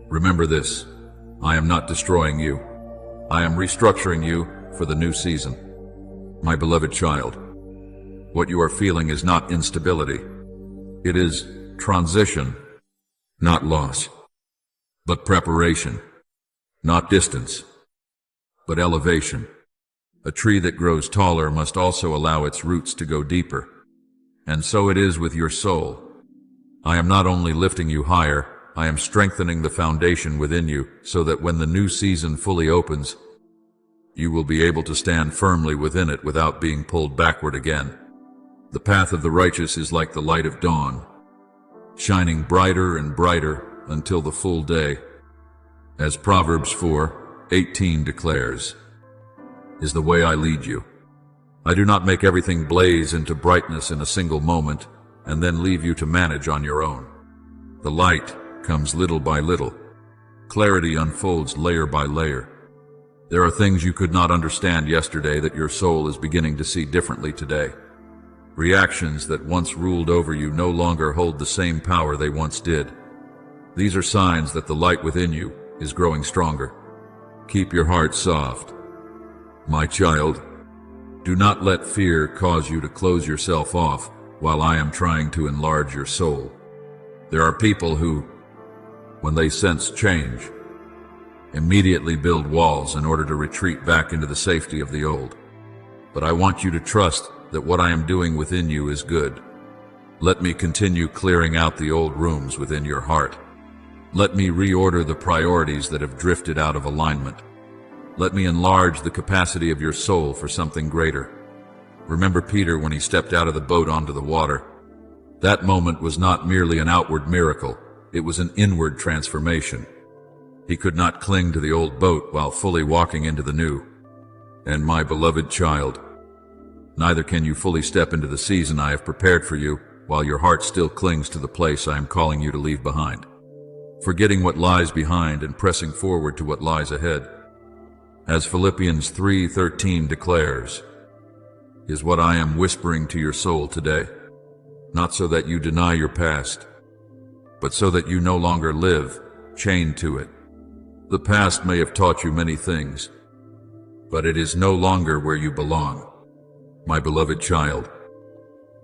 Speaker 1: remember this: I am not destroying you. I am restructuring you for the new season. My beloved child, what you are feeling is not instability. It is transition, not loss, but preparation. Not distance, but elevation. A tree that grows taller must also allow its roots to go deeper. And so it is with your soul. I am not only lifting you higher, I am strengthening the foundation within you so that when the new season fully opens, you will be able to stand firmly within it without being pulled backward again. The path of the righteous is like the light of dawn, shining brighter and brighter until the full day. As Proverbs 4:18 declares, is the way I lead you. I do not make everything blaze into brightness in a single moment and then leave you to manage on your own. The light comes little by little. Clarity unfolds layer by layer. There are things you could not understand yesterday that your soul is beginning to see differently today. Reactions that once ruled over you no longer hold the same power they once did. These are signs that the light within you is growing stronger. Keep your heart soft. My child, do not let fear cause you to close yourself off while I am trying to enlarge your soul. There are people who, when they sense change, immediately build walls in order to retreat back into the safety of the old. But I want you to trust that what I am doing within you is good. Let me continue clearing out the old rooms within your heart. Let me reorder the priorities that have drifted out of alignment. Let me enlarge the capacity of your soul for something greater. Remember Peter when he stepped out of the boat onto the water. That moment was not merely an outward miracle, it was an inward transformation. He could not cling to the old boat while fully walking into the new. And my beloved child, neither can you fully step into the season I have prepared for you while your heart still clings to the place I am calling you to leave behind. Forgetting what lies behind and pressing forward to what lies ahead. As Philippians 3:13 declares, is what I am whispering to your soul today. not so that you deny your past, but so that you no longer live chained to it. The past may have taught you many things, but it is no longer where you belong, my beloved child.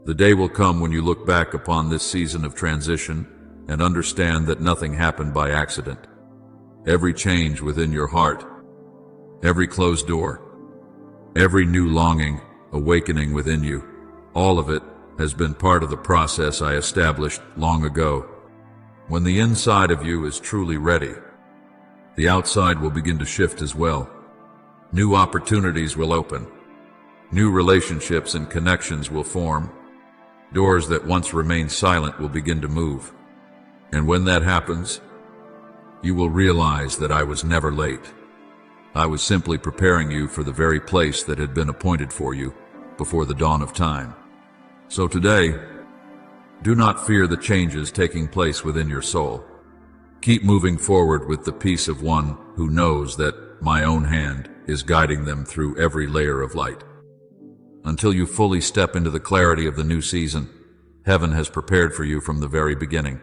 Speaker 1: The day will come when you look back upon this season of transition and understand that nothing happened by accident. Every change within your heart, every closed door, every new longing awakening within you, all of it has been part of the process I established long ago. When the inside of you is truly ready, the outside will begin to shift as well. New opportunities will open. New relationships and connections will form. Doors that once remained silent will begin to move. And when that happens, you will realize that I was never late. I was simply preparing you for the very place that had been appointed for you before the dawn of time. So today, do not fear the changes taking place within your soul. Keep moving forward with the peace of one who knows that my own hand is guiding them through every layer of light. Until you fully step into the clarity of the new season, heaven has prepared for you from the very beginning.